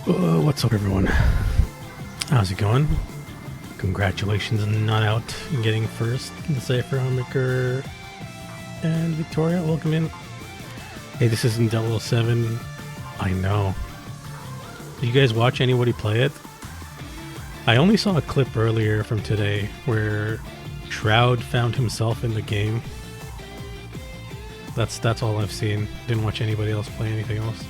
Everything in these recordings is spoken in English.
What's up, everyone? How's it going? Congratulations on not out and getting first. The Cypher, Homemaker, and Victoria, welcome in. Hey, this isn't 007. I know. Did you guys watch anybody play it? I only saw a clip earlier from today where Shroud found himself in the game. That's all I've seen. Didn't watch anybody else play anything else.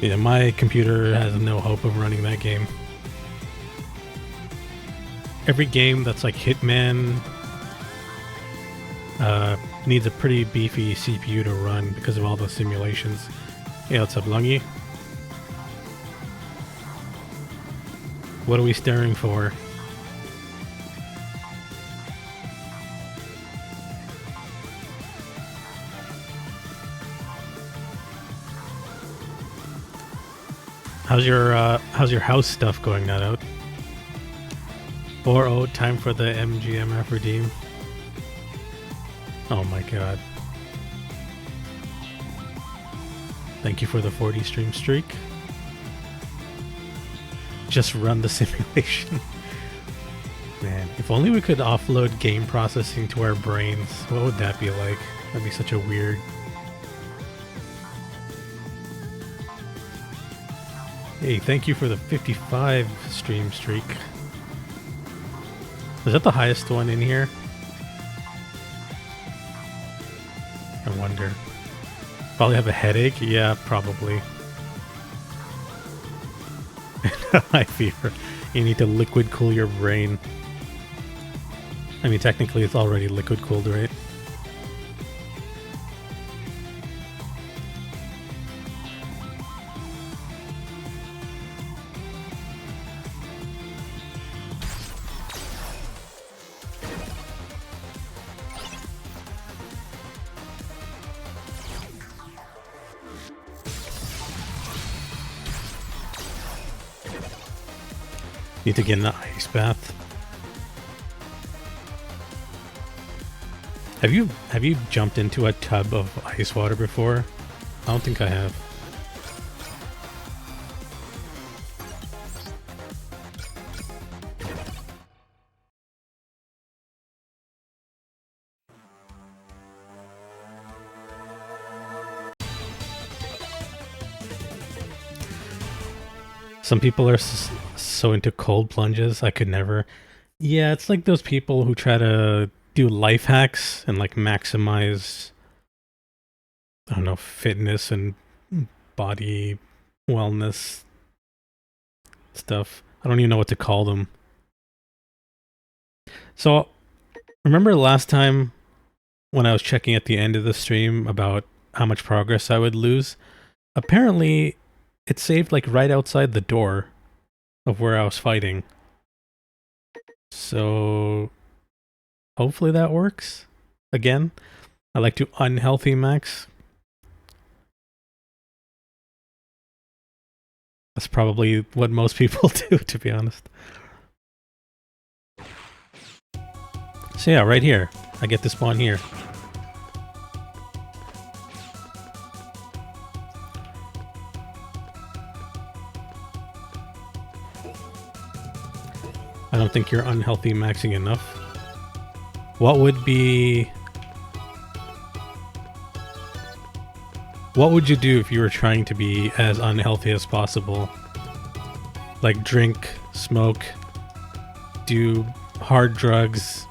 Yeah, my computer has no hope of running that game. Every game that's like Hitman needs a pretty beefy CPU to run because of all the simulations. Hey, what's up, Lungy? What are we staring for? How's your house stuff going, Not Out? 4-0, time for the MGMF redeem. Oh my god. Thank you for the 40 stream streak. Just run the simulation. Man, if only we could offload game processing to our brains. What would that be like? That'd be such a weird... Hey, thank you for the 55 stream streak. Is that the highest one in here? I wonder. Probably have a headache? Yeah, probably. High fever. You need to liquid cool your brain. I mean, technically it's already liquid cooled, right? Need to get in the ice bath. Have you jumped into a tub of ice water before? I don't think I have. Some people are so into cold plunges. I could never. Yeah, it's like those people who try to do life hacks and like maximize, I don't know, fitness and body wellness stuff. I don't even know what to call them. So, remember last time when I was checking at the end of the stream about how much progress I would lose? Apparently, it saved like right outside the door of where I was fighting. So hopefully that works. Again, I like to unhealthy max. That's probably what most people do, to be honest. So yeah, right here. I get to spawn here. I don't think you're unhealthy maxing enough. What would you do if you were trying to be as unhealthy as possible? Like drink, smoke, do hard drugs,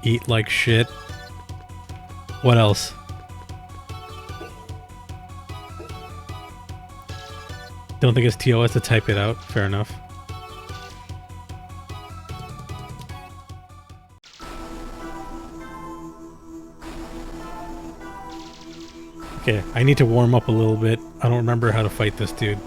eat like shit. What else? Don't think it's TOS to type it out. Fair enough. Okay, I need to warm up a little bit. I don't remember how to fight this dude.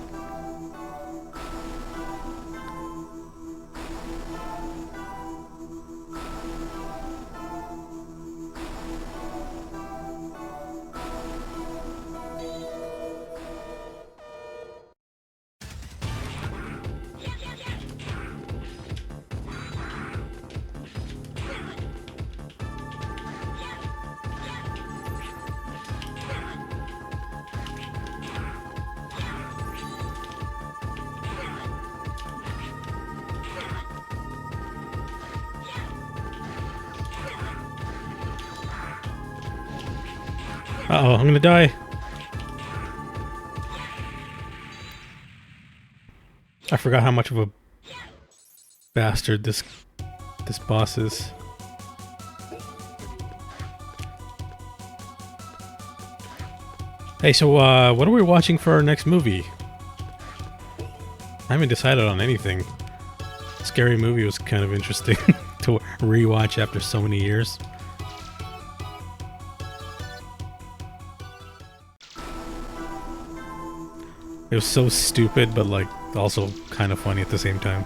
Uh-oh, I'm gonna die. I forgot how much of a bastard this boss is. Hey, so what are we watching for our next movie? I haven't decided on anything. Scary Movie was kind of interesting to rewatch after so many years. It was so stupid, but like also kind of funny at the same time.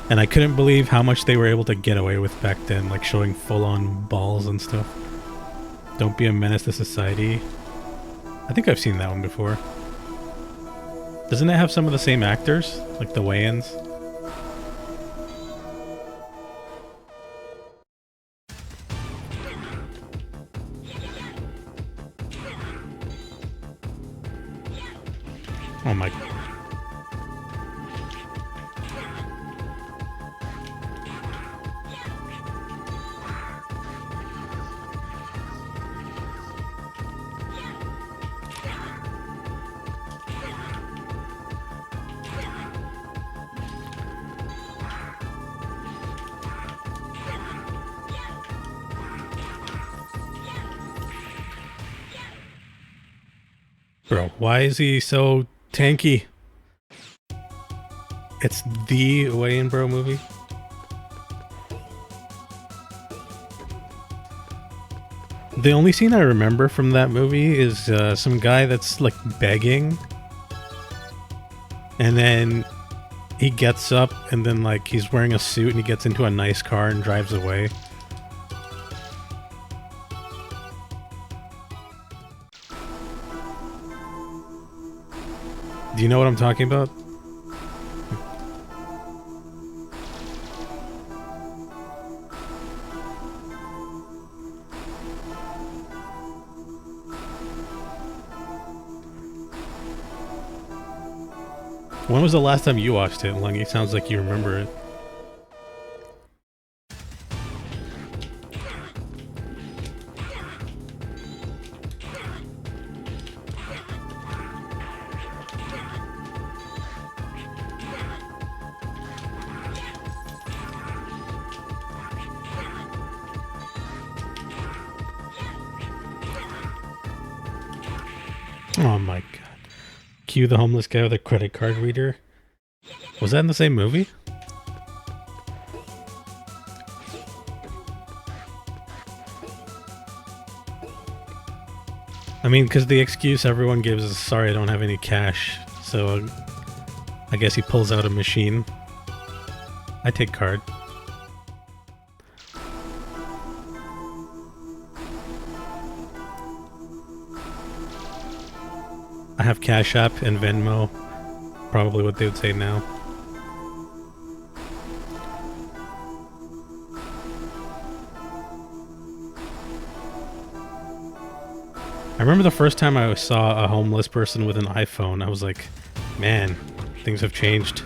And I couldn't believe how much they were able to get away with back then, like showing full-on balls and stuff. Don't Be a Menace to Society. I think I've seen that one before. Doesn't it have some of the same actors? Like the Wayans? Oh my... Bro, why is he so tanky? It's the Wayan Bro movie. The only scene I remember from that movie is some guy that's like begging, and then he gets up and then like he's wearing a suit and he gets into a nice car and drives away. Do you know what I'm talking about? When was the last time you watched it, Lungy? It sounds like you remember it. Oh my god. Cue the homeless guy with a credit card reader. Was that in the same movie? I mean, because the excuse everyone gives is, sorry, I don't have any cash. So, I guess he pulls out a machine. I take card. I have Cash App and Venmo. Probably what they would say now. I remember the first time I saw a homeless person with an iPhone, I was like, man, things have changed.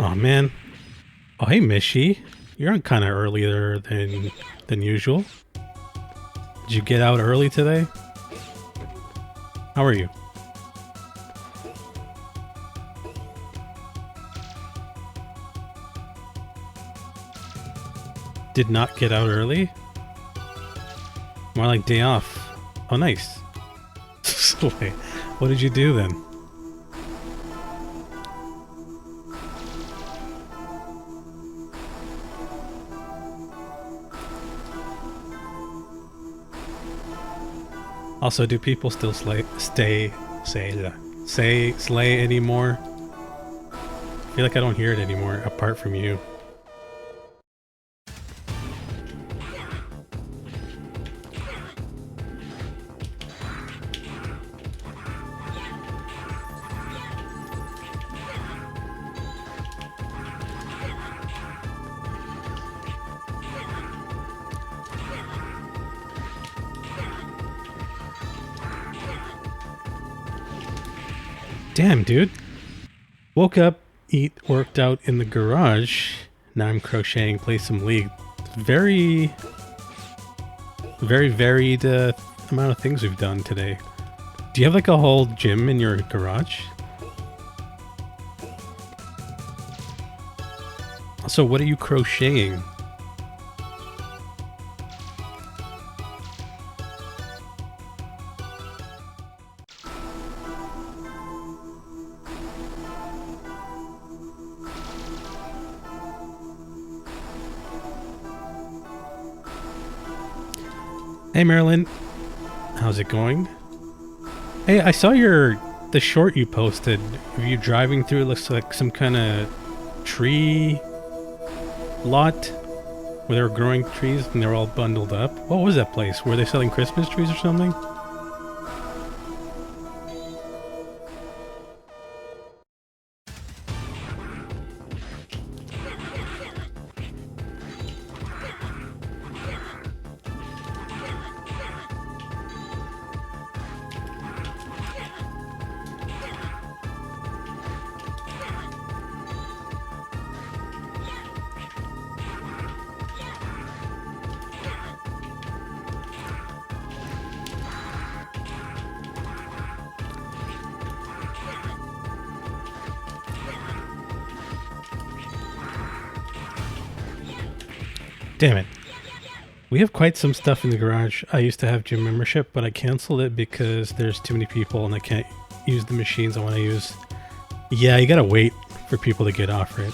Oh man. Oh hey Mishi. You're on kinda earlier than usual. Did you get out early today? How are you? Did not get out early? More like day off. Oh nice. So wait, what did you do then? Also, do people still say slay anymore? feel like I don't hear it anymore, apart from you. Damn, dude. Woke up, worked out in the garage. Now I'm crocheting, play some League. Very varied amount of things we've done today. Do you have like a whole gym in your garage? So what are you crocheting? Hey Marilyn, how's it going? Hey, I saw the short you posted of you driving through. It looks like some kind of tree lot where they were growing trees and they're all bundled up. What was that place? Were they selling Christmas trees or something? Damn it. We have quite some stuff in the garage. I used to have gym membership, but I canceled it because there's too many people and I can't use the machines I want to use. Yeah, you gotta wait for people to get off it.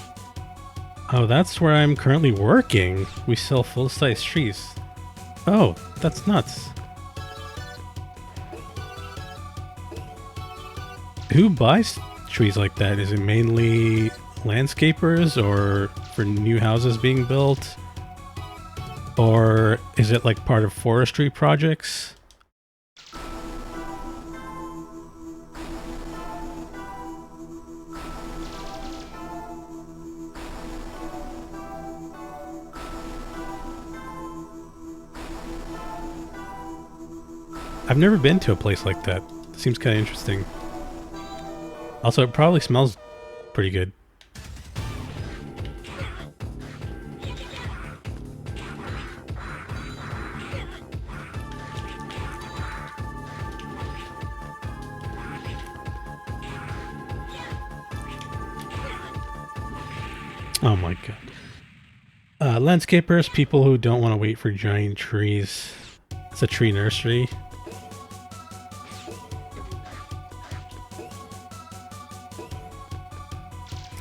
Oh, that's where I'm currently working. We sell full-size trees. Oh, that's nuts. Who buys trees like that? Is it mainly landscapers or for new houses being built? Or is it like part of forestry projects? I've never been to a place like that. It seems kind of interesting. Also, it probably smells pretty good. Oh my god. Landscapers, people who don't want to wait for giant trees. It's a tree nursery.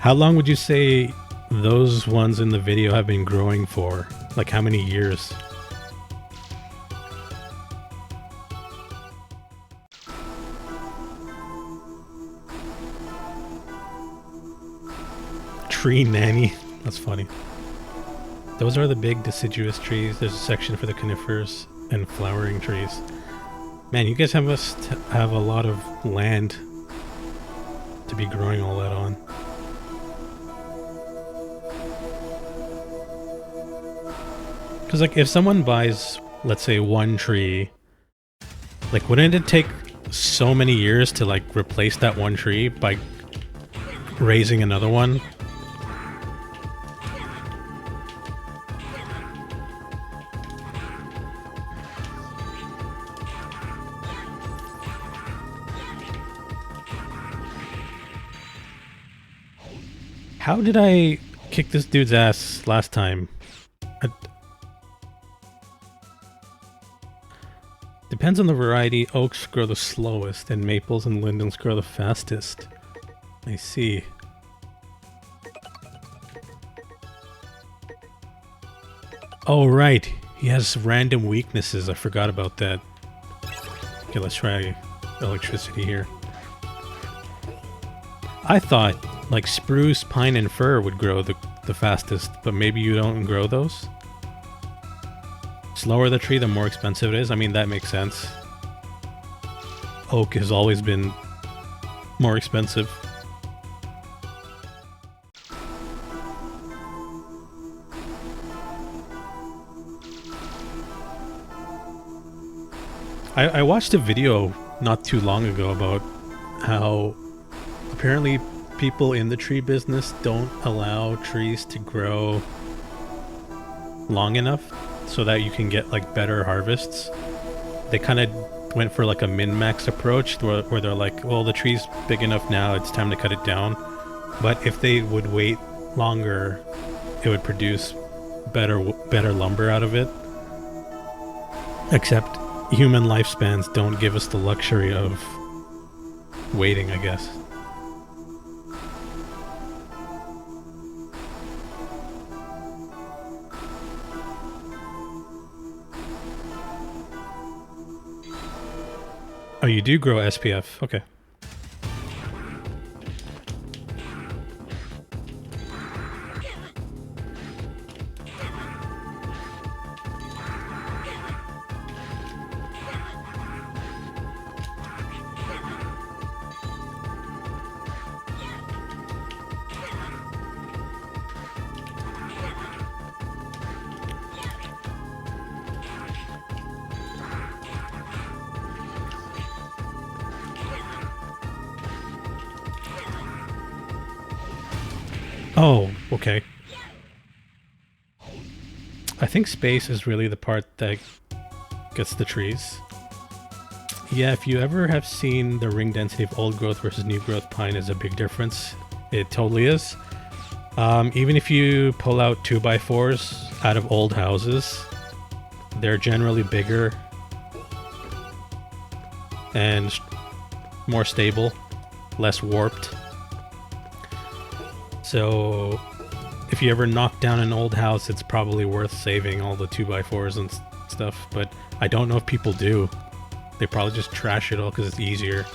How long would you say those ones in the video have been growing for? Like how many years? Tree nanny. That's funny. Those are the big deciduous trees. There's a section for the conifers and flowering trees. Man, you guys must have a lot of land to be growing all that on. Because like if someone buys, let's say, one tree, like wouldn't it take so many years to like replace that one tree by raising another one? How did I kick this dude's ass last time? Depends on the variety. Oaks grow the slowest, and maples and lindens grow the fastest. I see. Oh, right. He has random weaknesses. I forgot about that. Okay, let's try electricity here. I thought Like spruce, pine, and fir would grow the fastest, but maybe you don't grow those? Slower the tree, the more expensive it is. I mean, that makes sense. Oak has always been more expensive. I watched a video not too long ago about how apparently people in the tree business don't allow trees to grow long enough so that you can get like better harvests. They kind of went for like a min-max approach where they're like, well, the tree's big enough now, it's time to cut it down. But if they would wait longer, it would produce better lumber out of it. Except human lifespans don't give us the luxury of waiting, I guess. Oh, you do grow SPF. Okay. Oh, okay. I think space is really the part that gets the trees. Yeah, if you ever have seen the ring density of old growth versus new growth pine is a big difference. It totally is. Even if you pull out 2x4s out of old houses, they're generally bigger and more stable, less warped. So if you ever knock down an old house, it's probably worth saving all the 2x4s and stuff, but I don't know if people do. They probably just trash it all because it's easier.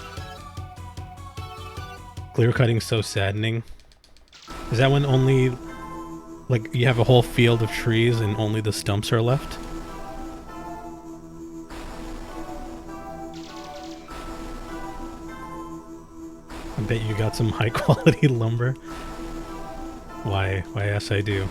Clear cutting's so saddening. Is that when only, like, you have a whole field of trees and only the stumps are left? I bet you got some high quality lumber. Why yes I do.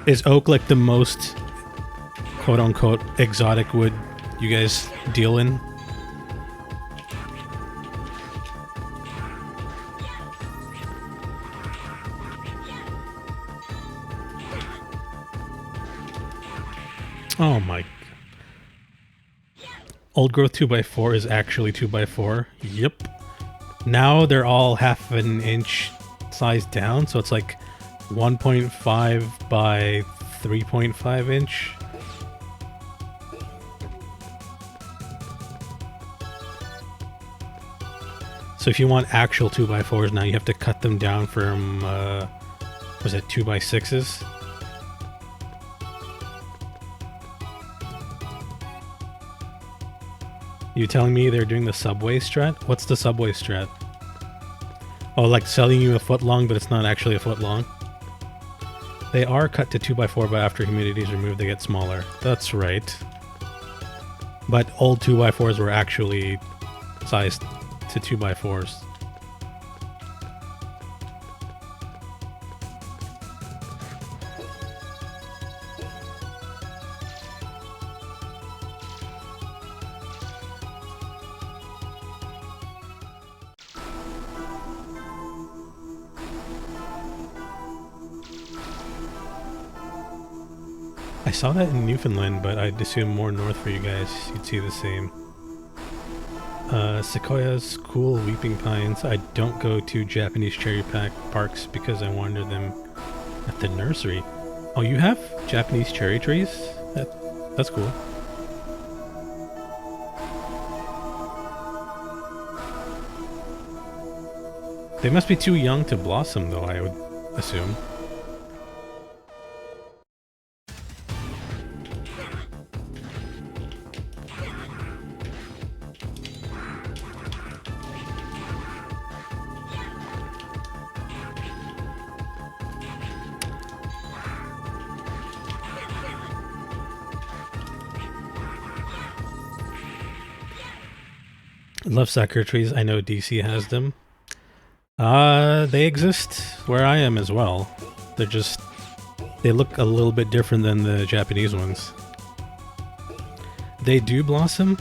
Is oak like the most quote-unquote exotic wood you guys deal in? Oh my. Old growth 2x4 is actually 2x4. Yep. Now they're all half an inch size down, so it's like 1.5 by 3.5 inch. So if you want actual 2x4s now, you have to cut them down from, was it 2x6s? You telling me they're doing the subway strat? What's the subway strat? Oh, like selling you a foot long, but it's not actually a foot long? They are cut to 2x4, but after humidity is removed, they get smaller. That's right. But old 2x4s were actually sized to 2x4s. I saw that in Newfoundland, but I'd assume more north for you guys, you'd see the same. Sequoias, cool, weeping pines. I don't go to Japanese cherry parks because I wander them at the nursery. Oh, you have Japanese cherry trees? That's cool. They must be too young to blossom, though, I would assume. Love sucker trees. I know DC has them. They exist where I am as well. They look a little bit different than the Japanese ones. They do blossom.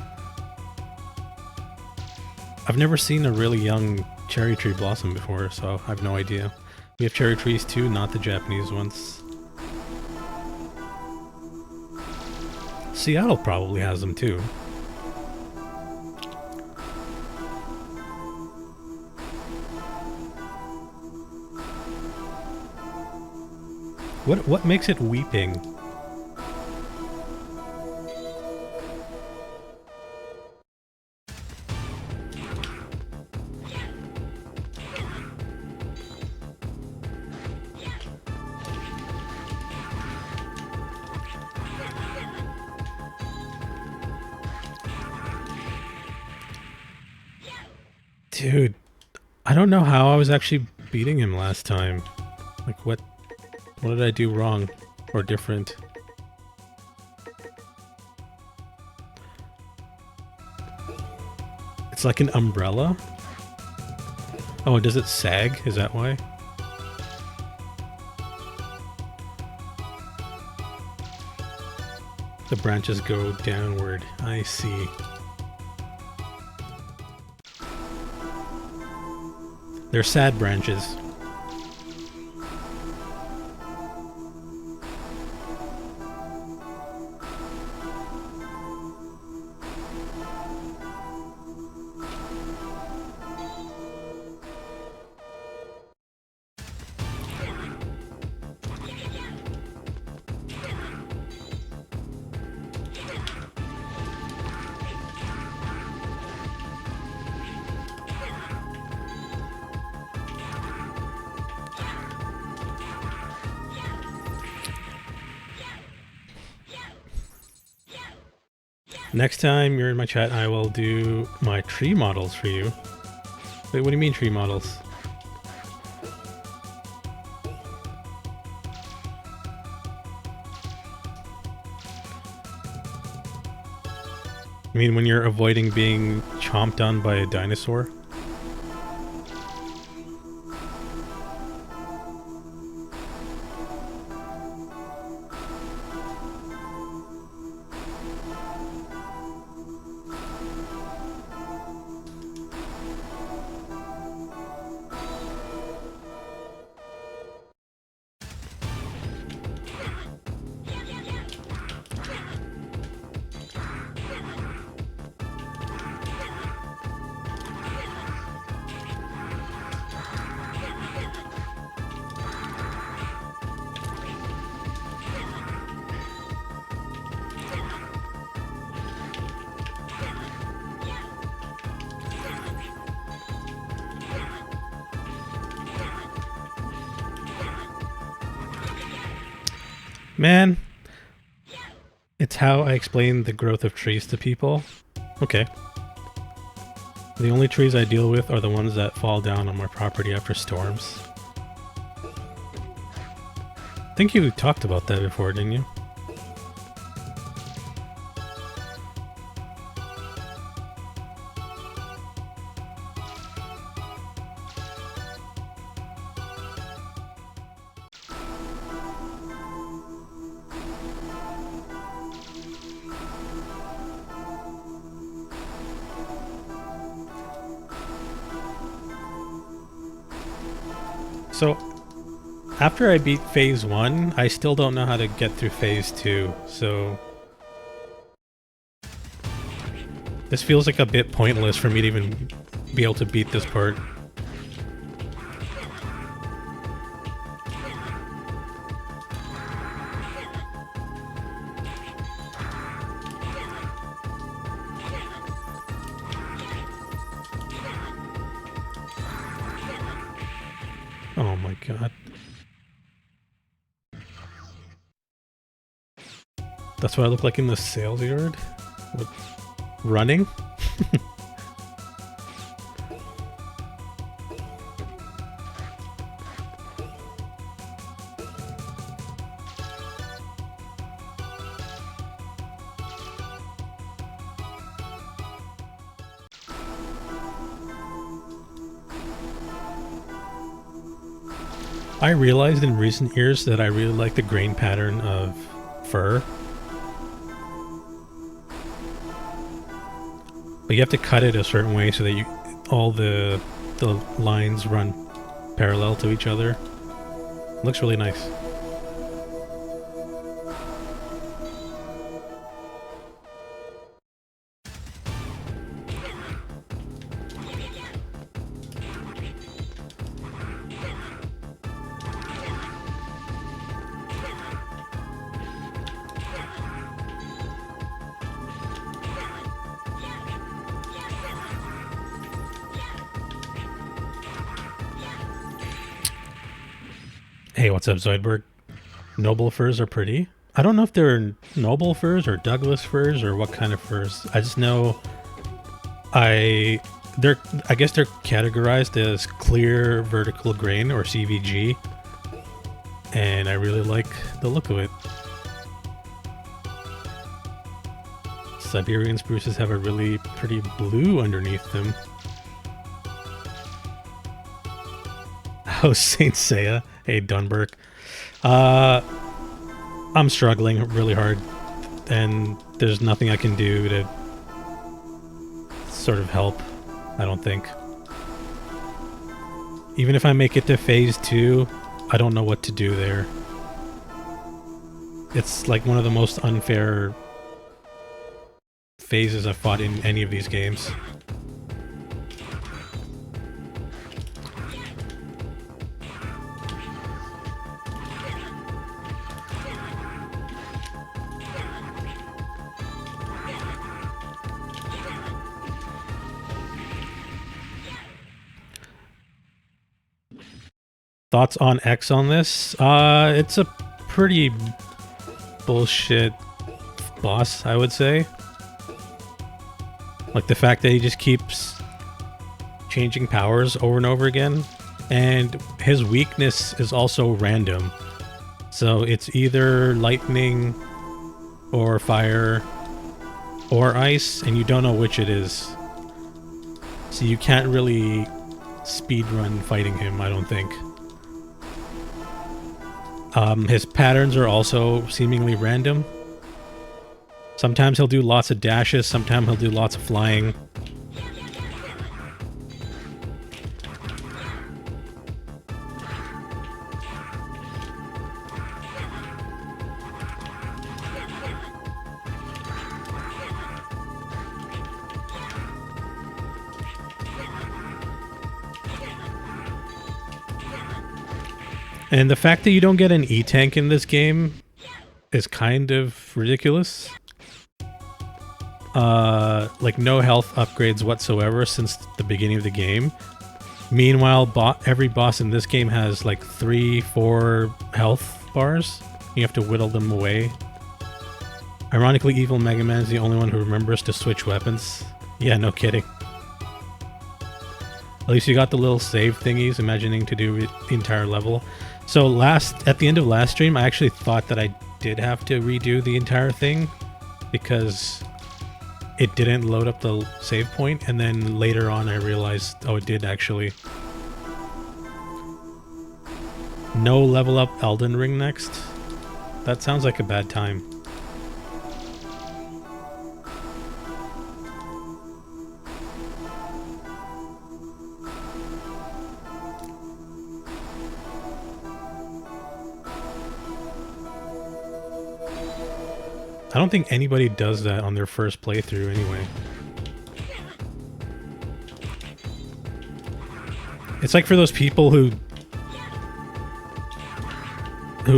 I've never seen a really young cherry tree blossom before, so I have no idea. We have cherry trees too, not the Japanese ones. Seattle probably has them too. What makes it weeping? Dude, I don't know how I was actually beating him last time. Like, what did I do wrong or different? It's like an umbrella? Oh, does it sag? Is that why? The branches go downward. I see. They're sad branches. Next time you're in my chat, I will do my tree models for you. Wait, what do you mean tree models? You mean when you're avoiding being chomped on by a dinosaur? Man, it's how I explain the growth of trees to people. Okay. The only trees I deal with are the ones that fall down on my property after storms. I think you talked about that before, didn't you? So, after I beat phase 1, I still don't know how to get through phase 2, so... This feels like a bit pointless for me to even be able to beat this part. Oh my god. That's what I look like in the sales yard? With running? I realized in recent years that I really like the grain pattern of fur. But you have to cut it a certain way so that all the lines run parallel to each other. It looks really nice. Hey, what's up, Zoidberg? Noble furs are pretty. I don't know if they're noble furs or Douglas furs or what kind of furs. I just know I guess they're categorized as clear vertical grain or CVG, and I really like the look of it. Siberian spruces have a really pretty blue underneath them. Oh, Saint Seiya. Hey, Dunberg. I'm struggling really hard, and there's nothing I can do to sort of help, I don't think. Even if I make it to phase 2, I don't know what to do there. It's like one of the most unfair phases I've fought in any of these games. Thoughts on X on this? It's a pretty bullshit boss, I would say. Like the fact that he just keeps changing powers over and over again. And his weakness is also random. So it's either lightning or fire or ice, and you don't know which it is. So you can't really speedrun fighting him, I don't think. His patterns are also seemingly random. Sometimes he'll do lots of dashes, sometimes he'll do lots of flying. And the fact that you don't get an E-Tank in this game is kind of ridiculous. Like no health upgrades whatsoever since the beginning of the game. Meanwhile, every boss in this game has like 3-4 health bars. You have to whittle them away. Ironically, Evil Mega Man is the only one who remembers to switch weapons. Yeah, no kidding. At least you got the little save thingies, imagining to do the entire level. So at the end of last stream, I actually thought that I did have to redo the entire thing because it didn't load up the save point, and then later on I realized, oh, it did actually. No level up Elden Ring next? That sounds like a bad time. I don't think anybody does that on their first playthrough anyway. It's like for those people who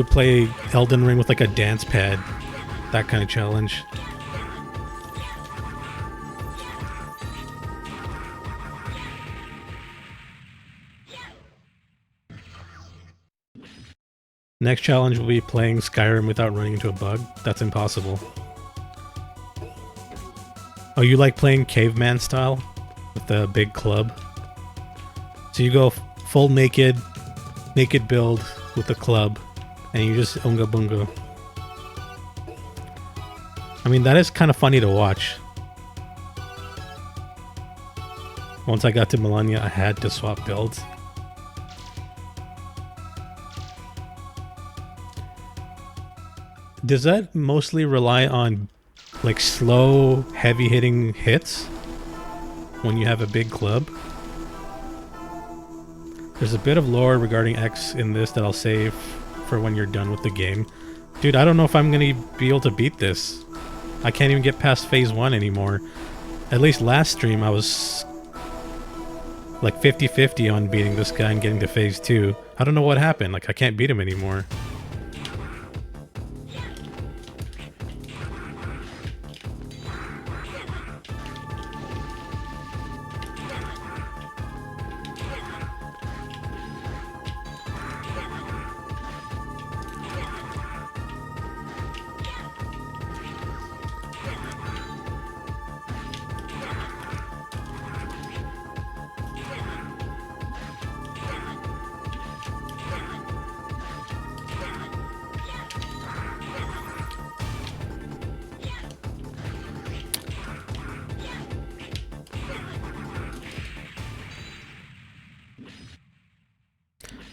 play Elden Ring with like a dance pad, that kind of challenge. Next challenge will be playing Skyrim without running into a bug. That's impossible. Oh, you like playing caveman style? With the big club? So you go full naked build with the club, and you just unga bunga. I mean, that is kind of funny to watch. Once I got to Melania, I had to swap builds. Does that mostly rely on like slow, heavy hitting hits when you have a big club? There's a bit of lore regarding X in this that I'll save for when you're done with the game. Dude, I don't know if I'm gonna be able to beat this. I can't even get past phase 1 anymore. At least last stream I was like 50-50 on beating this guy and getting to phase 2. I don't know what happened, like I can't beat him anymore.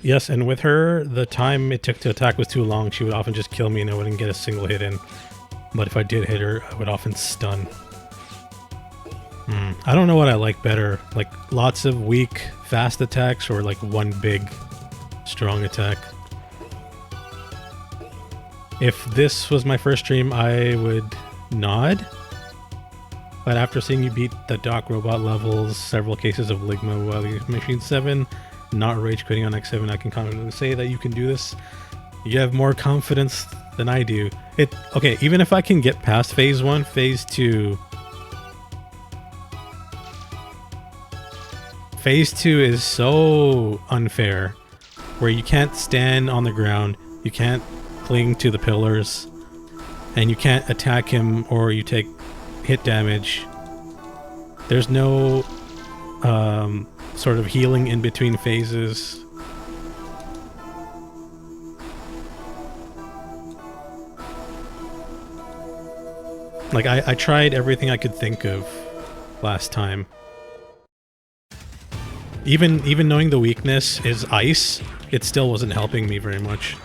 Yes, and with her, the time it took to attack was too long. She would often just kill me and I wouldn't get a single hit in. But if I did hit her, I would often stun. I don't know what I like better. Like lots of weak, fast attacks or like one big, strong attack. If this was my first stream, I would nod. But after seeing you beat the Doc Robot levels, several cases of Ligma while using Machine 7, not rage quitting on X7, I can confidently say that you can do this. You have more confidence than I do. Okay, even if I can get past phase 1, phase 2... Phase 2 is so unfair, where you can't stand on the ground, you can't cling to the pillars, and you can't attack him or you take hit damage. There's no sort of healing in between phases. Like I tried everything I could think of last time. Even knowing the weakness is ice, it still wasn't helping me very much.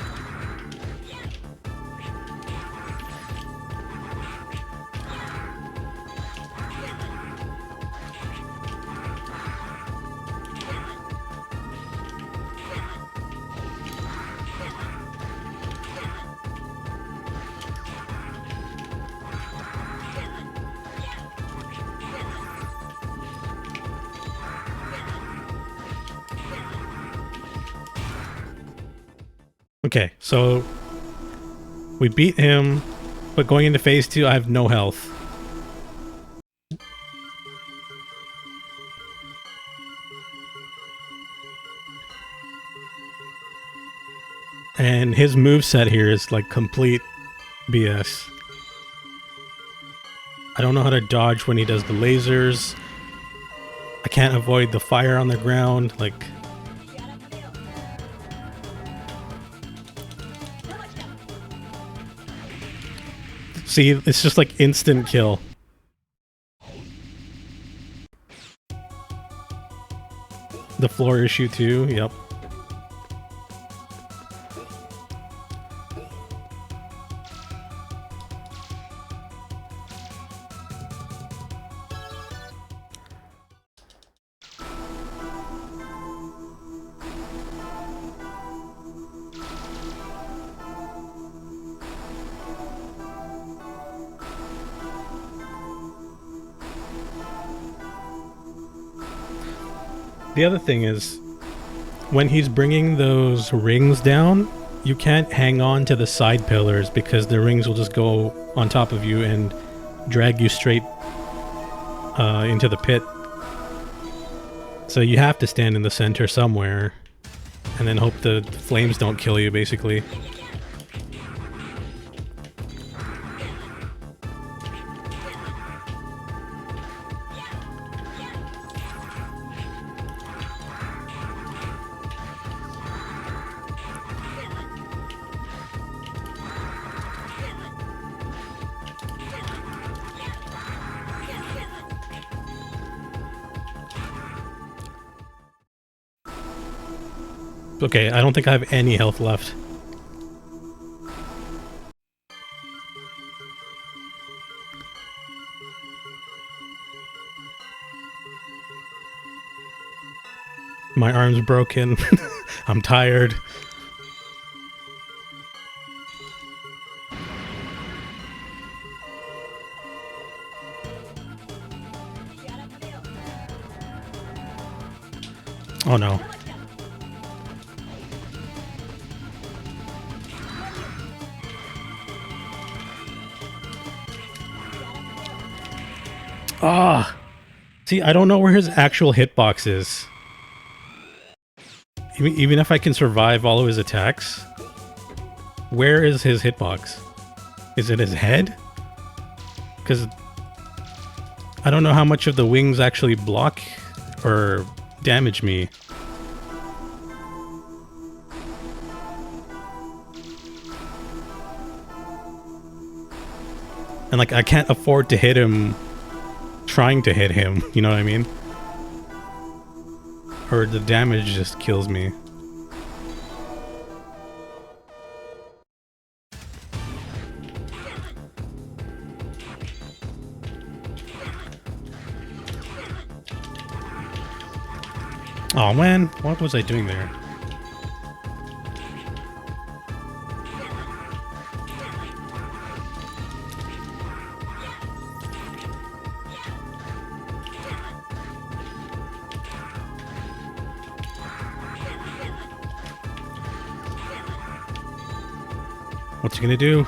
Okay, so we beat him, but going into phase 2, I have no health. And his moveset here is like complete BS. I don't know how to dodge when he does the lasers. I can't avoid the fire on the ground, like... See, it's just like instant kill. The floor issue too, yep. The other thing is, when he's bringing those rings down, you can't hang on to the side pillars because the rings will just go on top of you and drag you straight into the pit. So you have to stand in the center somewhere. and then hope the flames don't kill you, basically. Okay, I don't think I have any health left. My arm's broken. I'm tired. Oh no. Ah! See, I don't know where his actual hitbox is. Even if I can survive all of his attacks, where is his hitbox? Is it his head? Because I don't know how much of the wings actually block or damage me. And like, I can't afford to hit him trying to hit him, you know what I mean? Or the damage just kills me. Oh man, what was I doing there? What's he gonna do?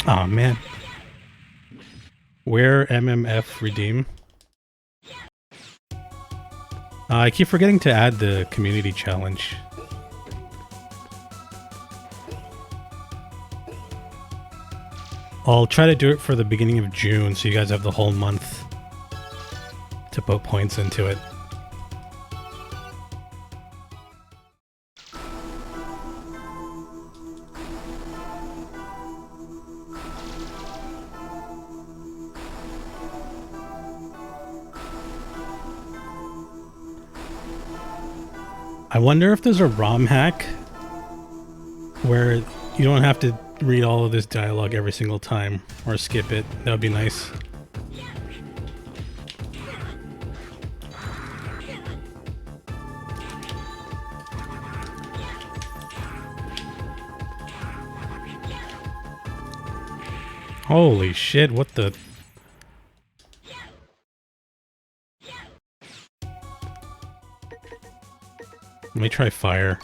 Oh man. Where MMF redeem? I keep forgetting to add the community challenge. I'll try to do it for the beginning of June so you guys have the whole month to put points into it. I wonder if there's a ROM hack where you don't have to read all of this dialogue every single time or skip it. That would be nice. Holy shit, what the... Let me try fire.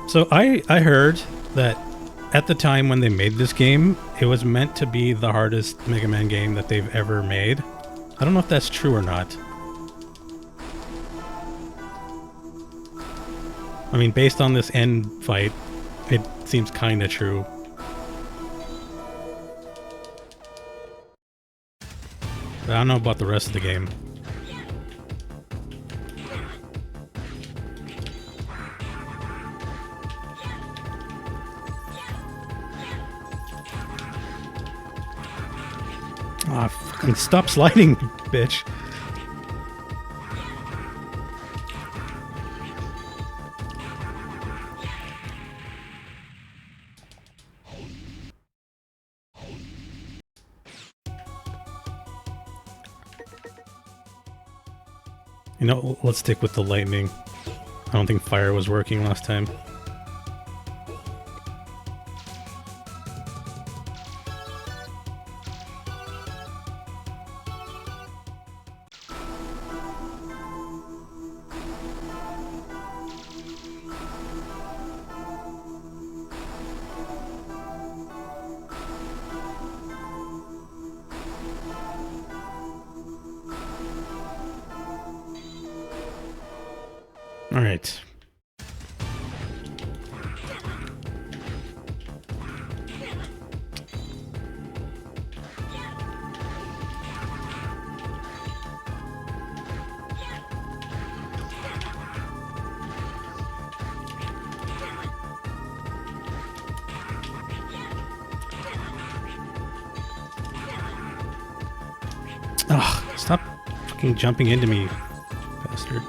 So I heard that at the time when they made this game, it was meant to be the hardest Mega Man game that they've ever made. I don't know if that's true or not. I mean, based on this end fight, it seems kinda true. But I don't know about the rest of the game. Ah, fucking stop sliding, bitch. You know, let's stick with the lightning. I don't think fire was working last time. Alright. Ugh, stop fucking jumping into me, bastard.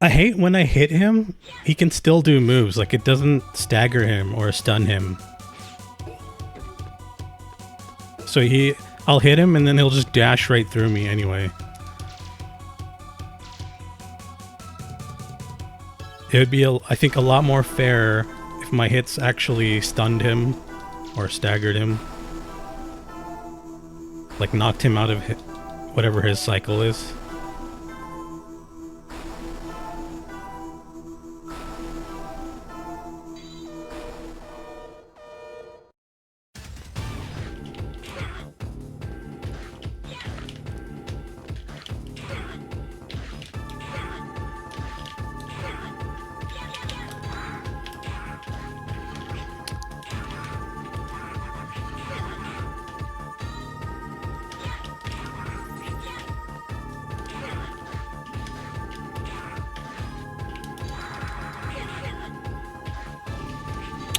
I hate when I hit him, he can still do moves, like it doesn't stagger him or stun him. So I'll hit him and then he'll just dash right through me anyway. It would be, I think, a lot more fair if my hits actually stunned him or staggered him. Like knocked him out of whatever his cycle is.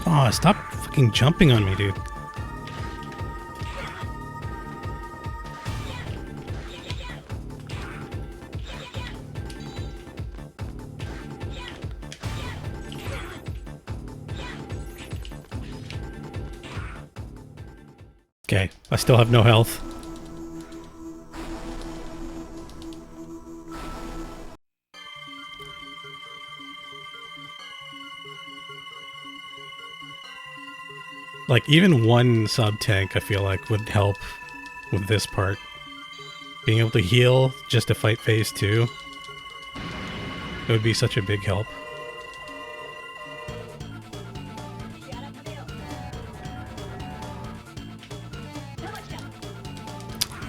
Oh, stop fucking jumping on me, dude. Okay, I still have no health. Like, even one sub-tank, I feel like, would help with this part. Being able to heal just to fight phase 2. It would be such a big help.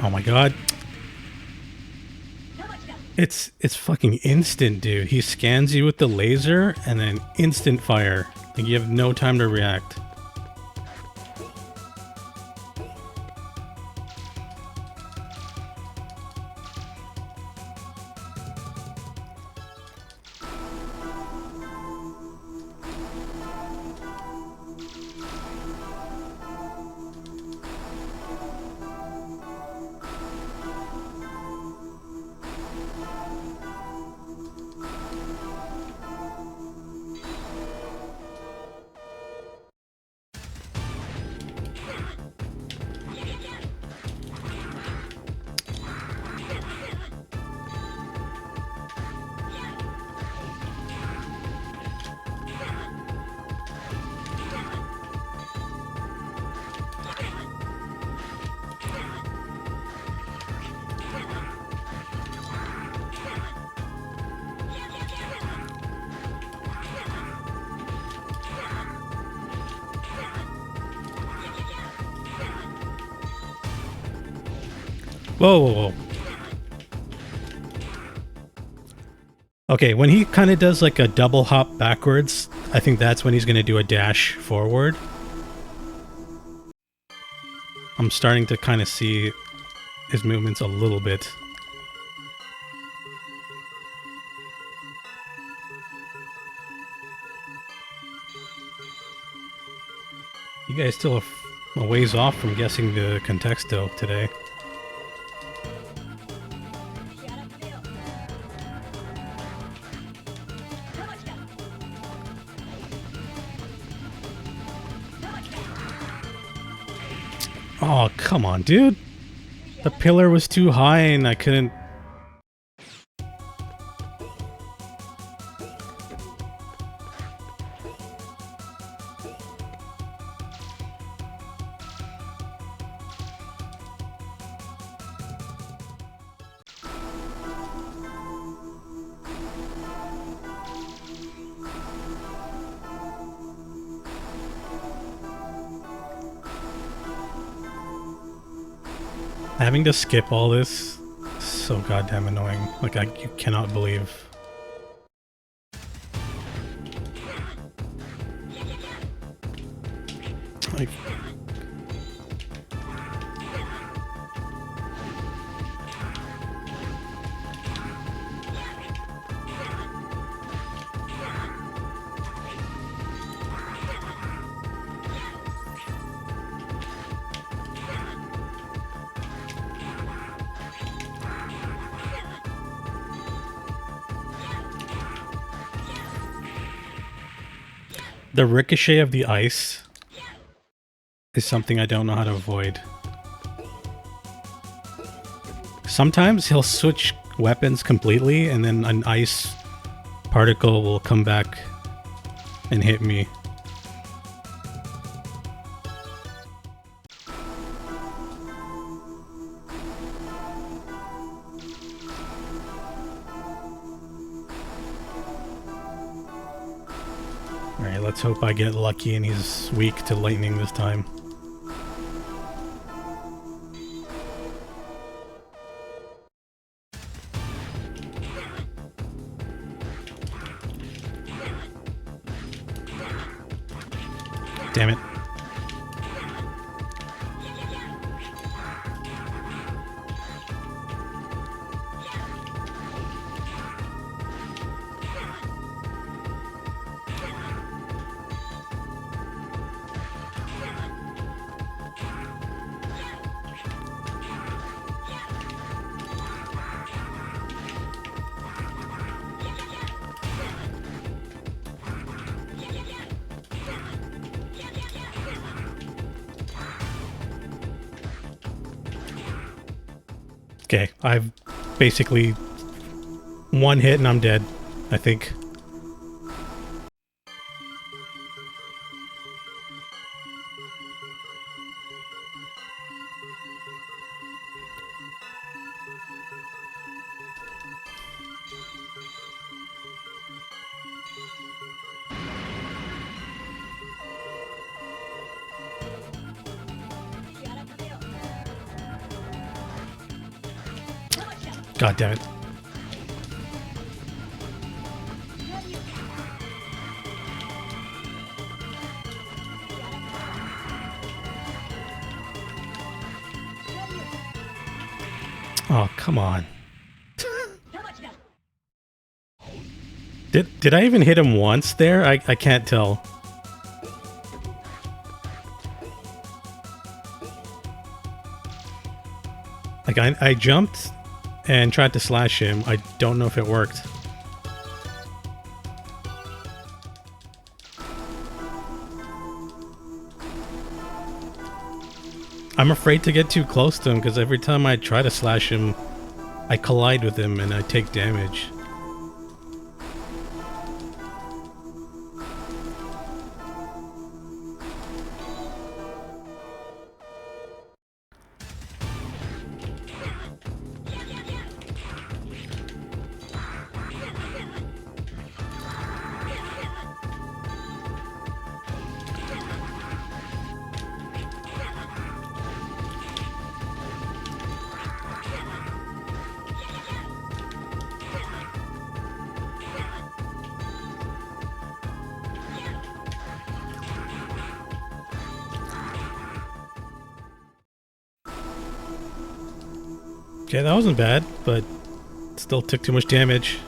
Oh my god. It's fucking instant, dude. He scans you with the laser and then instant fire. Like, you have no time to react. Whoa, whoa, whoa. Okay, when he kind of does like a double hop backwards, I think that's when he's going to do a dash forward. I'm starting to kind of see his movements a little bit. You guys still have a ways off from guessing the contexto today. Oh, come on, dude. The pillar was too high and I couldn't... Having to skip all this is so goddamn annoying. Like, you cannot believe. Like... The ricochet of the ice is something I don't know how to avoid. Sometimes he'll switch weapons completely and then an ice particle will come back and hit me. Alright, let's hope I get lucky and he's weak to lightning this time. Damn it. Okay, I've basically one hit and I'm dead, I think. God damn it. Oh, come on. Did I even hit him once there? I can't tell. Like I jumped and tried to slash him. I don't know if it worked. I'm afraid to get too close to him because every time I try to slash him, I collide with him and I take damage. Okay, that wasn't bad, but still took too much damage.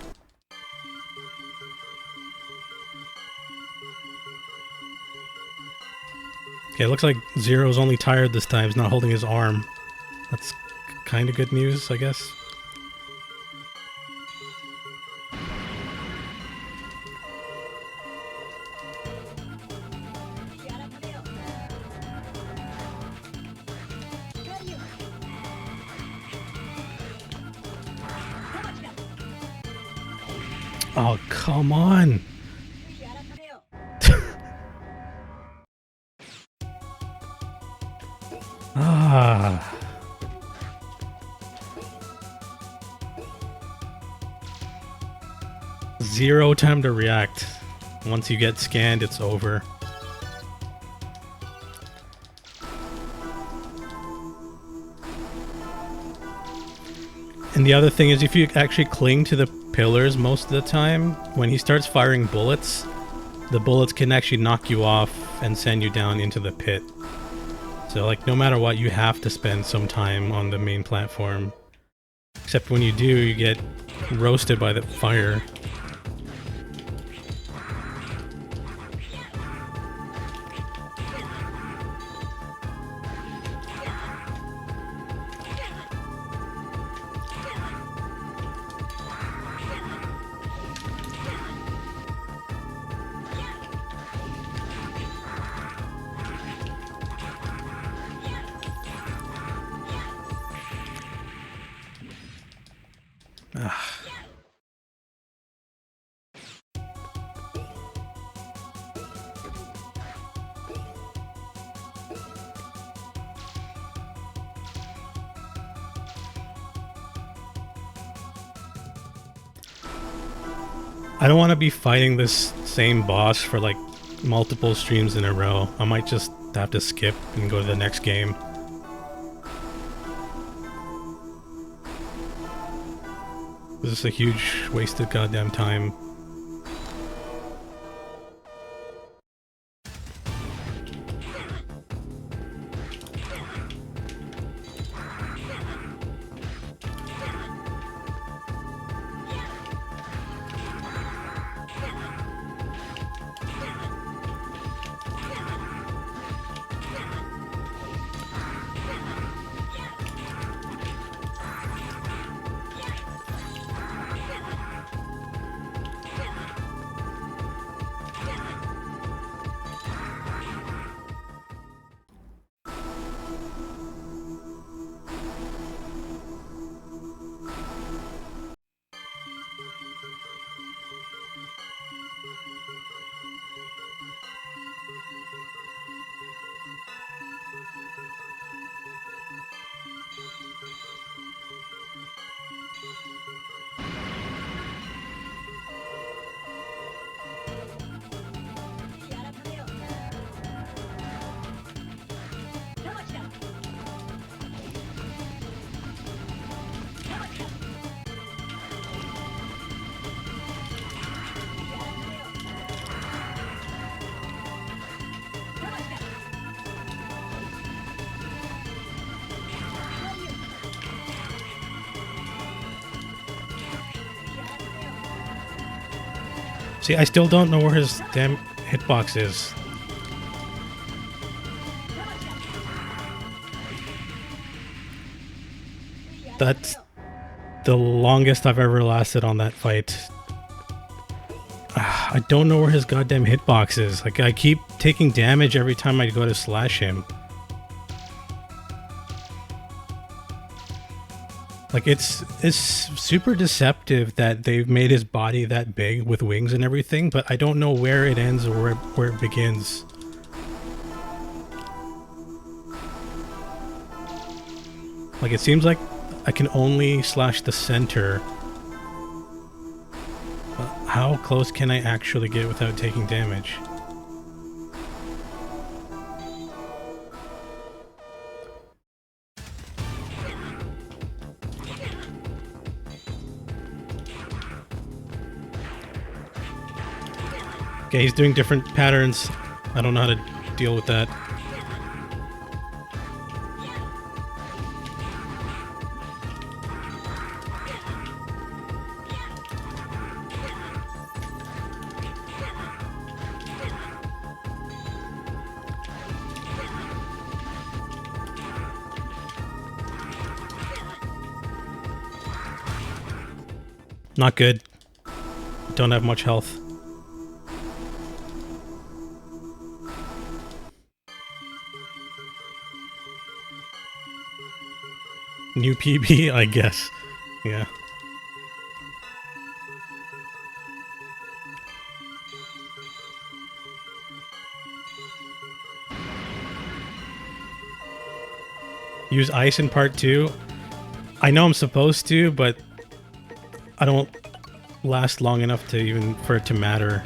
Okay, it looks like Zero's only tired this time. He's not holding his arm. That's kind of good news, I guess. Oh, come on. Ah. Zero time to react. Once you get scanned, it's over. And the other thing is, if you actually cling to the pillars most of the time, when he starts firing bullets, the bullets can actually knock you off and send you down into the pit. So like no matter what, you have to spend some time on the main platform. Except when you do, you get roasted by the fire. I don't want to be fighting this same boss for like multiple streams in a row. I might just have to skip and go to the next game. This is a huge waste of goddamn time. See, I still don't know where his damn hitbox is. That's the longest I've ever lasted on that fight. I don't know where his goddamn hitbox is. Like, I keep taking damage every time I go to slash him. Like, it's super deceptive that they've made his body that big with wings and everything, but I don't know where it ends or where it begins. Like, it seems like I can only slash the center. But how close can I actually get without taking damage? Okay, he's doing different patterns. I don't know how to deal with that. Not good. Don't have much health. New PB, I guess. Yeah. Use ice in part 2. I know I'm supposed to, but I don't last long enough to even for it to matter.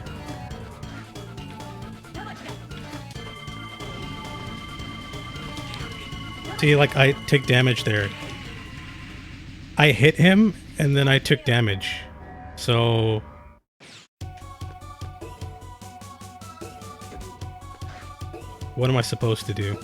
See, like, I take damage there. I hit him and then I took damage. So what am I supposed to do?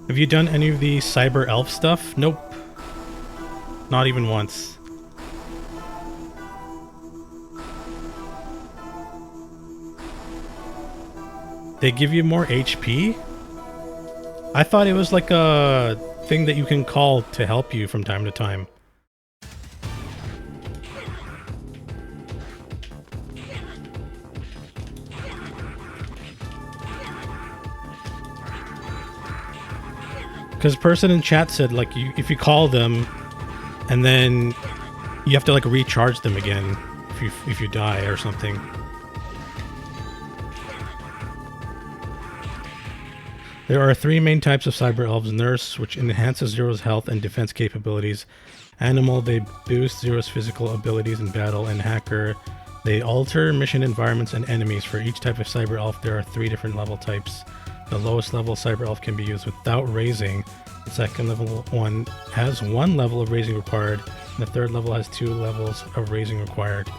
Have you done any of the cyber elf stuff? Nope. Not even once. They give you more HP? I thought it was like a thing that you can call to help you from time to time. Because person in chat said, like, if you call them, and then you have to like recharge them again if you die or something. There are 3 main types of cyber elves: Nurse, which enhances Zero's health and defense capabilities; Animal, they boost Zero's physical abilities in battle; and Hacker, they alter mission environments and enemies. For each type of cyber elf, there are 3 different level types. The lowest level cyber elf can be used without raising. The second level one has 1 level of raising required, and the third level has 2 levels of raising required.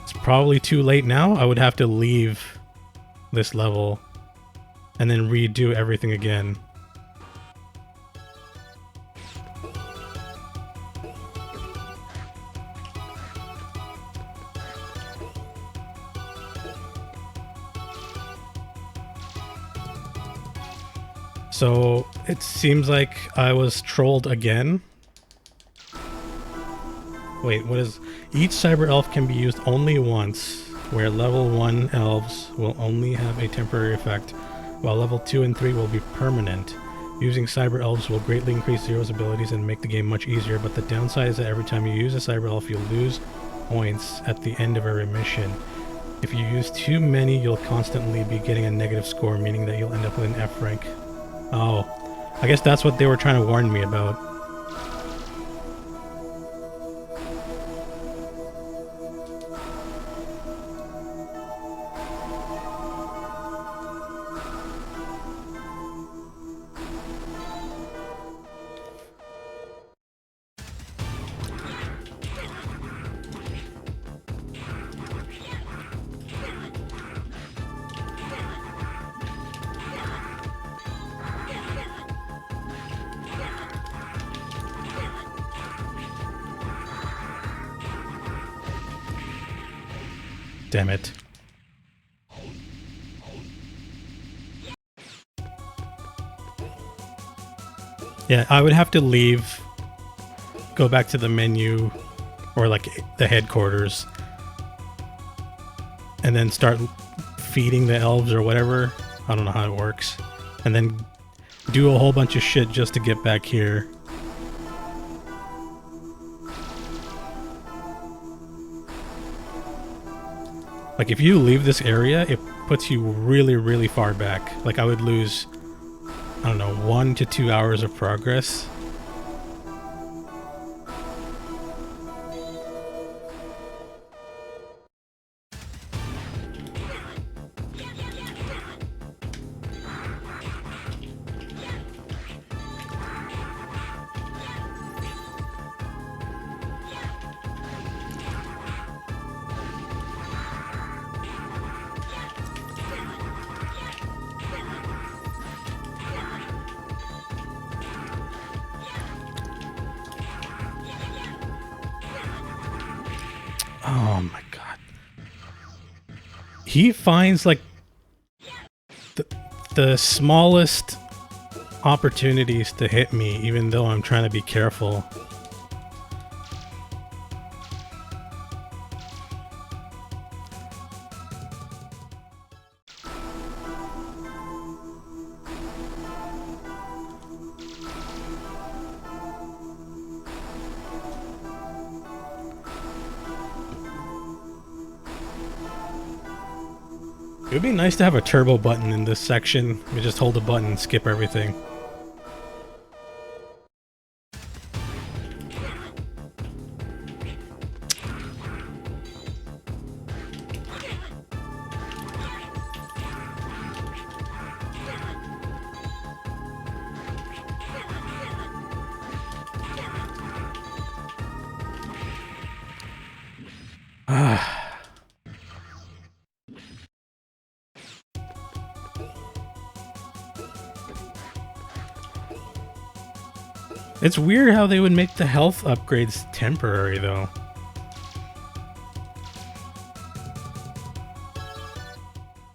It's probably too late now. I would have to leave this level and then redo everything again. So it seems like I was trolled again. Wait, what is... Each cyber elf can be used only once, where level 1 elves will only have a temporary effect, while level 2 and 3 will be permanent. Using cyber elves will greatly increase Zero's abilities and make the game much easier, but the downside is that every time you use a cyber elf, you'll lose points at the end of every mission. If you use too many, you'll constantly be getting a negative score, meaning that you'll end up with an F rank. Oh, I guess that's what they were trying to warn me about. Damn it. Yeah, I would have to leave, go back to the menu, or like the headquarters, and then start feeding the elves or whatever. I don't know how it works. And then do a whole bunch of shit just to get back here. Like, if you leave this area, it puts you really, really far back. Like, I would lose, I don't know, 1 to 2 hours of progress. Oh my god. He finds like the smallest opportunities to hit me, even though I'm trying to be careful. It would be nice to have a turbo button in this section. You just hold the button and skip everything. It's weird how they would make the health upgrades temporary, though.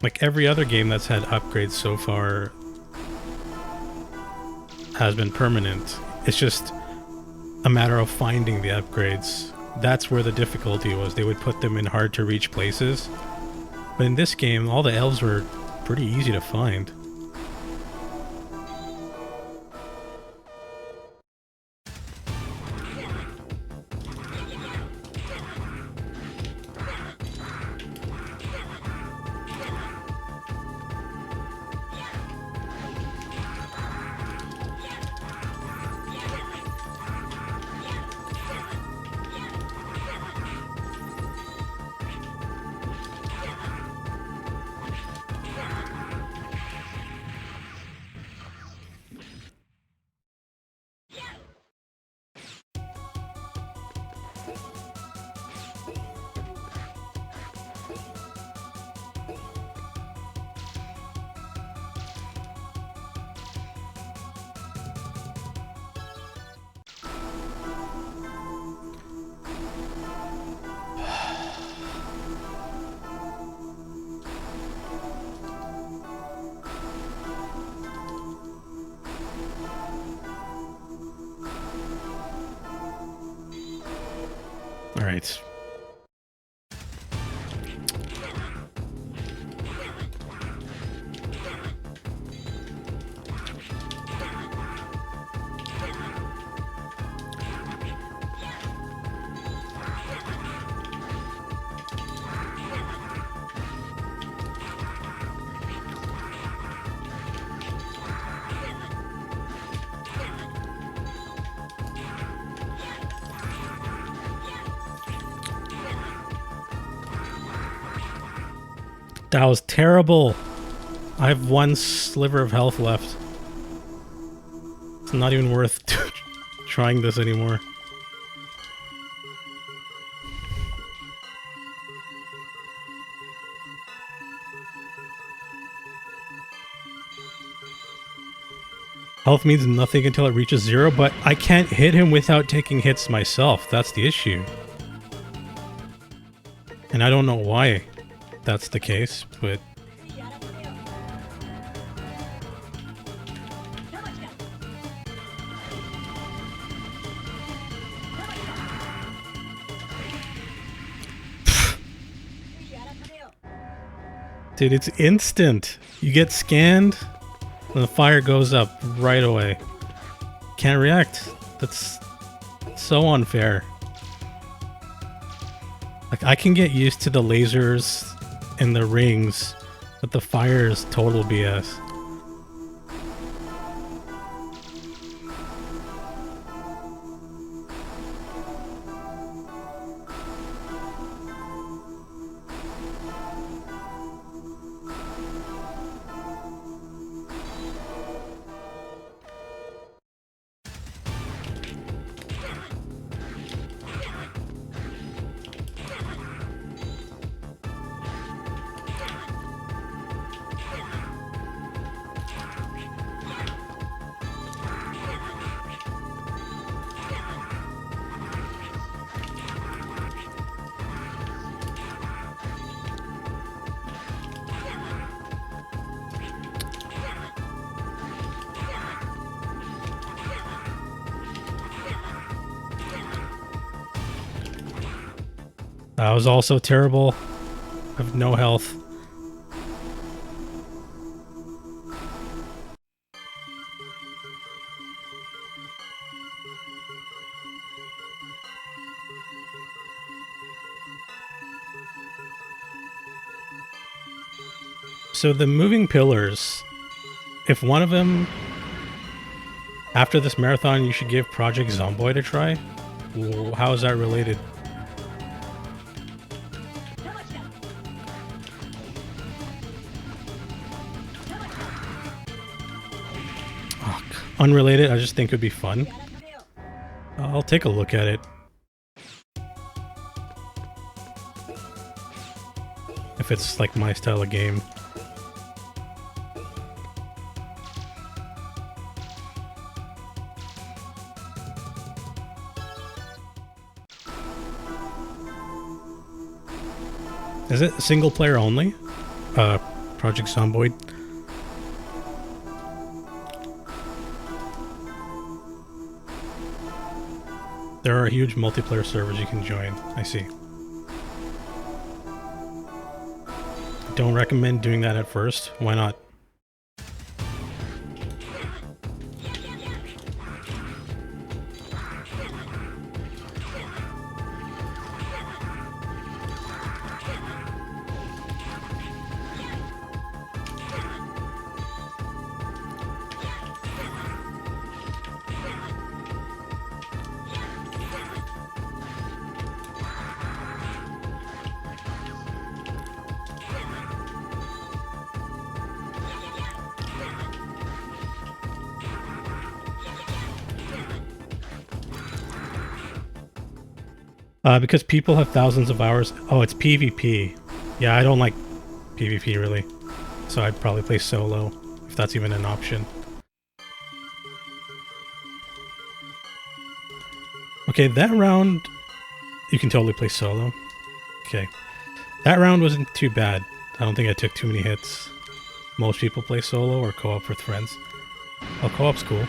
Like every other game that's had upgrades so far has been permanent. It's just a matter of finding the upgrades. That's where the difficulty was. They would put them in hard to reach places. But in this game, all the elves were pretty easy to find. All right. That was terrible. I have one sliver of health left. It's not even worth trying this anymore. Health means nothing until it reaches 0, but I can't hit him without taking hits myself. That's the issue. And I don't know why that's the case, but... Dude, it's instant. You get scanned, and the fire goes up right away. Can't react. That's so unfair. Like, I can get used to the lasers and the rings, but the fire is total BS. That was also terrible. I have no health. So the moving pillars, if one of them, after this marathon, you should give Project Zomboid a try. How is that related? Oh, unrelated, I just think it would be fun. I'll take a look at it. If it's like my style of game. Is it single player only? Project Zomboid? There are huge multiplayer servers you can join. I see. Don't recommend doing that at first. Why not? Because people have thousands of hours. Oh, it's PvP. Yeah, I don't like PvP really. So I'd probably play solo, if that's even an option. Okay, that round, you can totally play solo. Okay. That round wasn't too bad. I don't think I took too many hits. Most people play solo or co-op with friends. Oh, co-op's cool.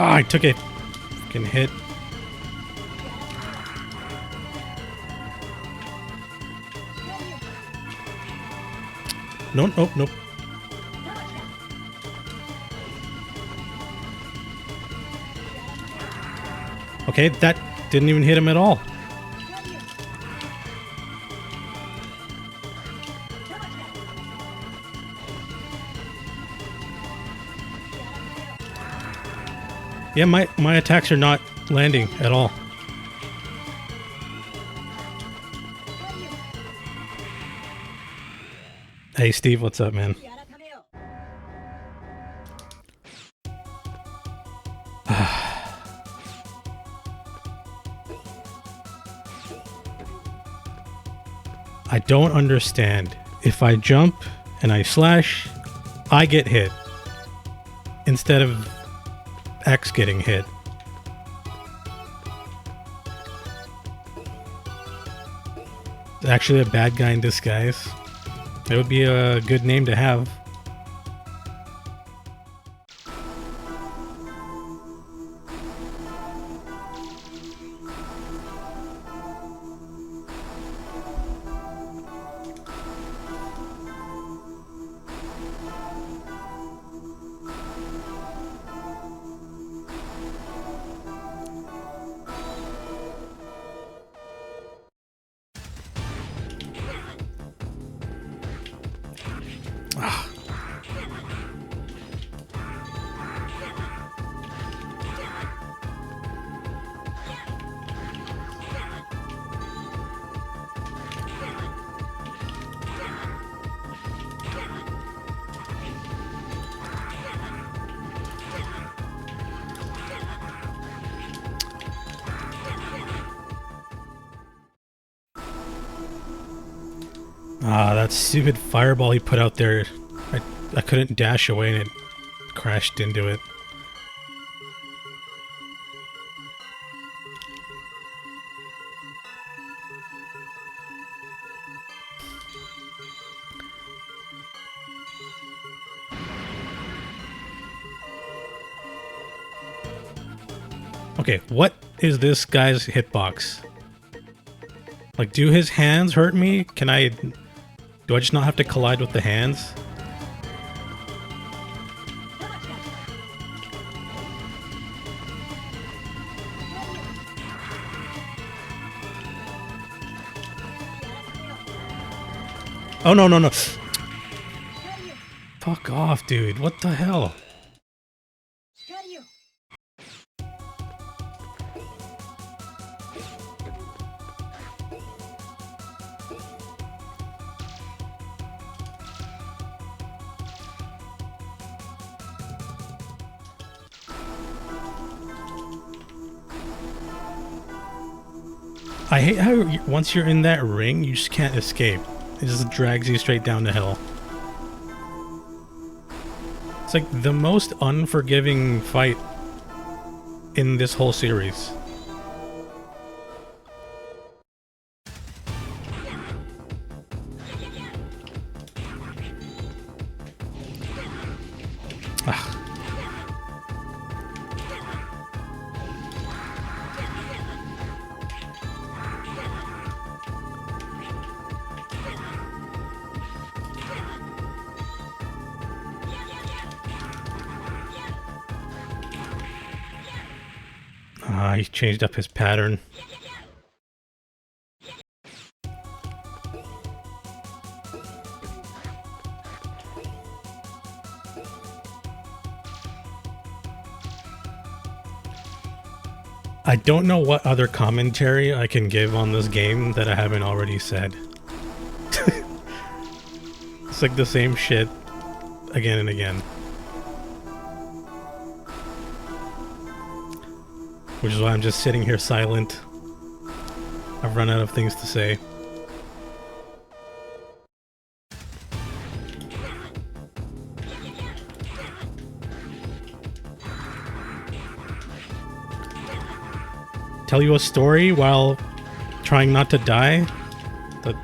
Ah, I took a fucking hit. Nope, nope, nope. Okay, that didn't even hit him at all. Yeah, my attacks are not landing at all. Hey Steve, what's up, man? I don't understand. If I jump and I slash, I get hit instead of X getting hit. It's actually a bad guy in disguise. It would be a good name to have. Ah, that stupid fireball he put out there. I couldn't dash away and it crashed into it. Okay, what is this guy's hitbox? Like, do his hands hurt me? Do I just not have to collide with the hands? Oh, no, no, no. Fuck off, dude. What the hell? I hate how once you're in that ring, you just can't escape. It just drags you straight down the hill. It's like the most unforgiving fight in this whole series. Ugh. He changed up his pattern. I don't know what other commentary I can give on this game that I haven't already said. It's like the same shit again and again. Which is why I'm just sitting here silent. I've run out of things to say. Tell you a story while trying not to die? That...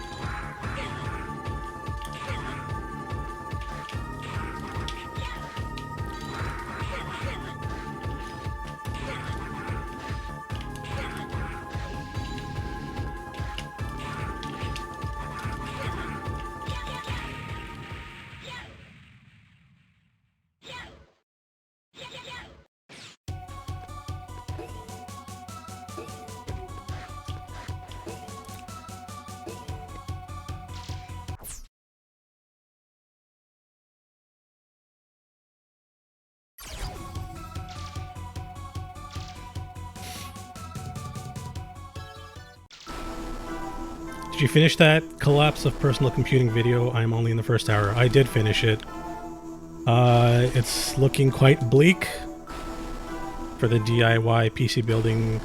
Did you finish that collapse of personal computing video? I'm only in the first hour. I did finish it. It's looking quite bleak for the DIY PC building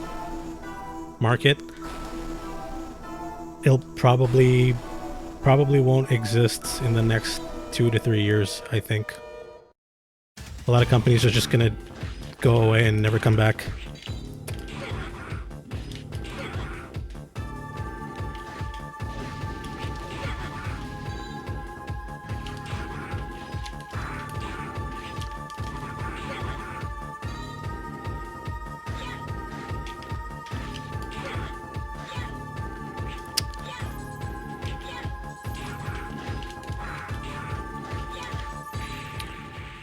market. It'll probably won't exist in the next 2 to 3 years, I think. A lot of companies are just gonna go away and never come back.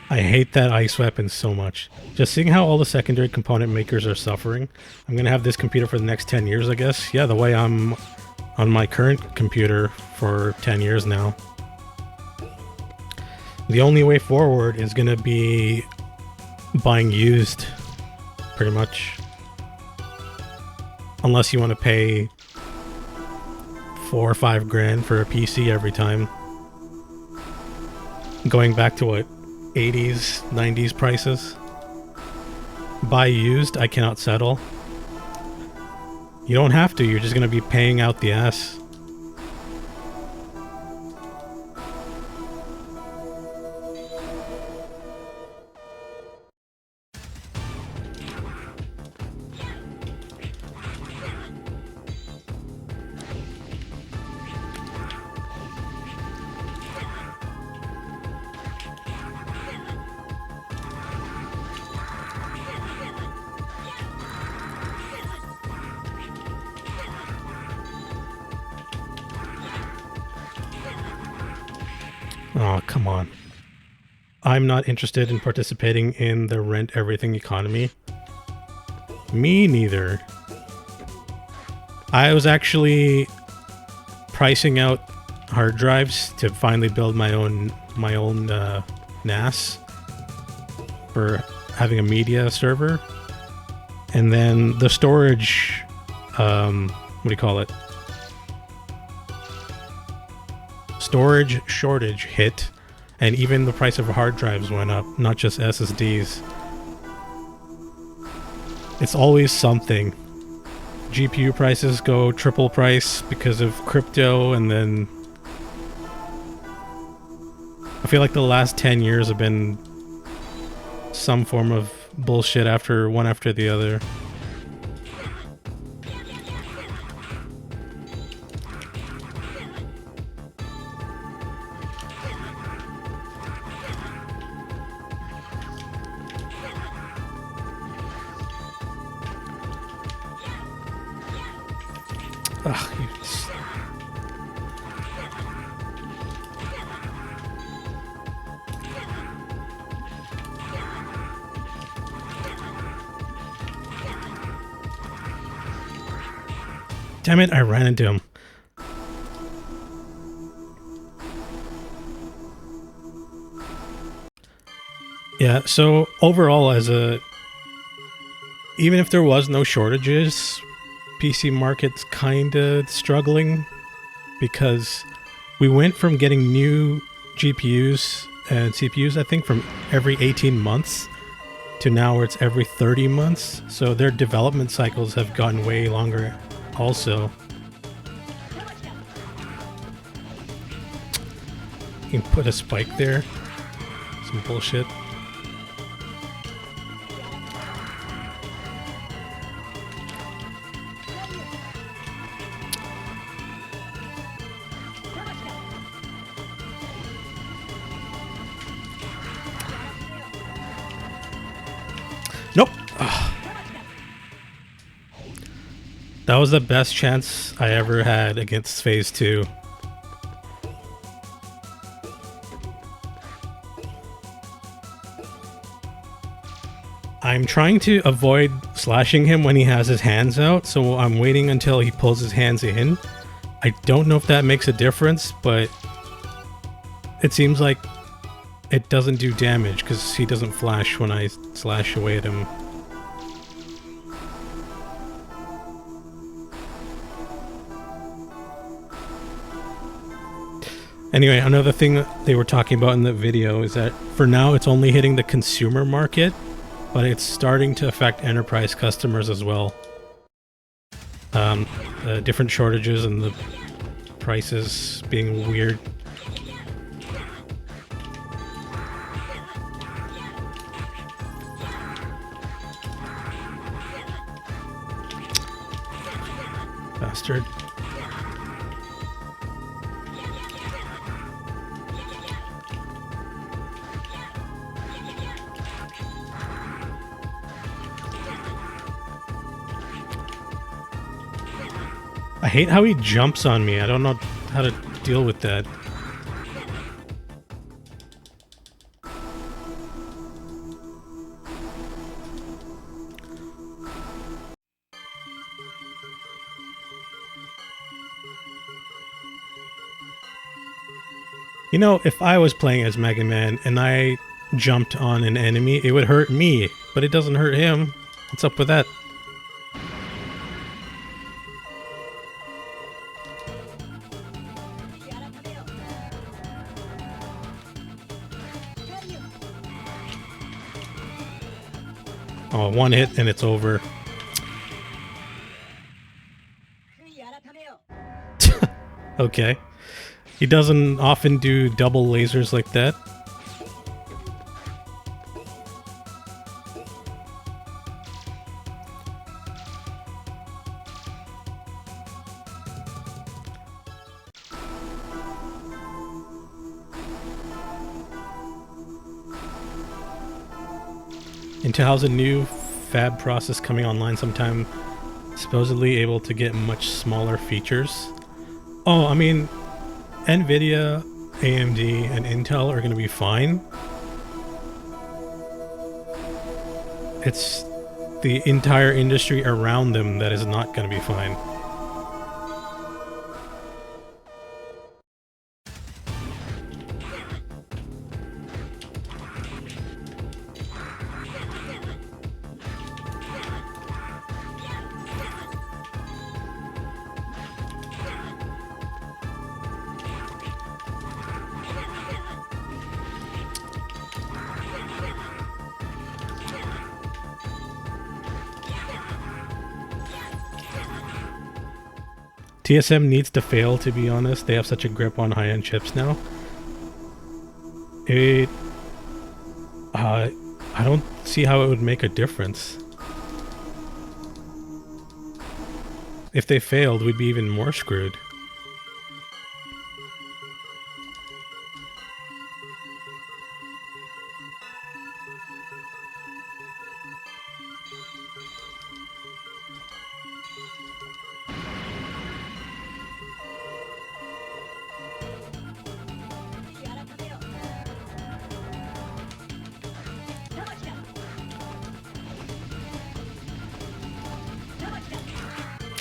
I hate that ice weapon so much. Just seeing how all the secondary component makers are suffering. I'm gonna have this computer for the next 10 years, I guess. Yeah, the way I'm on my current computer for 10 years now. The only way forward is gonna be buying used, pretty much. Unless you want to pay 4 or 5 grand for a PC every time. Going back to what? 80s, 90s prices. Buy used, I cannot settle. You don't have to, you're just gonna be paying out the ass. Oh, come on. I'm not interested in participating in the rent everything economy. Me neither. I was actually pricing out hard drives to finally build my own NAS for having a media server, and then the storage, what do you call it? Storage shortage hit, and even the price of hard drives went up, not just SSDs. It's always something. GPU prices go triple price because of crypto, and then I feel like the last 10 years have been some form of bullshit after one after the other. Ugh, damn it, I ran into him. Yeah, so overall, even if there was no shortages, PC market's kinda struggling because we went from getting new GPUs and CPUs, I think, from every 18 months to now where it's every 30 months. So their development cycles have gotten way longer also. You can put a spike there. Some bullshit. Nope. Ugh. That was the best chance I ever had against phase 2. I'm trying to avoid slashing him when he has his hands out, so I'm waiting until he pulls his hands in. I don't know if that makes a difference, but it seems like it doesn't do damage because he doesn't flash when I slash away at him. Anyway, another thing that they were talking about in the video is that for now it's only hitting the consumer market, but it's starting to affect enterprise customers as well. Different shortages and the prices being weird. Bastard. I hate how he jumps on me. I don't know how to deal with that. You know, if I was playing as Mega Man and I jumped on an enemy, it would hurt me, but it doesn't hurt him. What's up with that? Oh, one hit and it's over. Okay. He doesn't often do double lasers like that. Intel has a new fab process coming online sometime, supposedly able to get much smaller features. Oh, I mean, NVIDIA, AMD, and Intel are going to be fine. It's the entire industry around them that is not going to be fine. TSM needs to fail, to be honest. They have such a grip on high-end chips now. I don't see how it would make a difference. If they failed, we'd be even more screwed.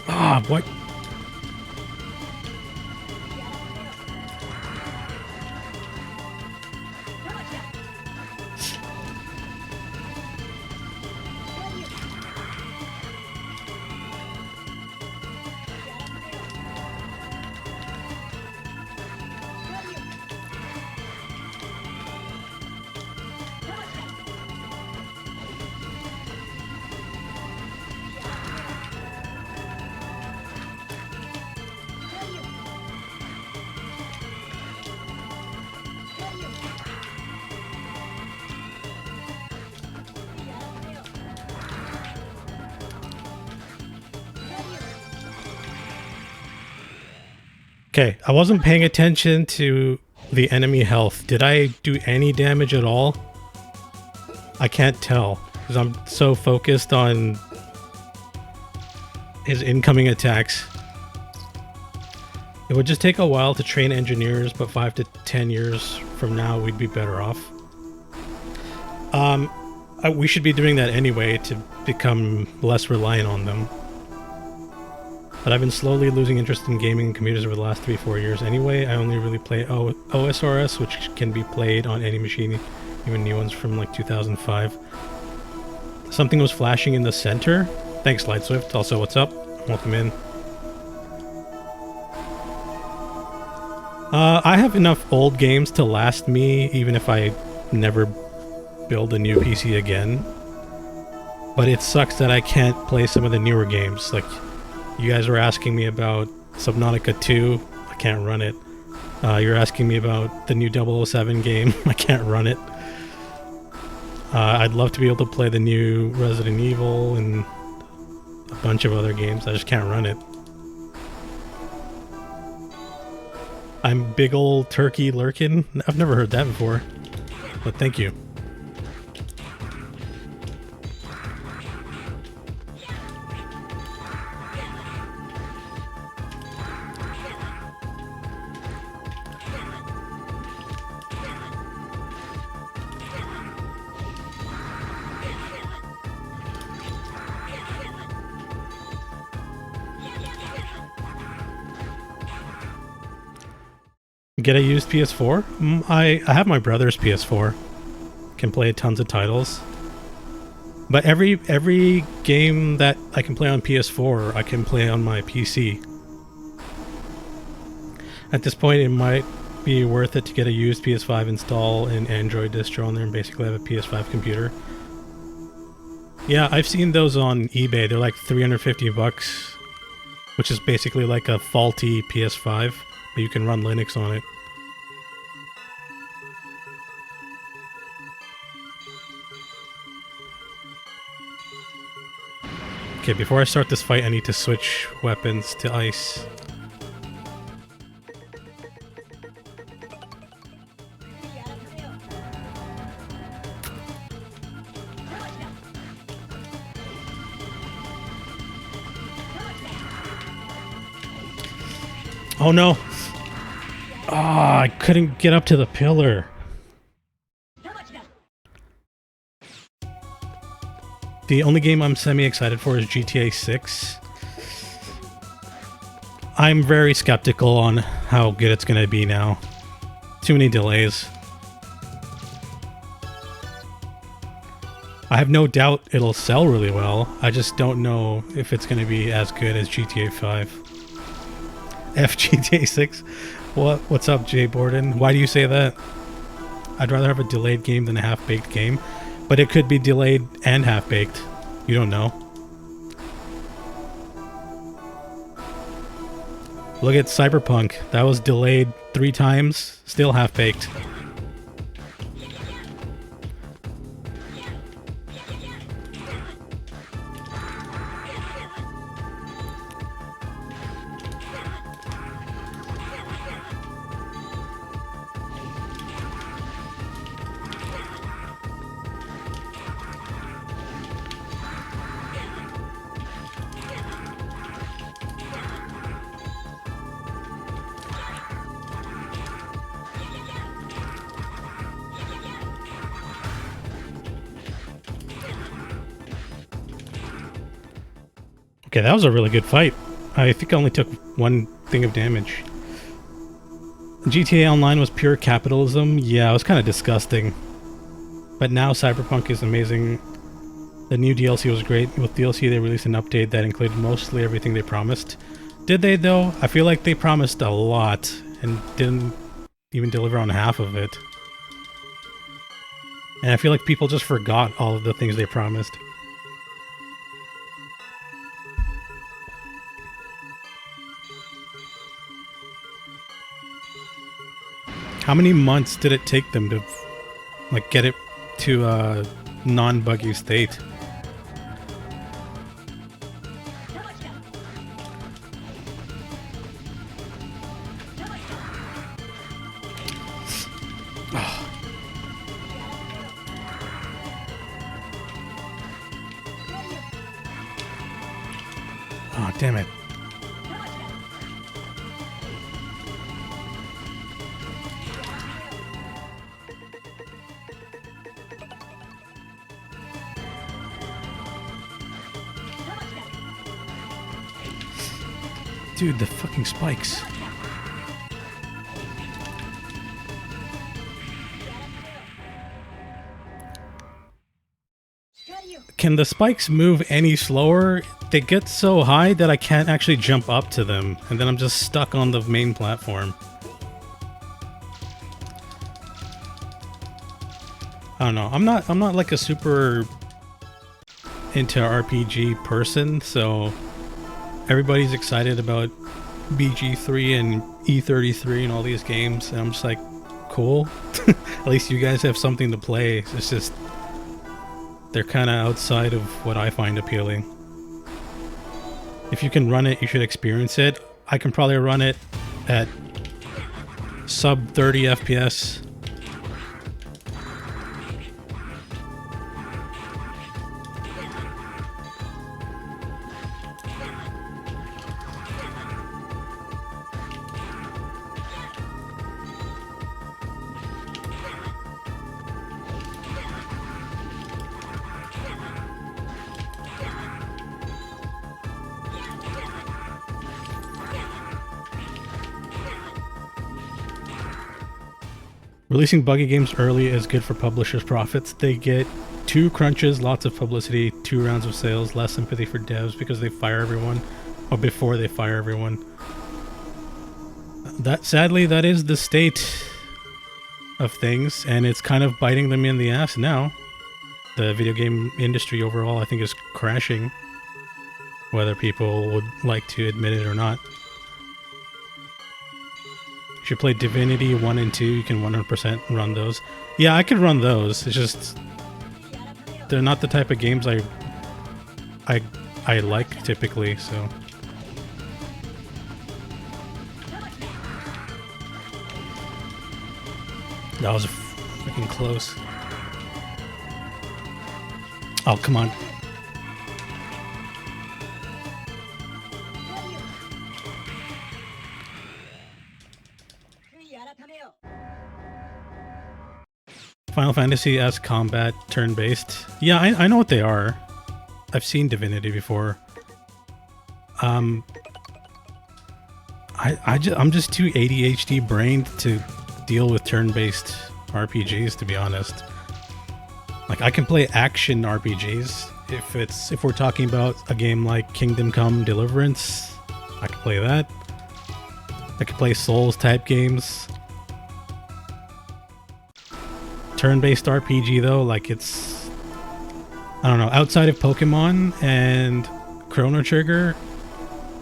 Ah, what? Okay, I wasn't paying attention to the enemy health. Did I do any damage at all? I can't tell because I'm so focused on his incoming attacks. It would just take a while to train engineers, but 5 to 10 years from now we'd be better off. We should be doing that anyway to become less reliant on them. But I've been slowly losing interest in gaming and computers over the last 3-4 years anyway. I only really play OSRS, which can be played on any machine, even new ones from like 2005. Something was flashing in the center. Thanks, Lightswift. Also, what's up? Welcome in. I have enough old games to last me, even if I never build a new PC again. But it sucks that I can't play some of the newer games. Like, you guys were asking me about Subnautica 2. I can't run it. You're asking me about the new 007 game. I can't run it. I'd love to be able to play the new Resident Evil and a bunch of other games. I just can't run it. I'm big old turkey lurkin. I've never heard that before, but thank you. Get a used PS4? I have my brother's PS4. Can play tons of titles. But every game that I can play on PS4, I can play on my PC. At this point, it might be worth it to get a used PS5, install an Android distro on there, and basically have a PS5 computer. Yeah, I've seen those on eBay. They're like 350 bucks, which is basically like a faulty PS5, but you can run Linux on it. Okay, before I start this fight, I need to switch weapons to ice. Oh no! Ah, I couldn't get up to the pillar. The only game I'm semi-excited for is GTA 6. I'm very skeptical on how good it's going to be now. Too many delays. I have no doubt it'll sell really well. I just don't know if it's going to be as good as GTA 5. GTA 6? What's up, Jay Borden? Why do you say that? I'd rather have a delayed game than a half-baked game. But it could be delayed and half-baked. You don't know. Look at Cyberpunk. That was delayed 3 times, still half-baked. Okay, that was a really good fight. I think I only took 1 thing of damage. GTA Online was pure capitalism. Yeah, it was kind of disgusting. But now Cyberpunk is amazing. The new DLC was great. With DLC, they released an update that included mostly everything they promised. Did they, though? I feel like they promised a lot and didn't even deliver on half of it. And I feel like people just forgot all of the things they promised. How many months did it take them to, like, get it to a non-buggy state? Oh, damn it. Dude, the fucking spikes. Can the spikes move any slower? They get so high that I can't actually jump up to them, and then I'm just stuck on the main platform. I don't know. I'm not like a super into RPG person, so everybody's excited about BG3 and E33 and all these games, and I'm just like, cool. At least you guys have something to play. It's just they're kind of outside of what I find appealing. If you can run it, you should experience it. I can probably run it at sub 30 FPS. Releasing buggy games early is good for publishers' profits. They get 2 crunches, lots of publicity, 2 rounds of sales, less sympathy for devs because they fire everyone, or before they fire everyone. Sadly, that is the state of things, and it's kind of biting them in the ass now. The video game industry overall, I think, is crashing, whether people would like to admit it or not. If you play Divinity 1 and 2, you can 100% run those. Yeah, I could run those. It's just they're not the type of games I like typically, so. That was freaking close. Oh, come on. Final Fantasy as combat turn-based. Yeah, I know what they are. I've seen Divinity before. I'm just too ADHD brained to deal with turn-based RPGs, to be honest. Like, I can play action RPGs. If we're talking about a game like Kingdom Come Deliverance, I can play that. I can play Souls type games. Turn-based RPG though, like it's, I don't know, outside of Pokemon and Chrono Trigger,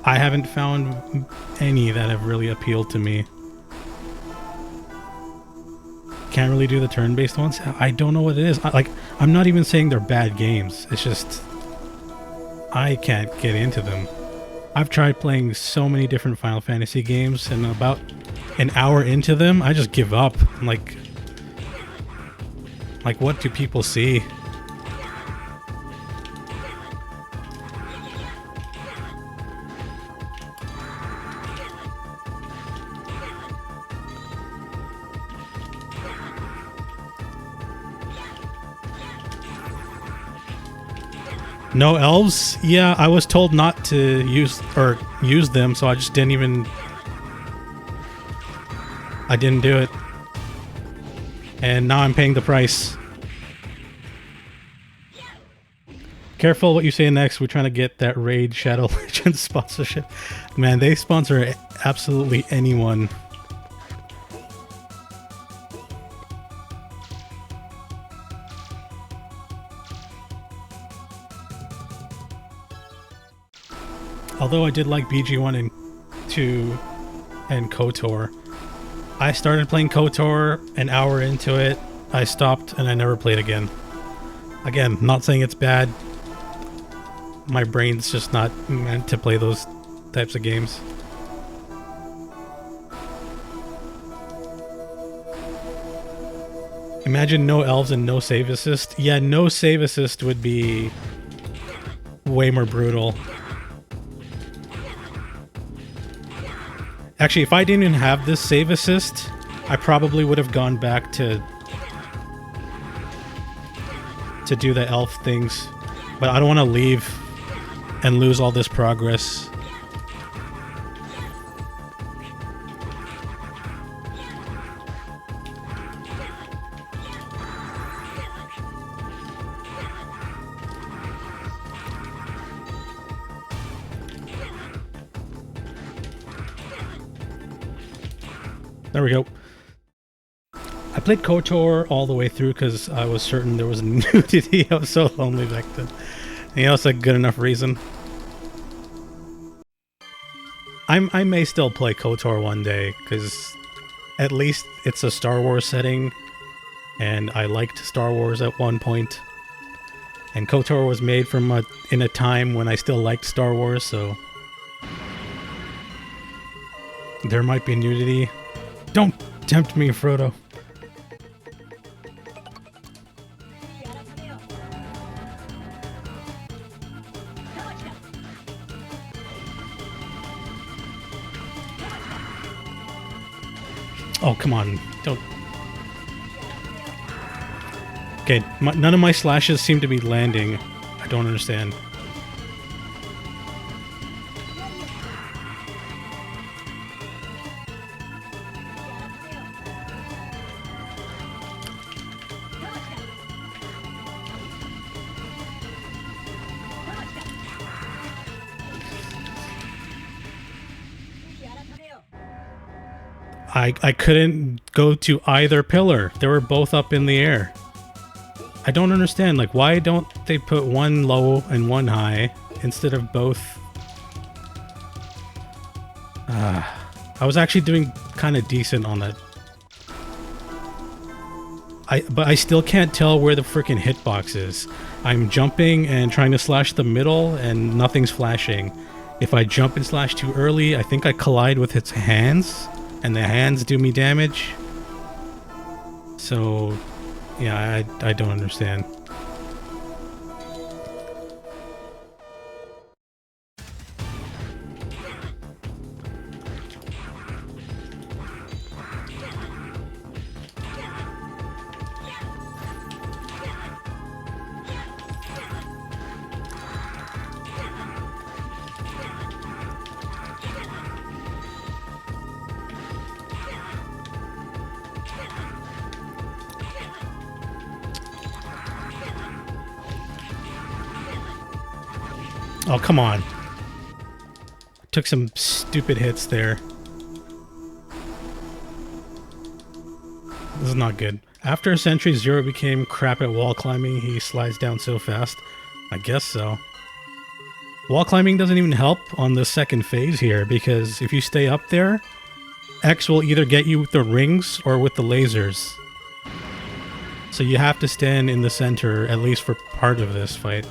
I haven't found any that have really appealed to me. Can't really do the turn-based ones. I don't know what it is. I'm not even saying they're bad games. It's just I can't get into them. I've tried playing so many different Final Fantasy games, and about an hour into them, I just give up. I'm like, what do people see? No elves? Yeah, I was told not to use them, so I just didn't even... I didn't do it. And now I'm paying the price. Careful what you say next. We're trying to get that Raid Shadow Legends sponsorship. Man, they sponsor absolutely anyone. Although I did like BG1 and 2 and KOTOR. I started playing KOTOR an hour into it. I stopped and I never played again. Again, not saying it's bad. My brain's just not meant to play those types of games. Imagine no elves and no save assist. Yeah, no save assist would be way more brutal. Actually, if I didn't even have this save assist, I probably would have gone back to do the elf things. But I don't want to leave and lose all this progress. There we go. I played KOTOR all the way through because I was certain there was nudity. I was so lonely back then. And you know, it's a good enough reason. I may still play KOTOR one day because at least it's a Star Wars setting, and I liked Star Wars at one point. And KOTOR was made from in a time when I still liked Star Wars, so there might be nudity. Don't tempt me, Frodo. Oh, come on. Don't... Okay, none of my slashes seem to be landing. I don't understand. I couldn't go to either pillar. They were both up in the air. I don't understand. Like, why don't they put one low and one high instead of both? I was actually doing kind of decent on that. But I still can't tell where the freaking hitbox is. I'm jumping and trying to slash the middle and nothing's flashing. If I jump and slash too early, I think I collide with its hands. And the hands do me damage. So, yeah, I don't understand. Oh, come on. Took some stupid hits there. This is not good. After Century Zero became crap at wall climbing, he slides down so fast. I guess so. Wall climbing doesn't even help on the second phase here, because if you stay up there, X will either get you with the rings or with the lasers. So you have to stand in the center, at least for part of this fight.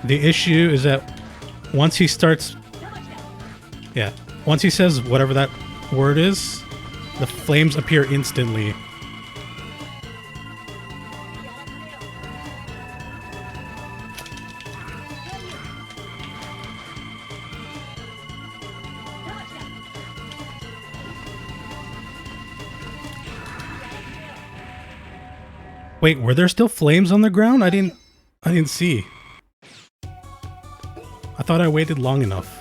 The issue is that once he starts... Yeah, once he says whatever that word is, the flames appear instantly. Wait, were there still flames on the ground? I didn't see. I thought I waited long enough.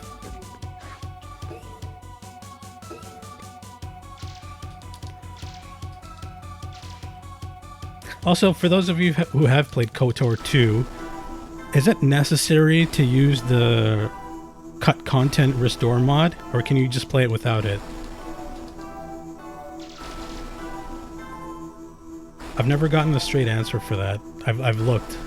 Also, for those of you who have played KOTOR 2, is it necessary to use the cut content restore mod, or can you just play it without it? I've never gotten a straight answer for that. I've looked.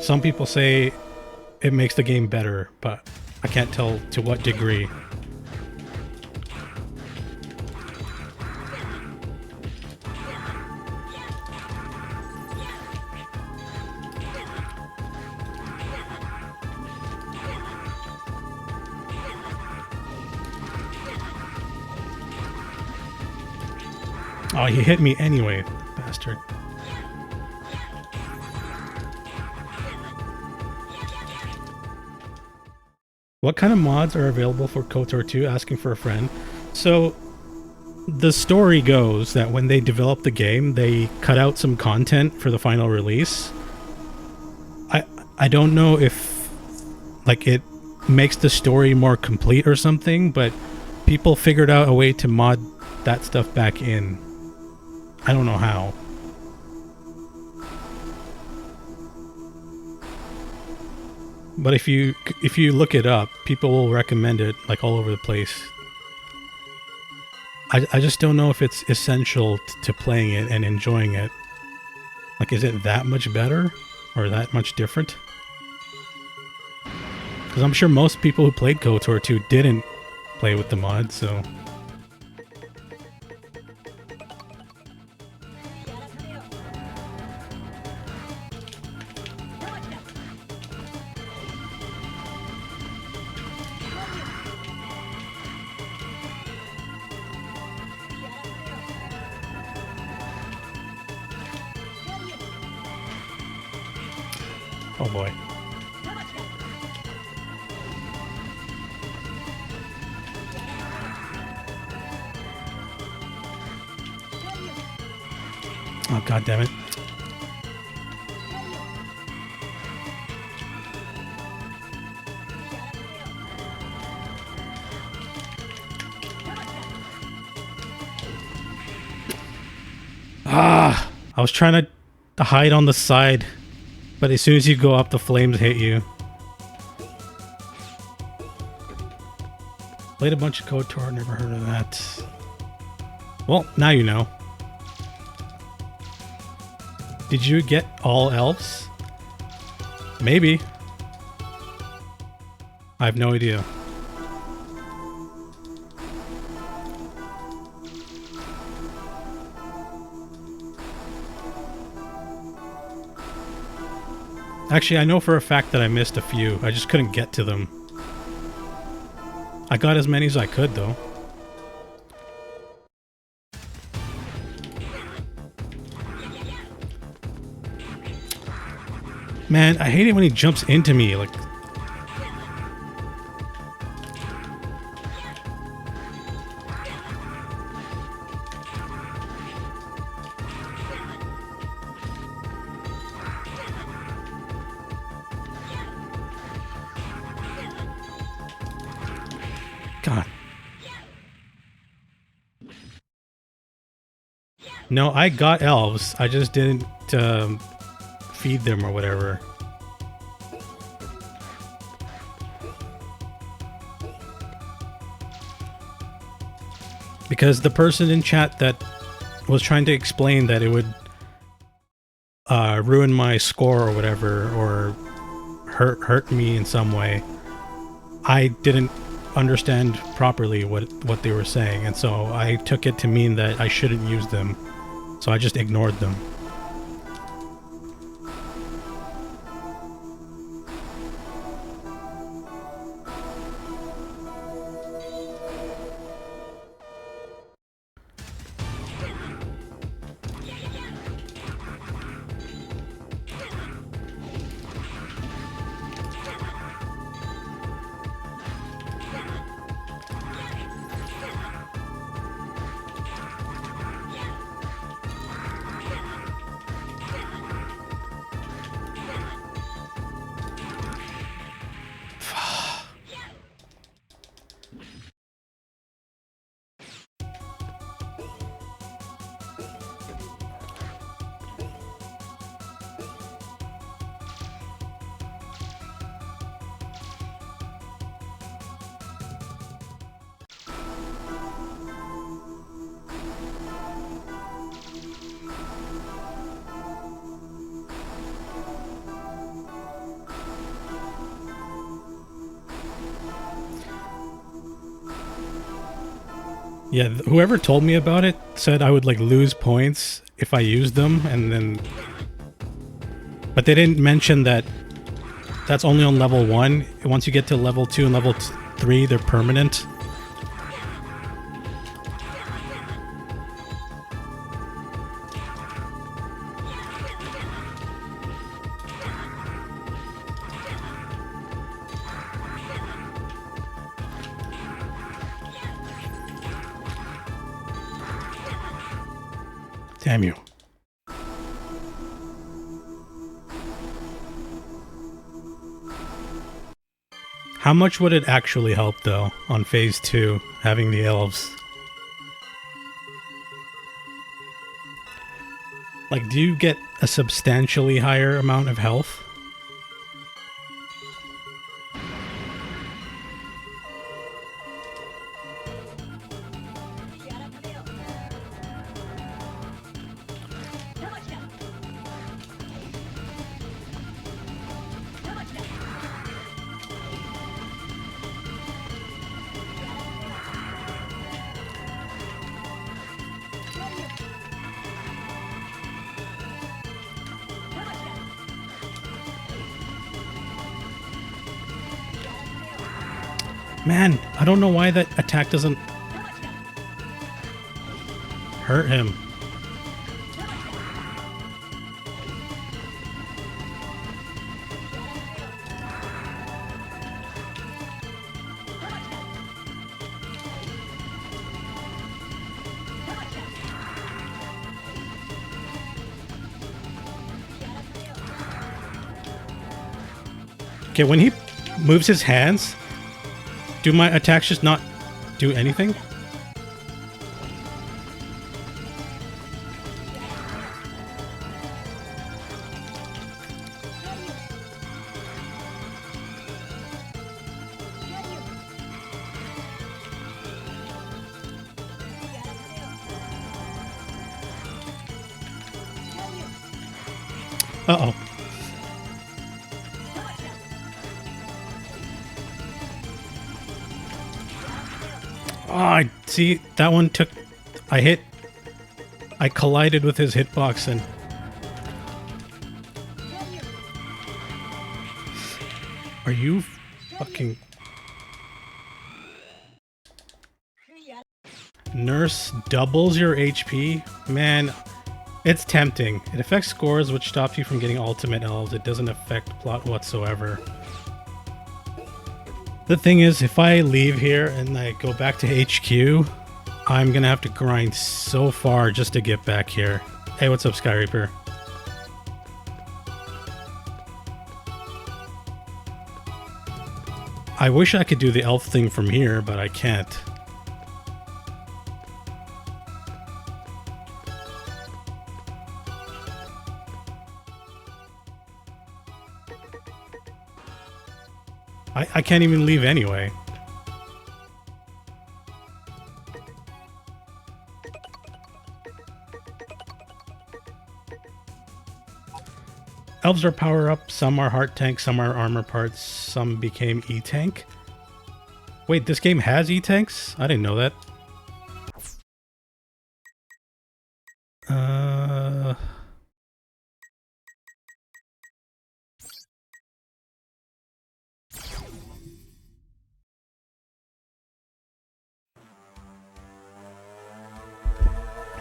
Some people say it makes the game better, but I can't tell to what degree. Oh, he hit me anyway, bastard. What kind of mods are available for KOTOR 2? Asking for a friend. So, the story goes that when they developed the game, they cut out some content for the final release. I don't know if, like, it makes the story more complete or something, but people figured out a way to mod that stuff back in. I don't know how. But if you look it up, people will recommend it like all over the place. I just don't know if it's essential to playing it and enjoying it. Like, is it that much better or that much different? Because I'm sure most people who played KOTOR 2 didn't play with the mod, so... Oh boy. Oh, god damn it. Ah! I was trying to hide on the side, but as soon as you go up, the flames hit you. Played a bunch of KOTOR, never heard of that. Well, now you know. Did you get all elves? Maybe. I have no idea. Actually, I know for a fact that I missed a few. I just couldn't get to them. I got as many as I could, though. Man, I hate it when he jumps into me, like... God. No, I got elves. I just didn't feed them or whatever. Because the person in chat that was trying to explain that it would ruin my score or whatever, or hurt me in some way, I didn't understand properly what they were saying, and so I took it to mean that I shouldn't use them, so I just ignored them. Yeah, whoever told me about it said I would like lose points if I used them, and then... But they didn't mention that that's only on level 1. Once you get to level 2 and level 3, they're permanent. Damn you. How much would it actually help, though, on Phase 2, having the elves? Like, do you get a substantially higher amount of health? Man, I don't know why that attack doesn't hurt him. Okay, when he moves his hands, do my attacks just not do anything? Uh-oh. Oh, I see, that one took... I collided with his hitbox and... Are you fucking... Nurse doubles your HP? Man, it's tempting. It affects scores, which stops you from getting ultimate elves. It doesn't affect plot whatsoever. The thing is, if I leave here and I go back to HQ, I'm gonna have to grind so far just to get back here. Hey, what's up, Skyreaper? I wish I could do the elf thing from here, but I can't. I can't even leave anyway. Elves are power up, some are heart tank, some are armor parts, some became E-tank. Wait, this game has E-tanks? I didn't know that.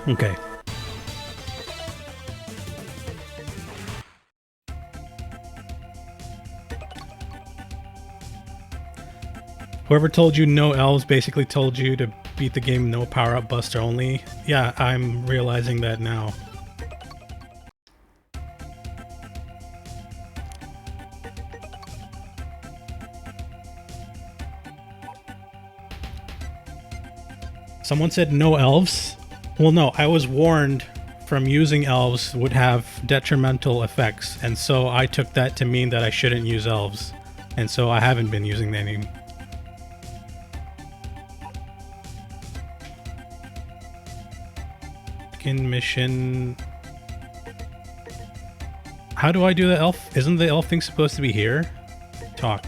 Okay. Whoever told you no elves basically told you to beat the game no power-up buster only. Yeah, I'm realizing that now. Someone said no elves? Well, no, I was warned from using elves would have detrimental effects, and so I took that to mean that I shouldn't use elves. And so I haven't been using any. Mission. How do I do the elf? Isn't the elf thing supposed to be here? Talk.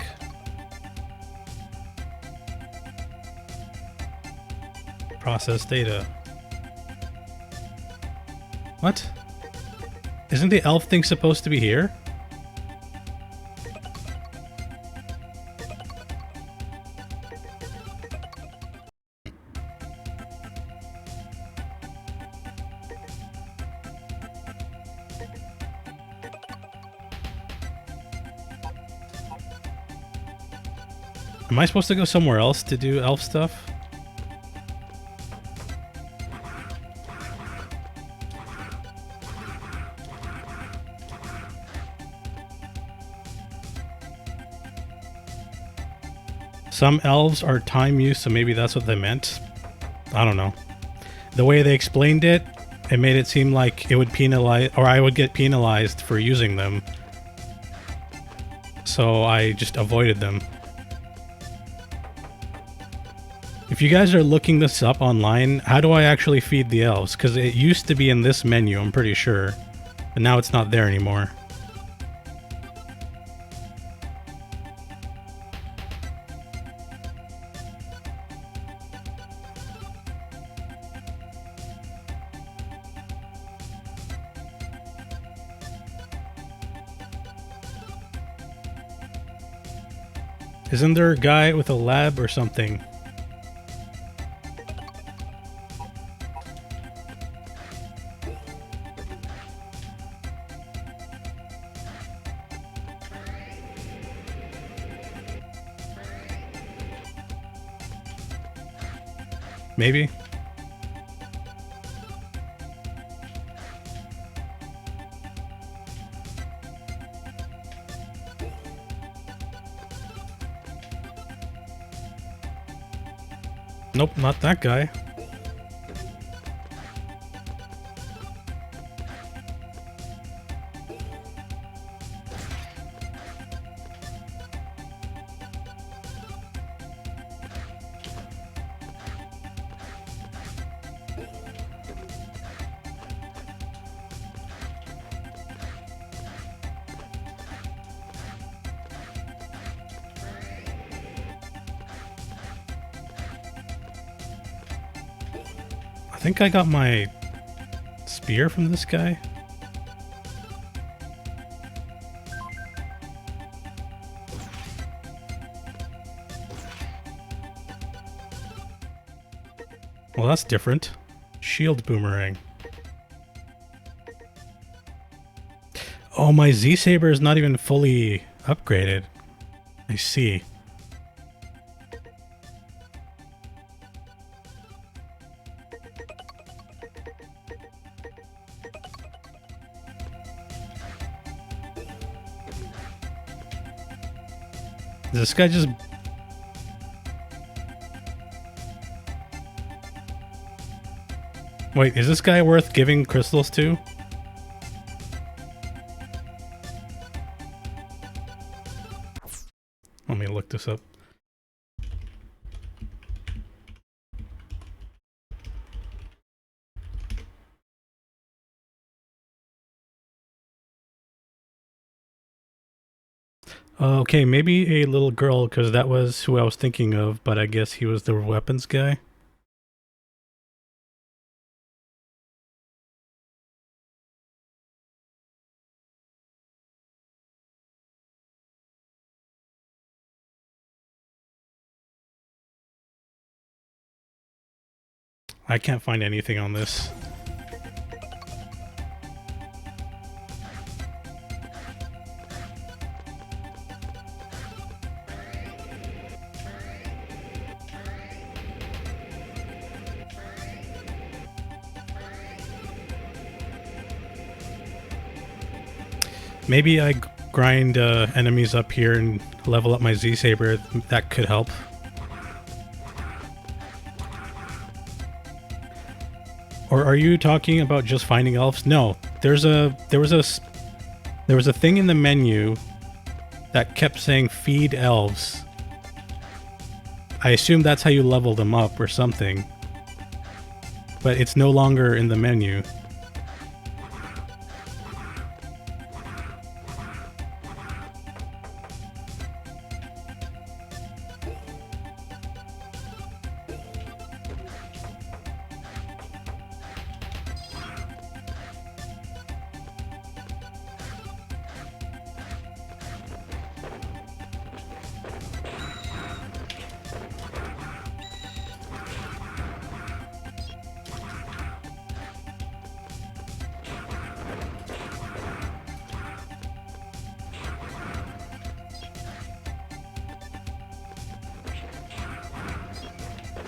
Process data. What? Isn't the elf thing supposed to be here? Am I supposed to go somewhere else to do elf stuff? Some elves are time use, so maybe that's what they meant. I don't know. The way they explained it, it made it seem like it would penalize, or I would get penalized for using them. So I just avoided them. If you guys are looking this up online, how do I actually feed the elves? Because it used to be in this menu, I'm pretty sure. But now it's not there anymore. Isn't there a guy with a lab or something? Maybe? Nope, not that guy. I think I got my spear from this guy. Well, that's different. Shield boomerang. Oh, my Z-Saber is not even fully upgraded. I see. This guy just... Wait, is this guy worth giving crystals to? Let me look this up. Okay, maybe a little girl, because that was who I was thinking of, but I guess he was the weapons guy. I can't find anything on this. Maybe I grind enemies up here and level up my Z-Saber. That could help. Or are you talking about just finding elves? No, there was a thing in the menu that kept saying feed elves. I assume that's how you level them up or something. But it's no longer in the menu.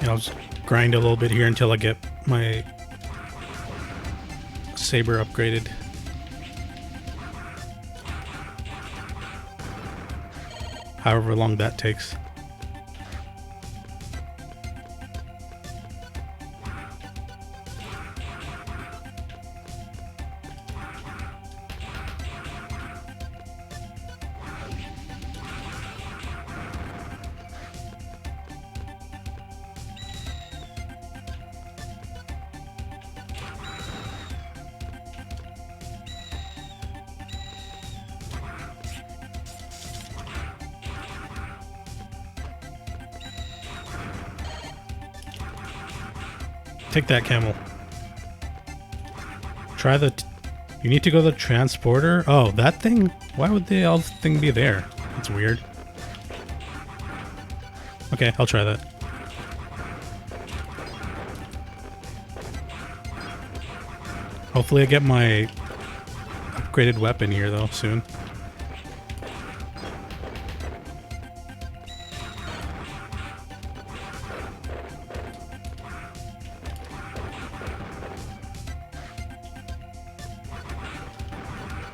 I'll just grind a little bit here until I get my saber upgraded. However long that takes. Take that, camel. Try the... you need to go to the transporter? Oh, that thing? Why would the elf thing be there? That's weird. Okay, I'll try that. Hopefully I get my upgraded weapon here, though, soon.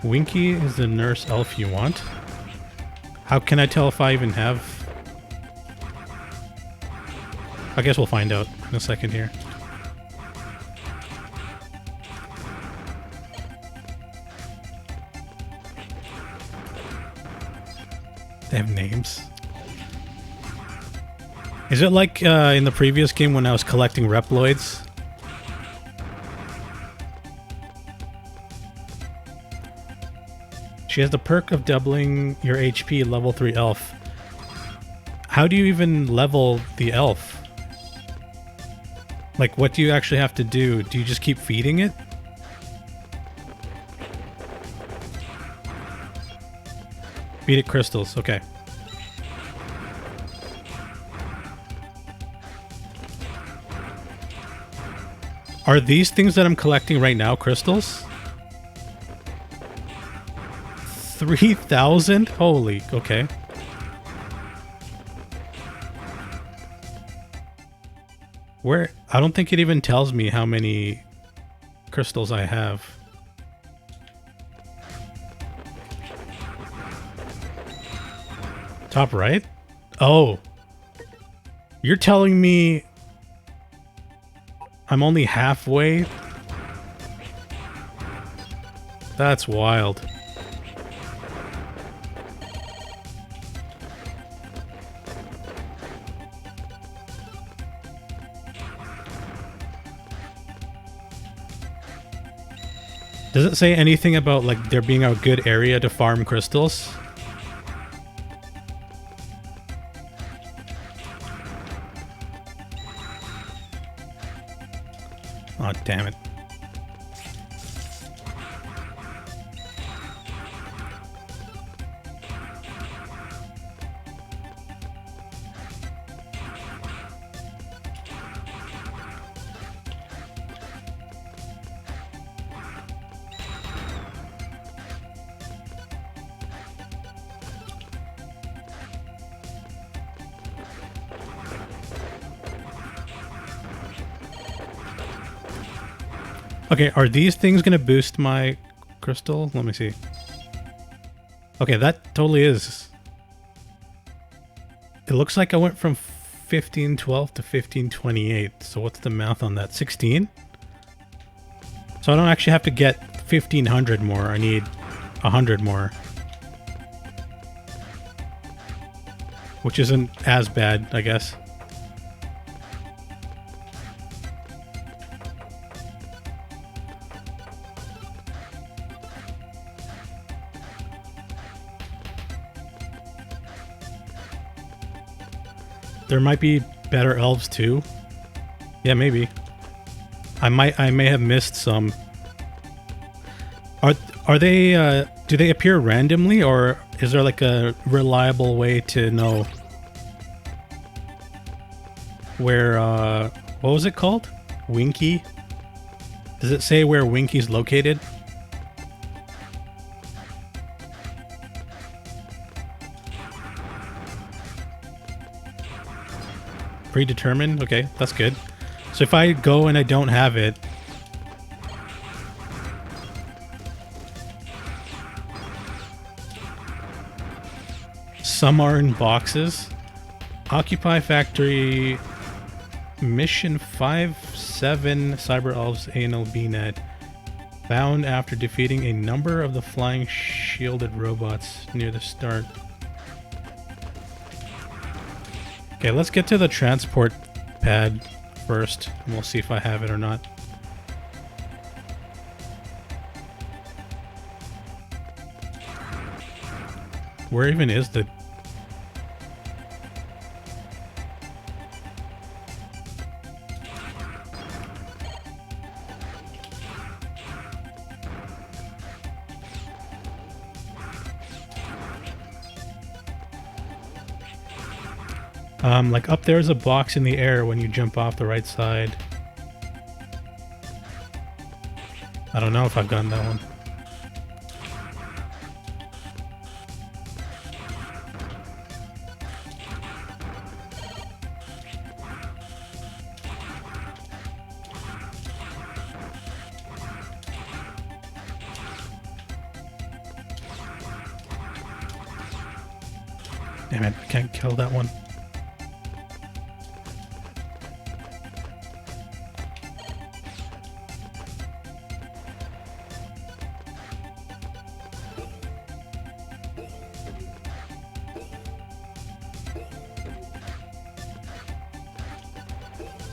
Winky is the nurse elf you want? How can I tell if I even have... I guess we'll find out in a second here. They have names. Is it like in the previous game when I was collecting Reploids? She has the perk of doubling your HP, level 3 elf. How do you even level the elf? Like, what do you actually have to do? Do you just keep feeding it? Feed it crystals, okay. Are these things that I'm collecting right now crystals? 3,000? Holy, okay. Where? I don't think it even tells me how many crystals I have. Top right? Oh. You're telling me I'm only halfway? That's wild. Does it say anything about like there being a good area to farm crystals? Oh, damn it. Okay, are these things going to boost my crystal? Let me see. Okay, that totally is. It looks like I went from 1512 to 1528. So what's the math on that? 16? So I don't actually have to get 1500 more. I need 100 more. Which isn't as bad, I guess. There might be better elves too. Yeah, maybe. I may have missed some. Are they do they appear randomly, or is there like a reliable way to know where what was it called? Winky? Does it say where Winky's located? Predetermined? Okay, that's good. So if I go and I don't have it... Some are in boxes. Occupy Factory Mission 5-7 Cyber Elves Anal BNet. Found after defeating a number of the flying shielded robots near the start. Okay, let's get to the transport pad first, and we'll see if I have it or not. Where even is the... like up there's a box in the air when you jump off the right side. I don't know if I've gotten that one. Damn it, I can't kill that one.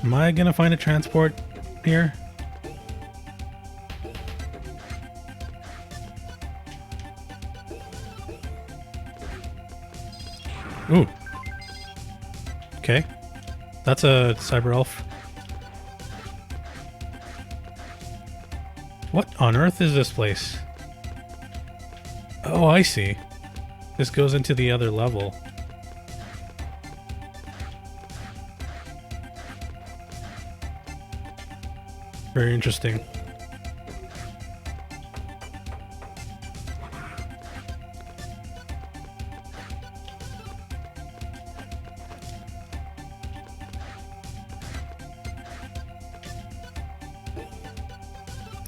Am I gonna find a transport here? Ooh. Okay. That's a cyber elf. What on earth is this place? Oh, I see. This goes into the other level. Very interesting.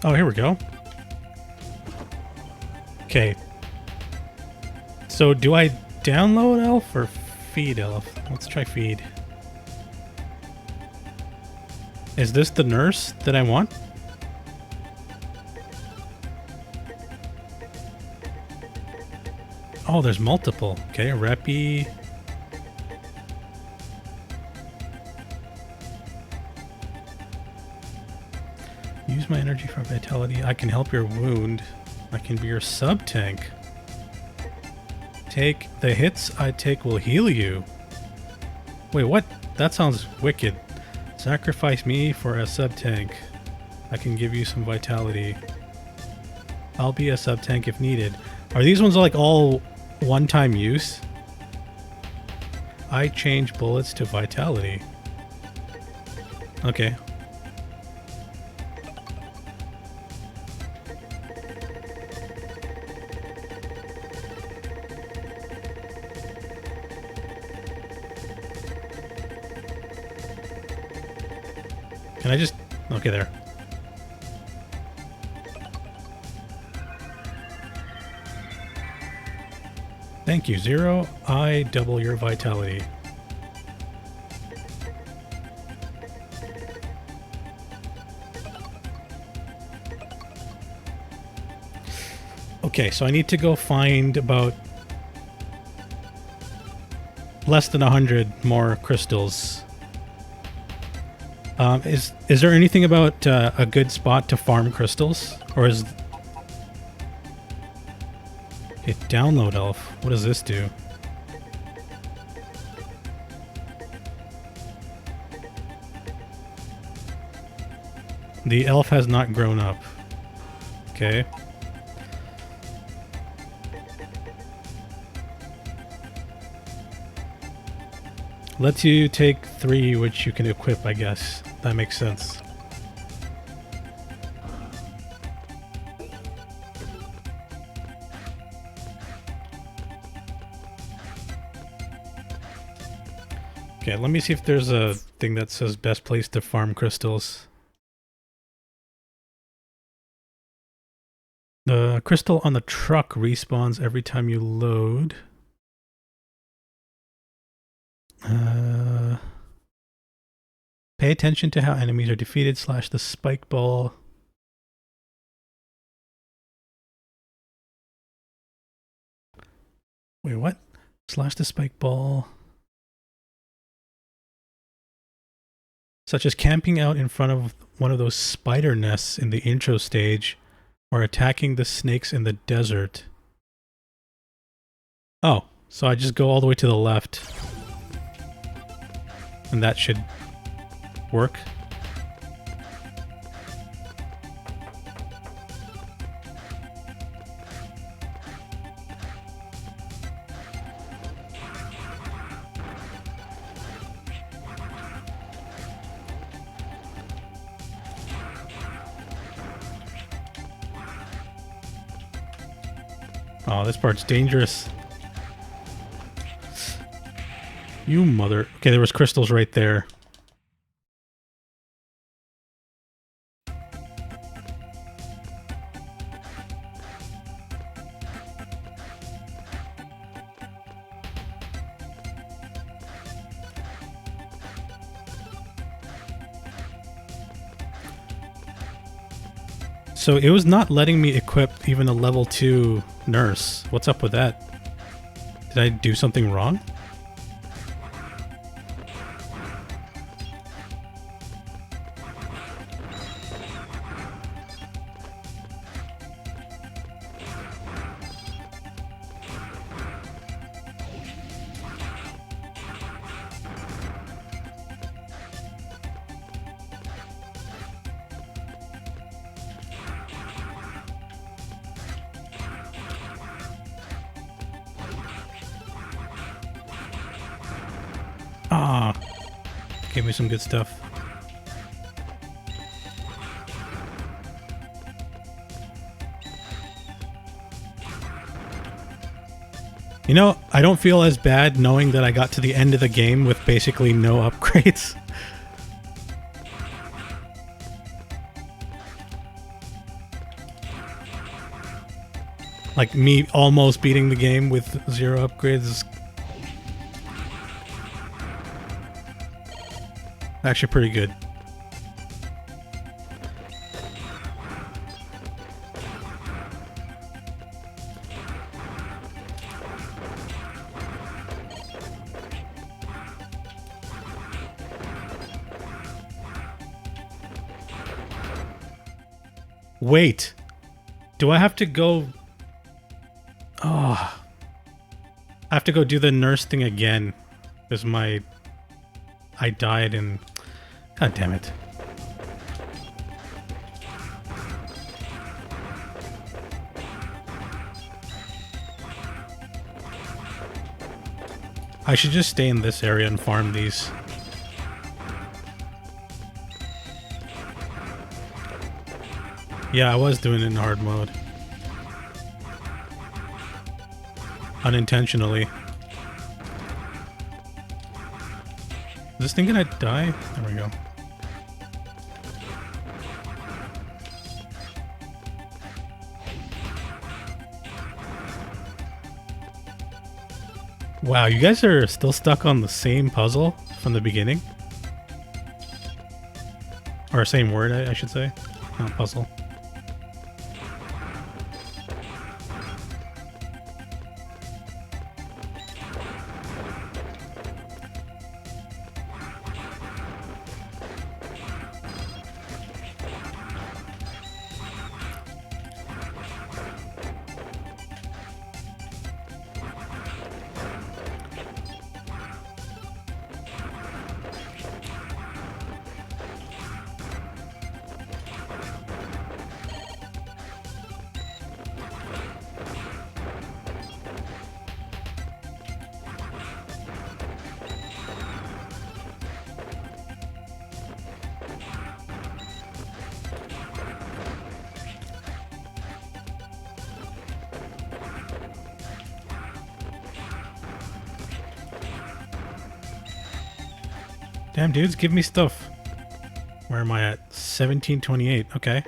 Oh, here we go. Okay. So do I download elf or feed elf? Let's try feed. Is this the nurse that I want? Oh, there's multiple. Okay, Reppy. Use my energy for vitality. I can help your wound. I can be your sub-tank. Take the hits I take will heal you. Wait, what? That sounds wicked. Sacrifice me for a sub-tank. I can give you some vitality. I'll be a sub tank if needed. Are these ones like all one-time use? I change bullets to vitality. Okay. Can I just... Okay, there. Thank you, Zero. I double your vitality. Okay, so I need to go find about less than 100 more crystals. Is there anything about a good spot to farm crystals? Or is... Okay, download elf. What does this do? The elf has not grown up. Okay. Lets you take 3, which you can equip, I guess. That makes sense. Okay, let me see if there's a thing that says best place to farm crystals. The crystal on the truck respawns every time you load. Pay attention to how enemies are defeated / the spike ball. Wait, what? / the spike ball. Such as camping out in front of one of those spider nests in the intro stage, or attacking the snakes in the desert. Oh, so I just go all the way to the left. And that should work. Oh, this part's dangerous. You mother... Okay, there was crystals right there. So it was not letting me equip even a level 2 nurse. What's up with that? Did I do something wrong? Ah, gave me some good stuff. You know, I don't feel as bad knowing that I got to the end of the game with basically no upgrades. Like me almost beating the game with 0 upgrades is actually pretty good. Wait, do I have to go... Oh, I have to go do the nurse thing again because I died and... God damn it. I should just stay in this area and farm these. Yeah, I was doing it in hard mode. Unintentionally. Is this thing gonna die? There we go. Wow, you guys are still stuck on the same puzzle from the beginning? Or same word, I should say. Not puzzle. Damn, dudes, give me stuff. Where am I at? 1728. Okay.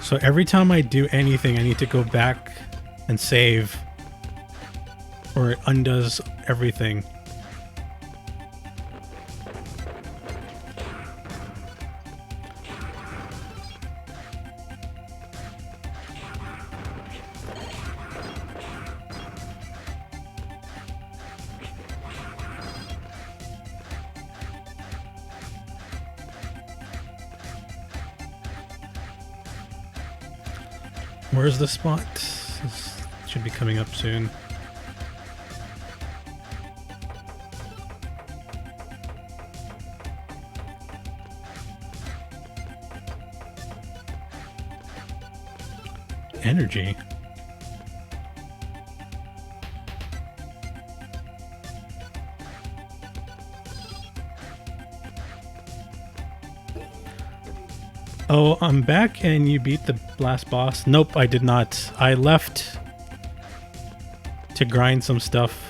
So every time I do anything, I need to go back and save, or it undoes everything. Where's the spot? This should be coming up soon. Energy. Oh, I'm back and you beat the last boss? Nope, I did not. I left to grind some stuff.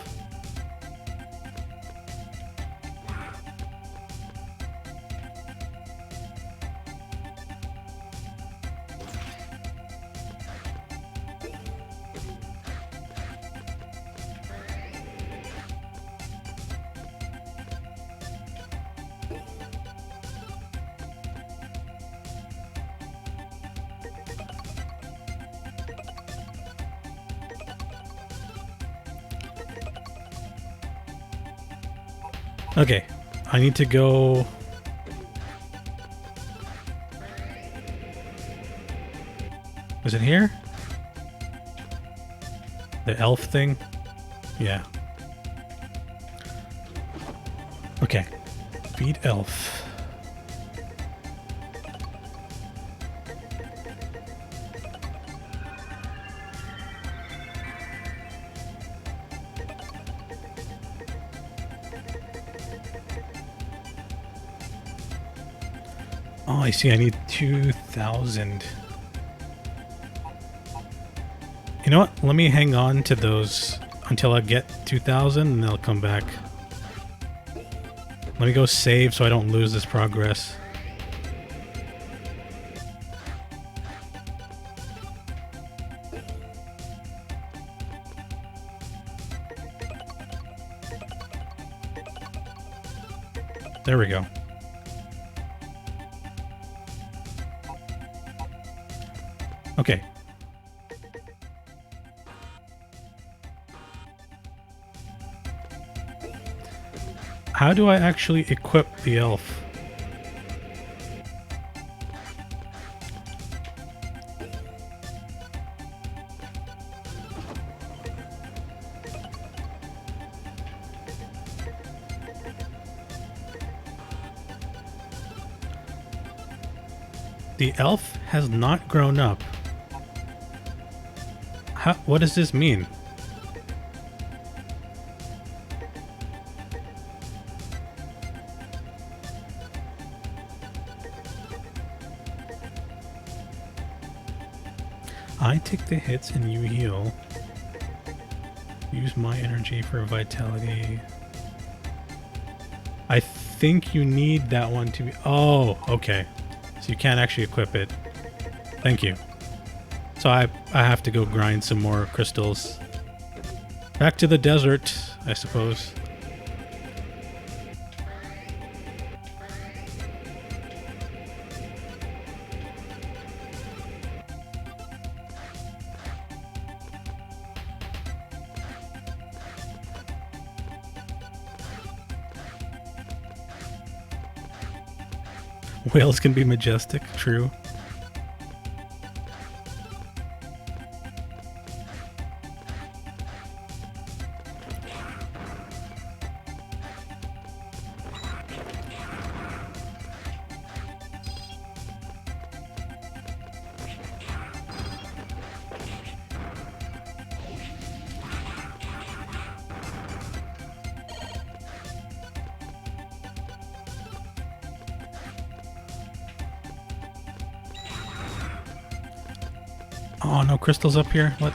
Okay, I need to go... Is it here? The elf thing? Yeah. Okay. Beat elf. Oh, I see. I need 2,000. You know what? Let me hang on to those until I get 2,000 and I'll come back. Let me go save so I don't lose this progress. There we go. Okay. How do I actually equip the elf? The elf has not grown up. What does this mean? I take the hits and you heal. Use my energy for vitality. I think you need that one to be... Oh, okay. So you can't actually equip it. Thank you. So I have to go grind some more crystals. Back to the desert, I suppose. Whales can be majestic, true. Oh, no crystals up here? What?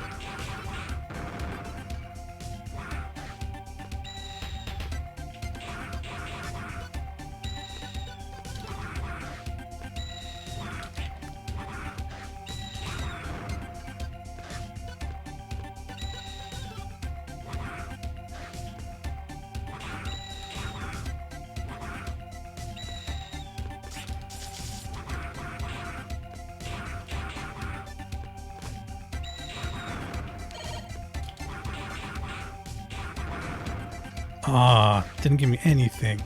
Ah, didn't give me anything.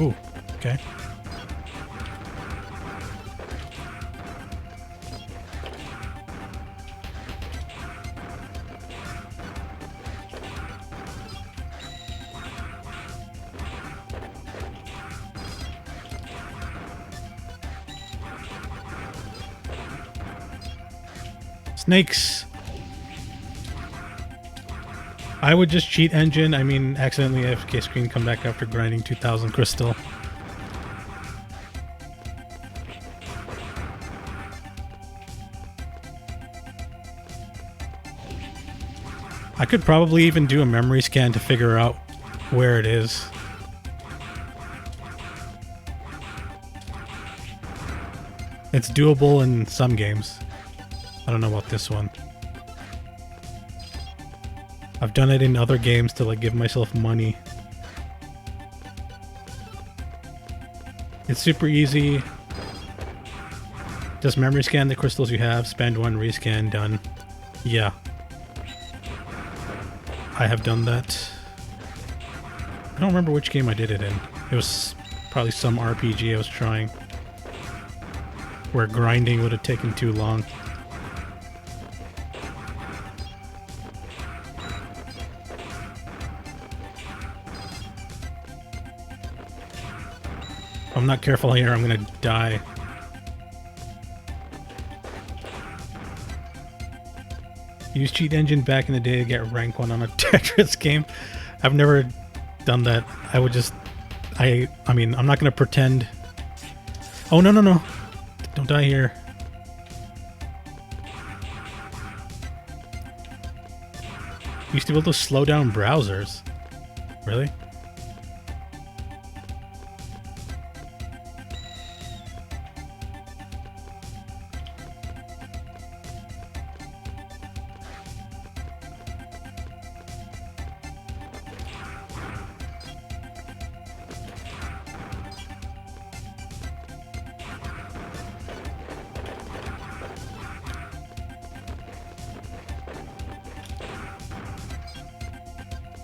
Ooh, okay. Snakes. I would just cheat engine. I mean, accidentally AFK screen come back after grinding 2000 crystal. I could probably even do a memory scan to figure out where it is. It's doable in some games. I don't know about this one. I've done it in other games to like give myself money. It's super easy. Just memory scan the crystals you have, spend one, rescan, done. Yeah. I have done that. I don't remember which game I did it in. It was probably some RPG I was trying, where grinding would have taken too long. If I'm not careful here, I'm gonna die. Use cheat engine back in the day to get rank 1 on a Tetris game. I've never done that. I would just... I mean, I'm not gonna pretend... Oh, no, no, no. Don't die here. You used to be able to slow down browsers. Really?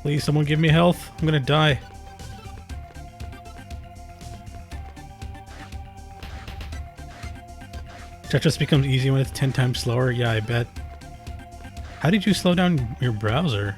Please, someone give me health. I'm gonna die. Tetris becomes easy when it's 10 times slower. Yeah, I bet. How did you slow down your browser?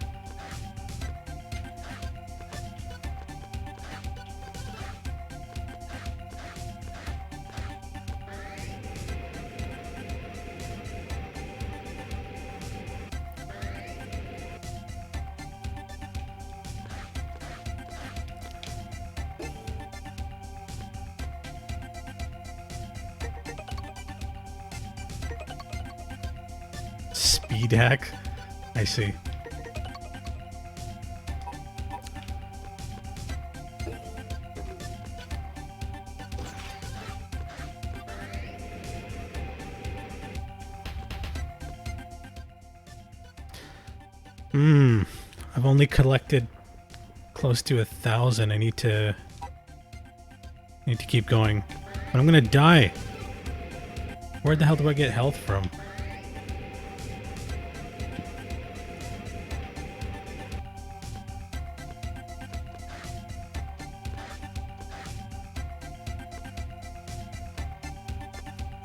speed hack. I see. I've only collected close to 1,000. I need to keep going. But I'm gonna die. Where the hell do I get health from?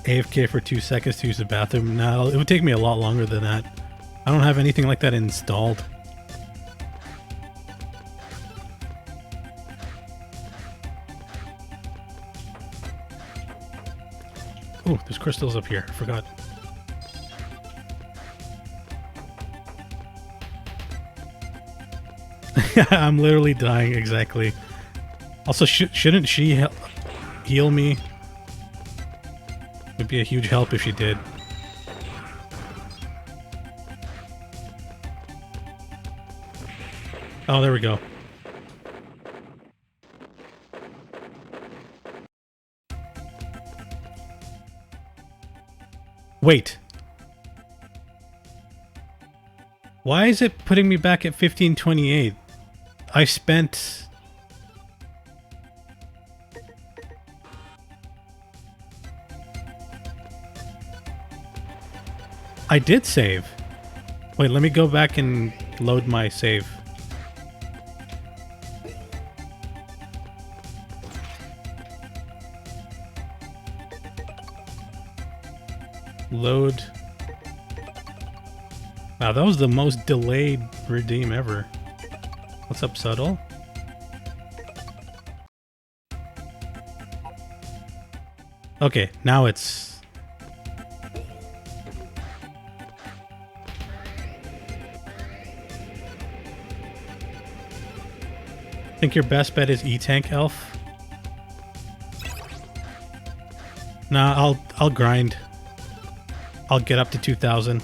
AFK for 2 seconds to use the bathroom. No, it would take me a lot longer than that. I don't have anything like that installed. Oh, there's crystals up here. I forgot. I'm literally dying, exactly. Also, shouldn't she heal me? Would be a huge help if she did. Oh, there we go. Wait. Why is it putting me back at 1528? I spent... I did save. Wait, let me go back and load my save. Load. Wow, that was the most delayed redeem ever. What's up, Subtle? Okay, now it's... I think your best bet is E-Tank Elf? Nah, I'll grind. I'll get up to 2,000.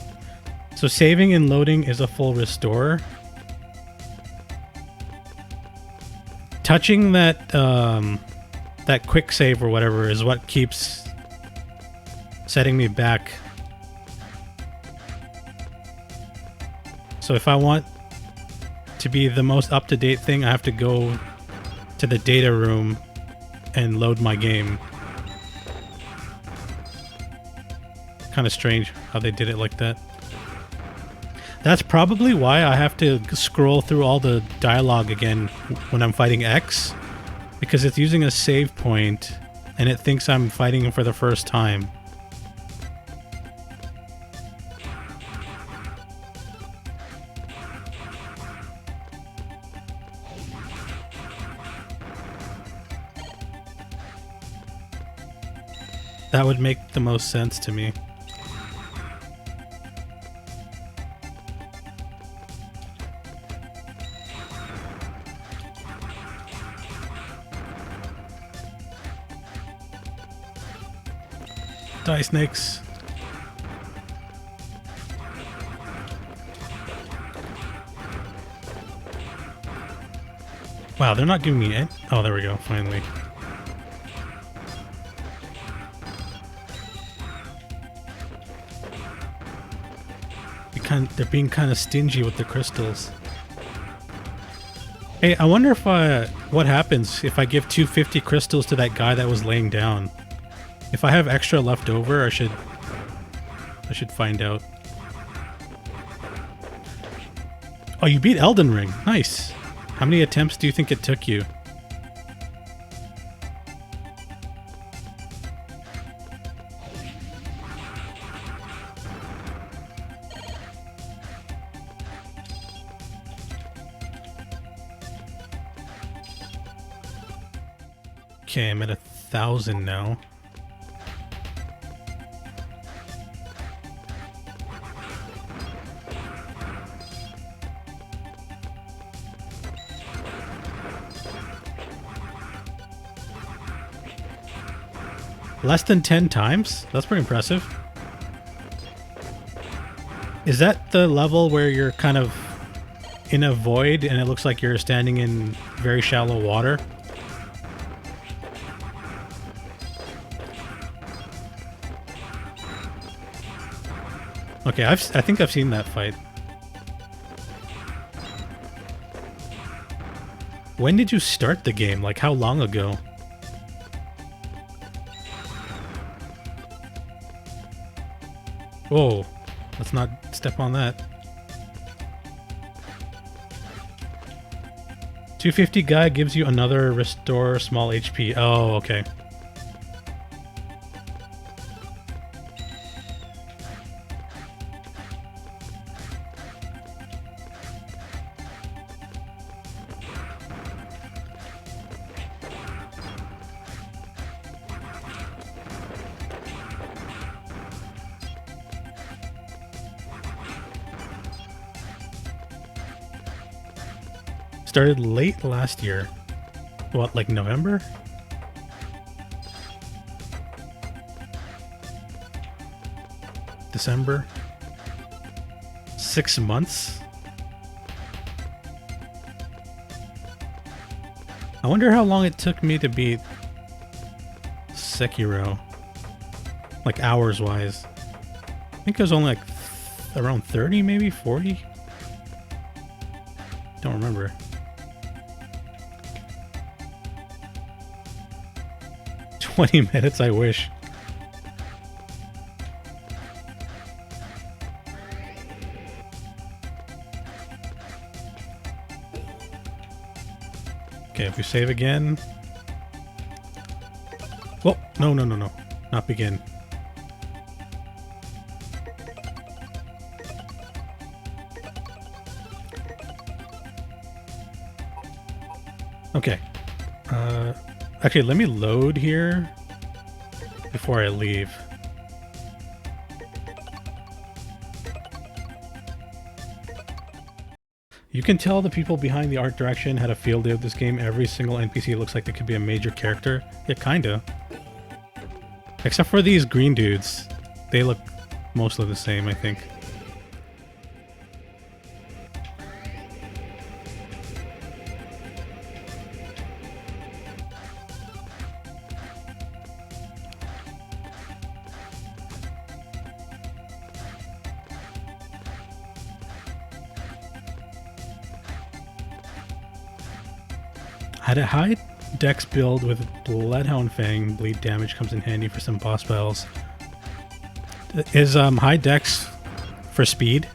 So saving and loading is a full restore. Touching that that quick save or whatever is what keeps setting me back. So if I want to be the most up-to-date thing, I have to go to the data room and load my game. Kind of strange how they did it like that. That's probably why I have to scroll through all the dialogue again when I'm fighting X, because it's using a save point and it thinks I'm fighting him for the first time. That would make the most sense to me. Die, snakes. Wow, they're not giving me it. Oh, there we go, finally. They're being kind of stingy with the crystals. Hey, I wonder if what happens if I give 250 crystals to that guy that was laying down. If I have extra left over, I should find out. Oh, you beat Elden Ring. Nice. How many attempts do you think it took you? Okay, I'm at 1,000 now. Less than 10 times? That's pretty impressive. Is that the level where you're kind of in a void and it looks like you're standing in very shallow water? Okay, I think I've seen that fight. When did you start the game? Like, how long ago? Whoa, let's not step on that. 250 guy gives you another restore small HP. Oh, okay. Started late last year. What, like November? December? 6 months? I wonder how long it took me to beat Sekiro. Like hours wise. I think it was only like around 30, maybe 40? Don't remember. 20 minutes, I wish. Okay, if we save again. Oh, no. Not begin. Okay. Actually, let me load here before I leave. You can tell the people behind the art direction had a field day of this game. Every single NPC looks like they could be a major character. Yeah, kinda. Except for these green dudes. They look mostly the same, I think. Had a high dex build with Bloodhound Fang. Bleed damage comes in handy for some boss battles. Is high dex for speed?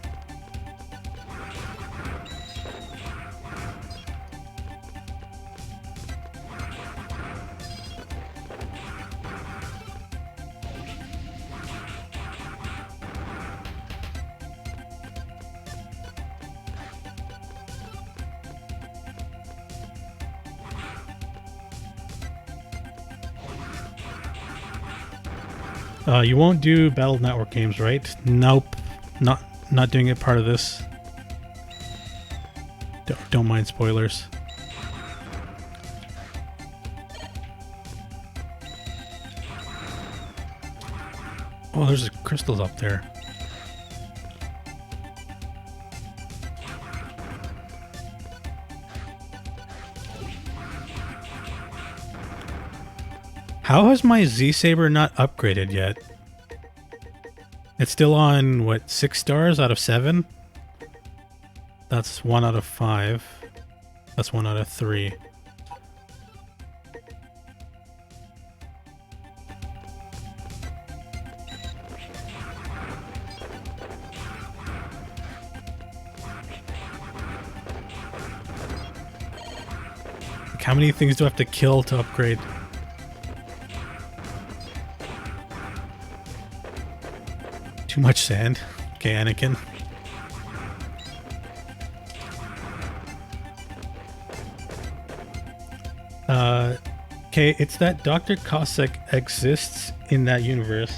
You won't do Battle Network games, right? Nope. Not doing it part of this. Don't mind spoilers. Oh, there's crystals up there. How has my Z-Saber not upgraded yet? It's still on, what, 6 stars out of 7? That's 1 out of 5. That's 1 out of 3. Like, how many things do I have to kill to upgrade? Too much sand. Okay, Anakin. Okay, it's that Dr. Cossack exists in that universe.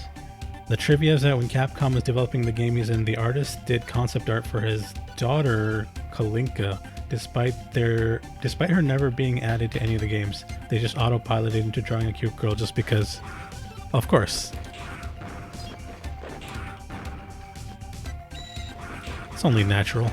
The trivia is that when Capcom was developing the game he's in, the artist did concept art for his daughter, Kalinka. Despite her never being added to any of the games, they just autopiloted into drawing a cute girl just because. Of course. It's only natural.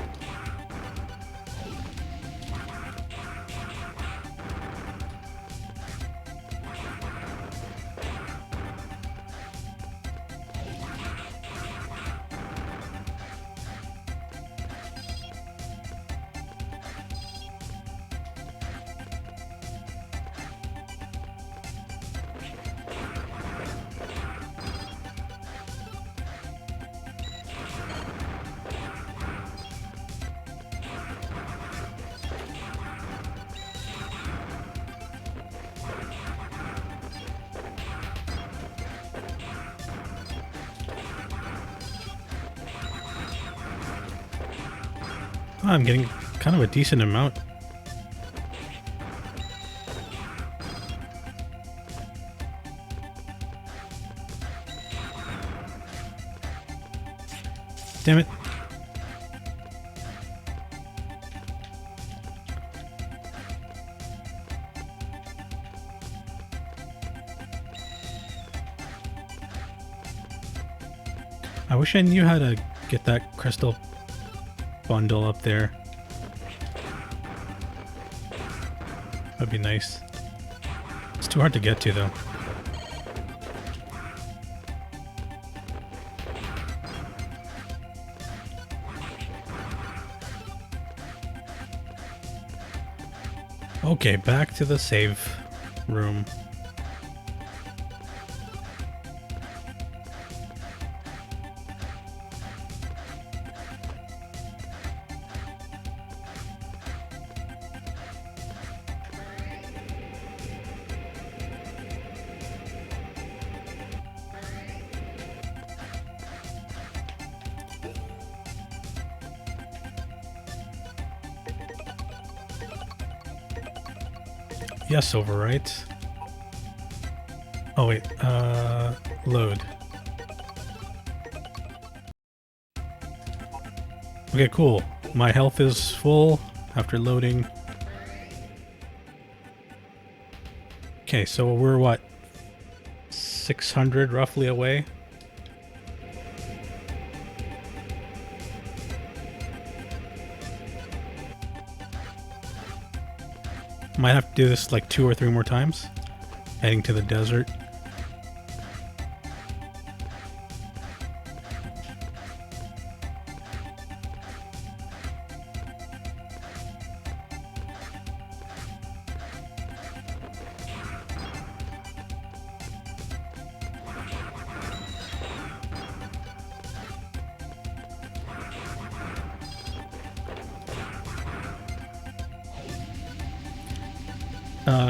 Oh, I'm getting kind of a decent amount. Damn it. I wish I knew how to get that crystal bundle up there. That'd be nice. It's too hard to get to though. Okay, back to the save room. Yes, overwrite. Oh wait, load. Okay, cool. My health is full after loading. Okay, so we're what? 600 roughly away? Might have to do this like 2 or 3 more times. Heading to the desert.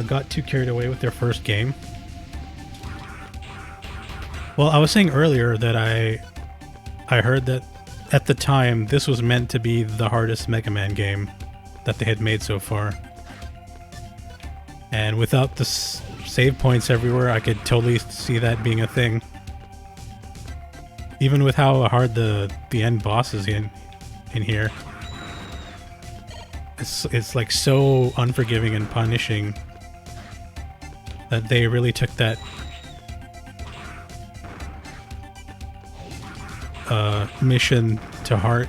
Got too carried away with their first game. Well, I was saying earlier that I heard that at the time this was meant to be the hardest Mega Man game that they had made so far. And without the save points everywhere, I could totally see that being a thing. Even with how hard the end boss is in here. It's like so unforgiving and punishing that they really took that mission to heart.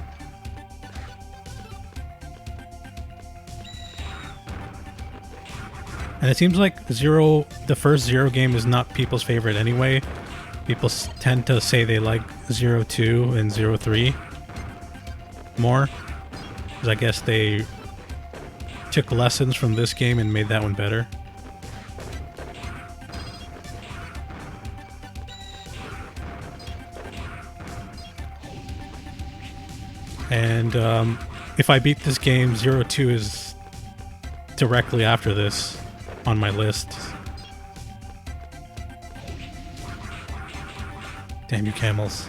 And it seems like the first Zero game is not people's favorite anyway. People tend to say they like 02 and 03 more, because I guess they took lessons from this game and made that one better. And if I beat this game, 02 is directly after this on my list. Damn you camels.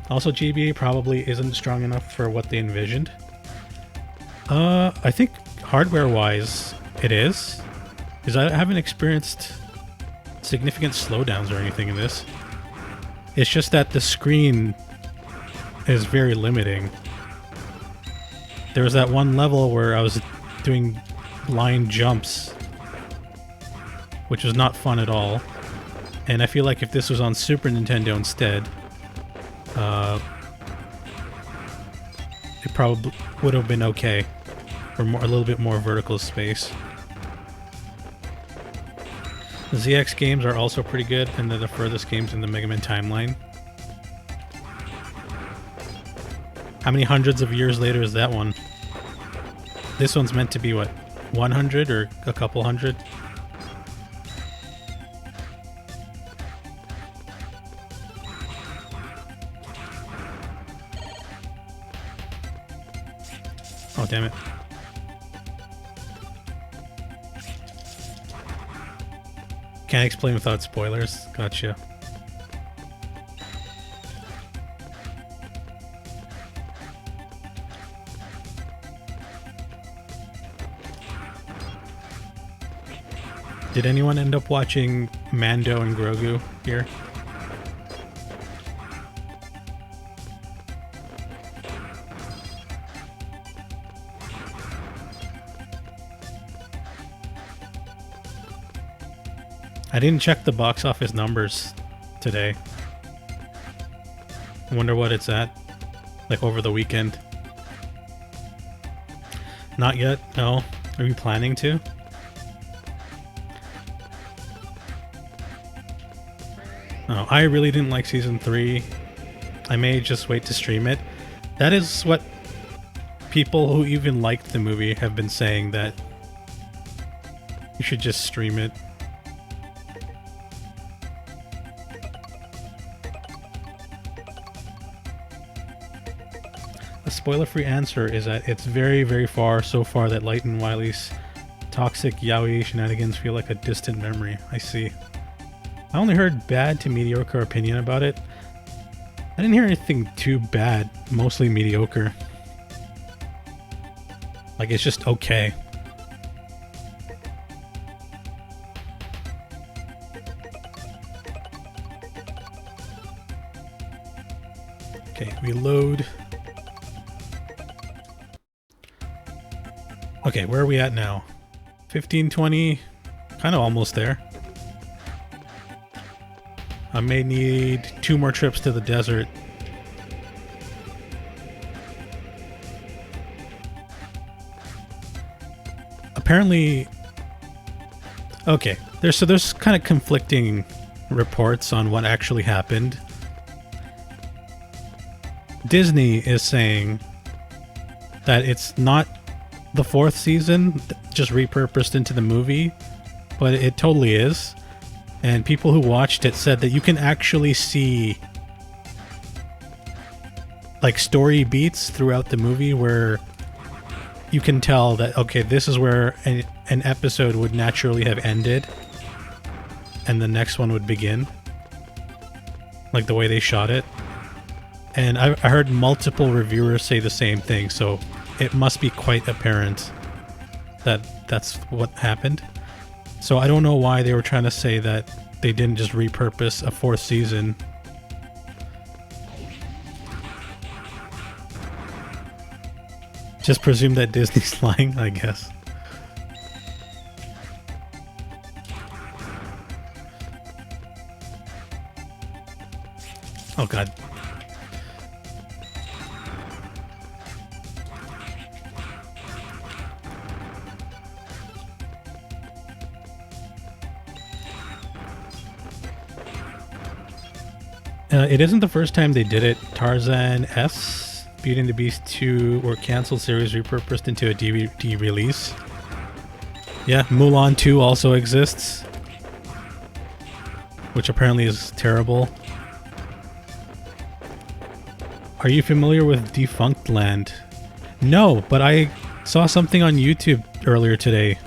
Also, GBA probably isn't strong enough for what they envisioned. I think hardware-wise it is, because I haven't experienced significant slowdowns or anything in this. It's just that the screen is very limiting. There was that one level where I was doing line jumps, which was not fun at all. And I feel like if this was on Super Nintendo instead, it probably would have been okay. Or more, a little bit more vertical space. The ZX games are also pretty good, and they're the furthest games in the Mega Man timeline. How many hundreds of years later is that one? This one's meant to be, what, 100 or a couple hundred? Oh, damn it. Can't explain without spoilers. Gotcha. Did anyone end up watching Mando and Grogu here? I didn't check the box office numbers today. I wonder what it's at, like over the weekend. Not yet, no. Are you planning to? No, I really didn't like season 3. I may just wait to stream it. That is what people who even liked the movie have been saying, that you should just stream it. A spoiler-free answer is that it's very, very far, so far that Light and Wily's toxic yaoi shenanigans feel like a distant memory. I see. I only heard bad to mediocre opinion about it. I didn't hear anything too bad, mostly mediocre. Like, it's just okay. Okay, reload. Okay, where are we at now? 15, 20, kind of almost there. I may need 2 more trips to the desert. Apparently, okay, there's kind of conflicting reports on what actually happened. Disney is saying that it's not the 4th season, just repurposed into the movie, but it totally is. And people who watched it said that you can actually see like story beats throughout the movie where you can tell that, okay, this is where an episode would naturally have ended and the next one would begin. Like the way they shot it. And I heard multiple reviewers say the same thing, so it must be quite apparent that that's what happened. So I don't know why they were trying to say that they didn't just repurpose a 4th season. Just presume that Disney's lying, I guess. Oh god. It isn't the first time they did it. Tarzan S, Beauty and the Beast 2 or canceled series repurposed into a DVD release. Yeah, Mulan 2 also exists, which apparently is terrible. Are you familiar with Defunct Land? No, but I saw something on YouTube earlier today.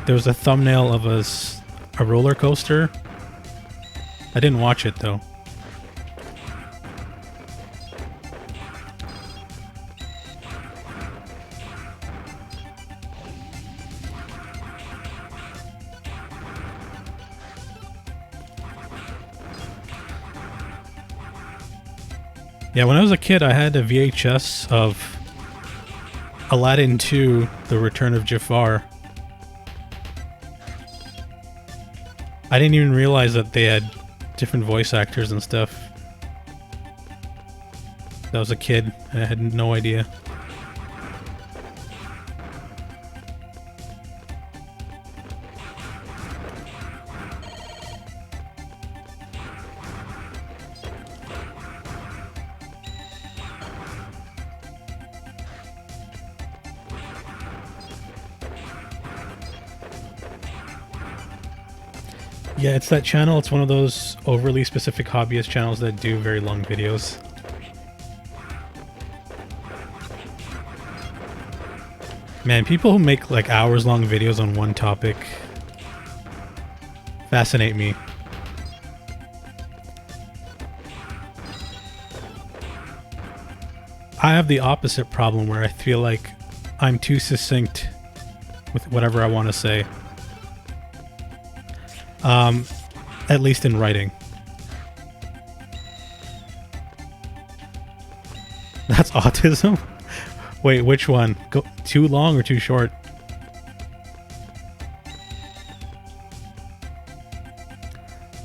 There was a thumbnail of a roller coaster. I didn't watch it though. Yeah, when I was a kid, I had a VHS of Aladdin 2, The Return of Jafar. I didn't even realize that they had different voice actors and stuff. I was a kid and I had no idea. Yeah, it's that channel. It's one of those overly specific hobbyist channels that do very long videos. Man, people who make like hours-long videos on one topic fascinate me. I have the opposite problem where I feel like I'm too succinct with whatever I want to say. At least in writing. That's autism? Wait, which one? Go too long or too short?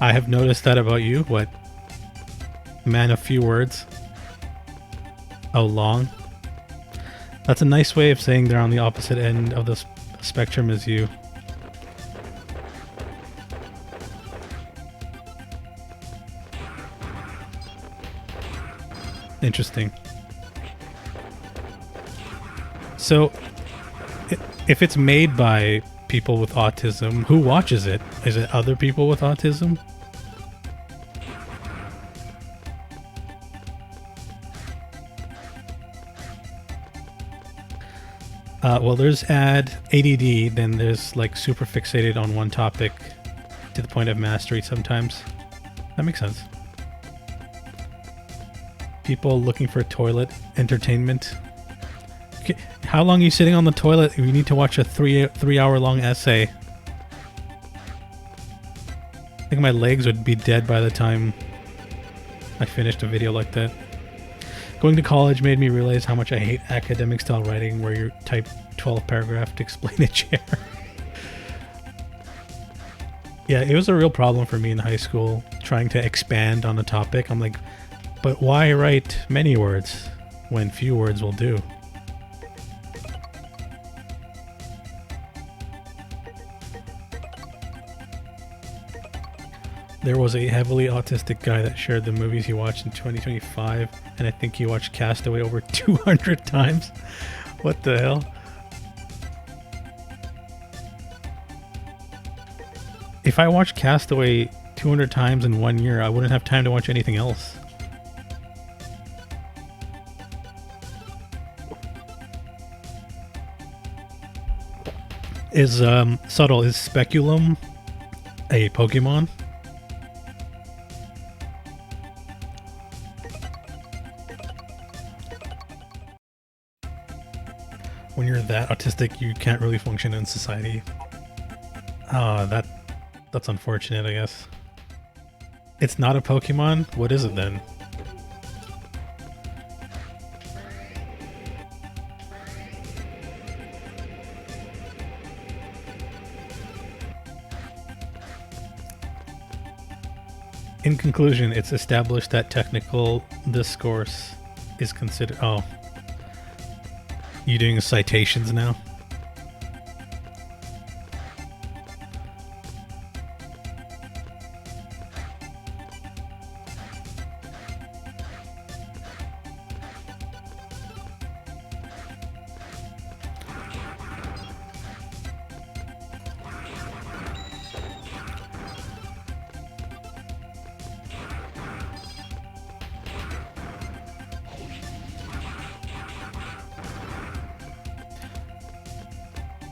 I have noticed that about you. What? Man of few words. Oh, long? That's a nice way of saying they're on the opposite end of the spectrum as you. Interesting. So, if it's made by people with autism, who watches it? Is it other people with autism? Well, there's ADD, then there's like super fixated on one topic to the point of mastery sometimes. That makes sense. People looking for toilet entertainment. Okay, how long are you sitting on the toilet? You need to watch a three hour long essay. I think my legs would be dead by the time I finished a video like that. Going to college made me realize how much I hate academic style writing where you type 12 paragraph to explain a chair. Yeah, it was a real problem for me in high school trying to expand on a topic. I'm like, but why write many words when few words will do? There was a heavily autistic guy that shared the movies he watched in 2025, and I think he watched Castaway over 200 times. What the hell? If I watched Castaway 200 times in 1 year, I wouldn't have time to watch anything else. Is Subtle, is Speculum a Pokemon? When you're that autistic, you can't really function in society. That's unfortunate, I guess. It's not a Pokemon? What is it then? In conclusion, it's established that technical discourse is considered... Oh. You doing citations now?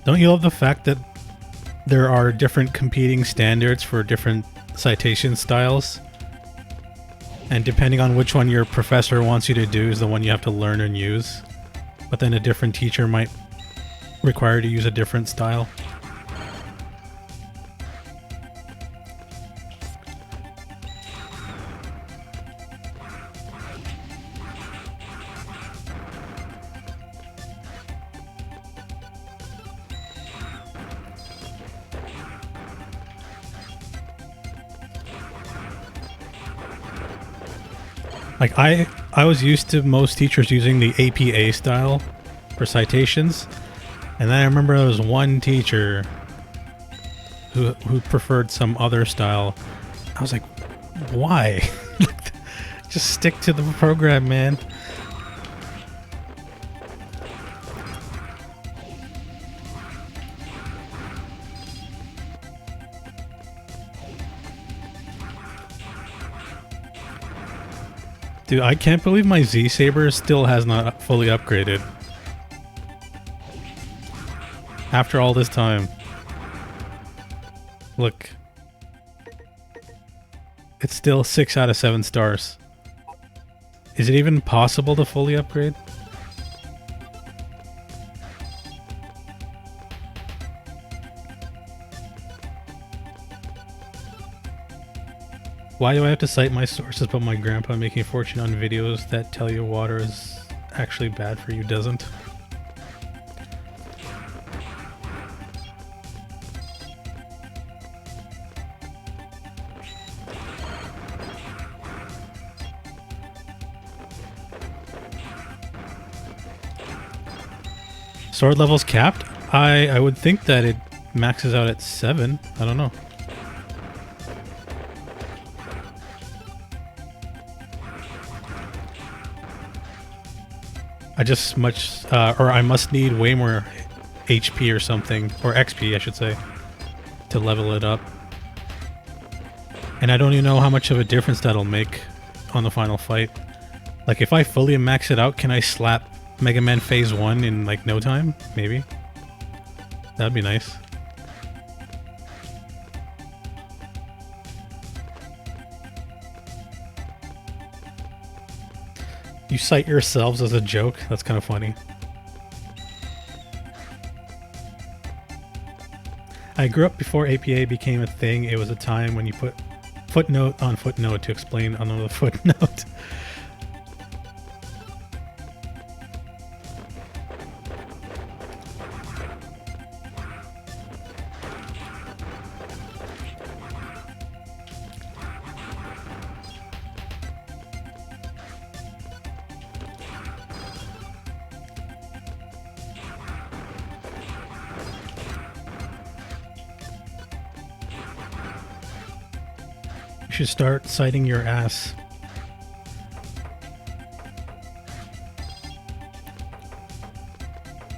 Don't you love the fact that there are different competing standards for different citation styles? And depending on which one your professor wants you to do is the one you have to learn and use. But then a different teacher might require you to use a different style. Like I was used to most teachers using the APA style for citations, and then I remember there was one teacher who preferred some other style. I was like, why? Just stick to the program, man. Dude, I can't believe my Z-Saber still has not fully upgraded. After all this time. Look. It's still 6 out of 7 stars. Is it even possible to fully upgrade? Why do I have to cite my sources but my grandpa making a fortune on videos that tell you water is actually bad for you doesn't? Sword level's capped? I would think that it maxes out at 7. I don't know. I must need way more HP or something, or XP I should say, to level it up. And I don't even know how much of a difference that'll make on the final fight. Like if I fully max it out, can I slap Mega Man Phase 1 in like no time? Maybe. That'd be nice. You cite yourselves as a joke? That's kind of funny. I grew up before APA became a thing. It was a time when you put footnote on footnote to explain another footnote. You should start citing your ass.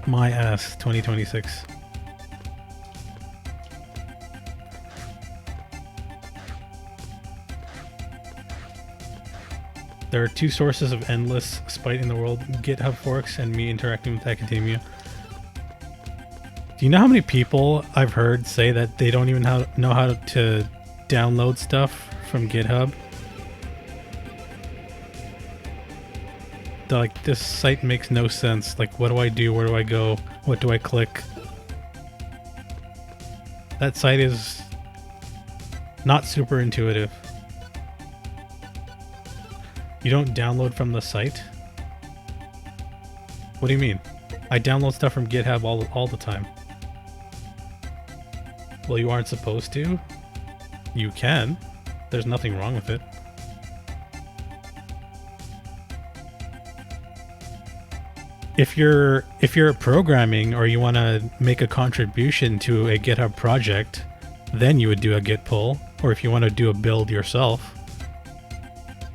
My ass 2026. There are 2 sources of endless spite in the world: GitHub forks and me interacting with academia. Do you know how many people I've heard say that they don't even know how to download stuff from GitHub? They're like, this site makes no sense. Like, what do I do? Where do I go? What do I click? That site is not super intuitive. You don't download from the site? What do you mean? I download stuff from GitHub all the time. Well, you aren't supposed to? You can. There's nothing wrong with it. If you're programming or you want to make a contribution to a GitHub project, then you would do a git pull, or if you want to do a build yourself.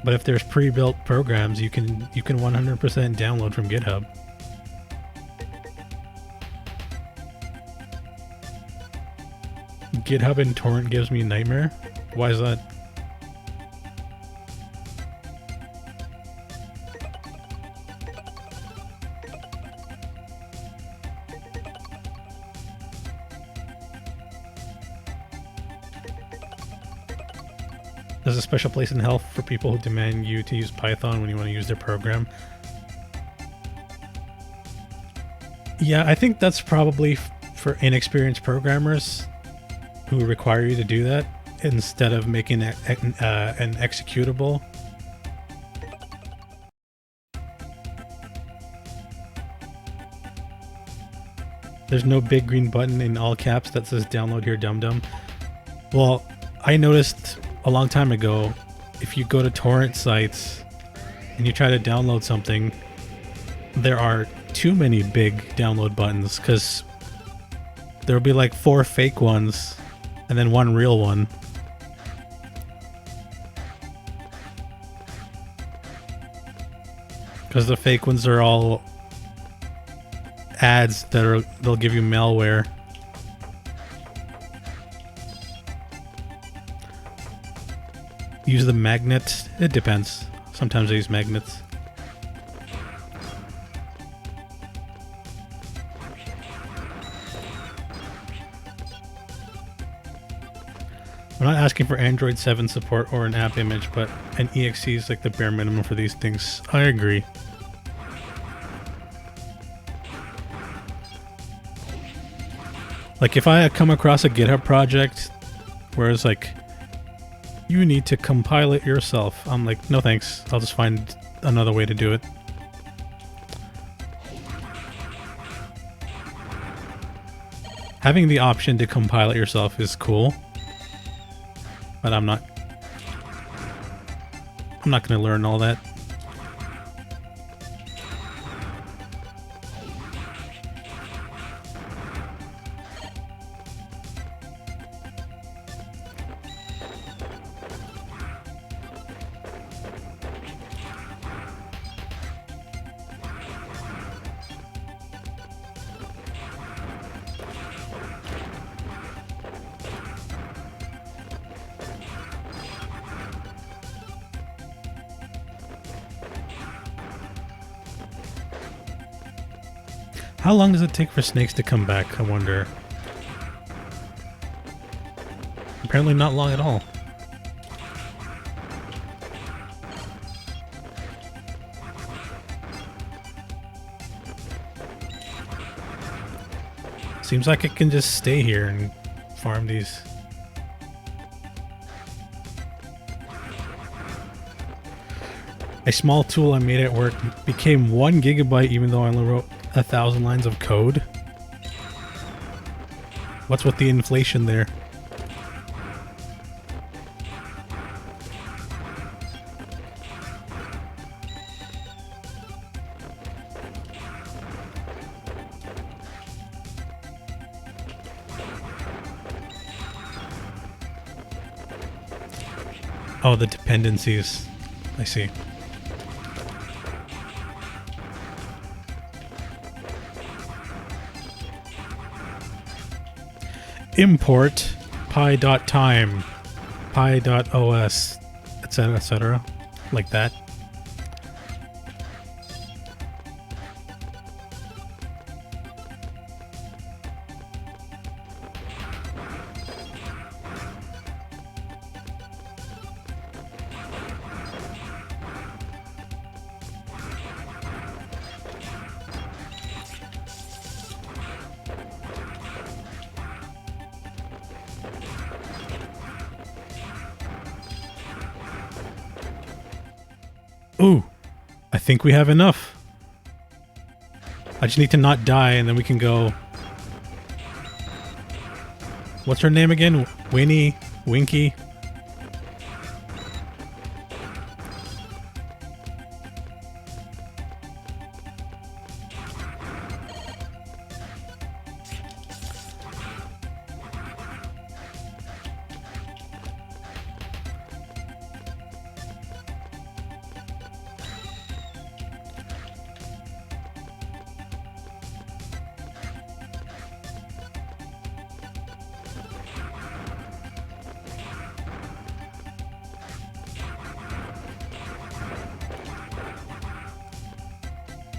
But if there's pre-built programs, you can 100% download from GitHub. GitHub and torrent gives me a nightmare. Why is that? There's a special place in hell for people who demand you to use Python when you want to use their program. Yeah, I think that's probably for inexperienced programmers who require you to do that instead of making an executable. There's no big green button in all caps that says download here dum dum. Well, I noticed a long time ago, if you go to torrent sites and you try to download something, there are too many big download buttons because there'll be like 4 fake ones and then 1 real one. Because the fake ones are all ads they'll give you malware. Use the magnet. It depends. Sometimes I use magnets. I'm not asking for Android 7 support or an app image, but an exe is like the bare minimum for these things. I agree. Like if I come across a GitHub project where it's like, you need to compile it yourself, I'm like, no thanks, I'll just find another way to do it. Having the option to compile it yourself is cool, but I'm not going to learn all that. How long does it take for snakes to come back, I wonder? Apparently not long at all. Seems like it can just stay here and farm these. A small tool I made at work became 1 gigabyte even though I only wrote 1,000 lines of code. What's with the inflation there? Oh, the dependencies. I see. Import pi.time, pi.os, etc., like that. Ooh, I think we have enough. I just need to not die and then we can go... What's her name again? Winnie? Winky?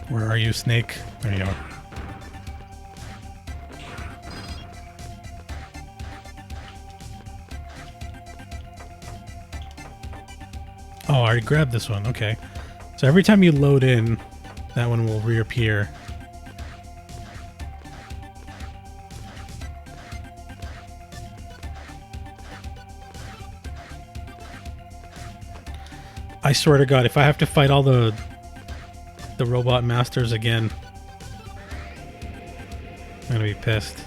Where are you, Snake? There you are. Oh, I already grabbed this one. Okay. So every time you load in, that one will reappear. I swear to God, if I have to fight all the robot masters again, I'm gonna be pissed.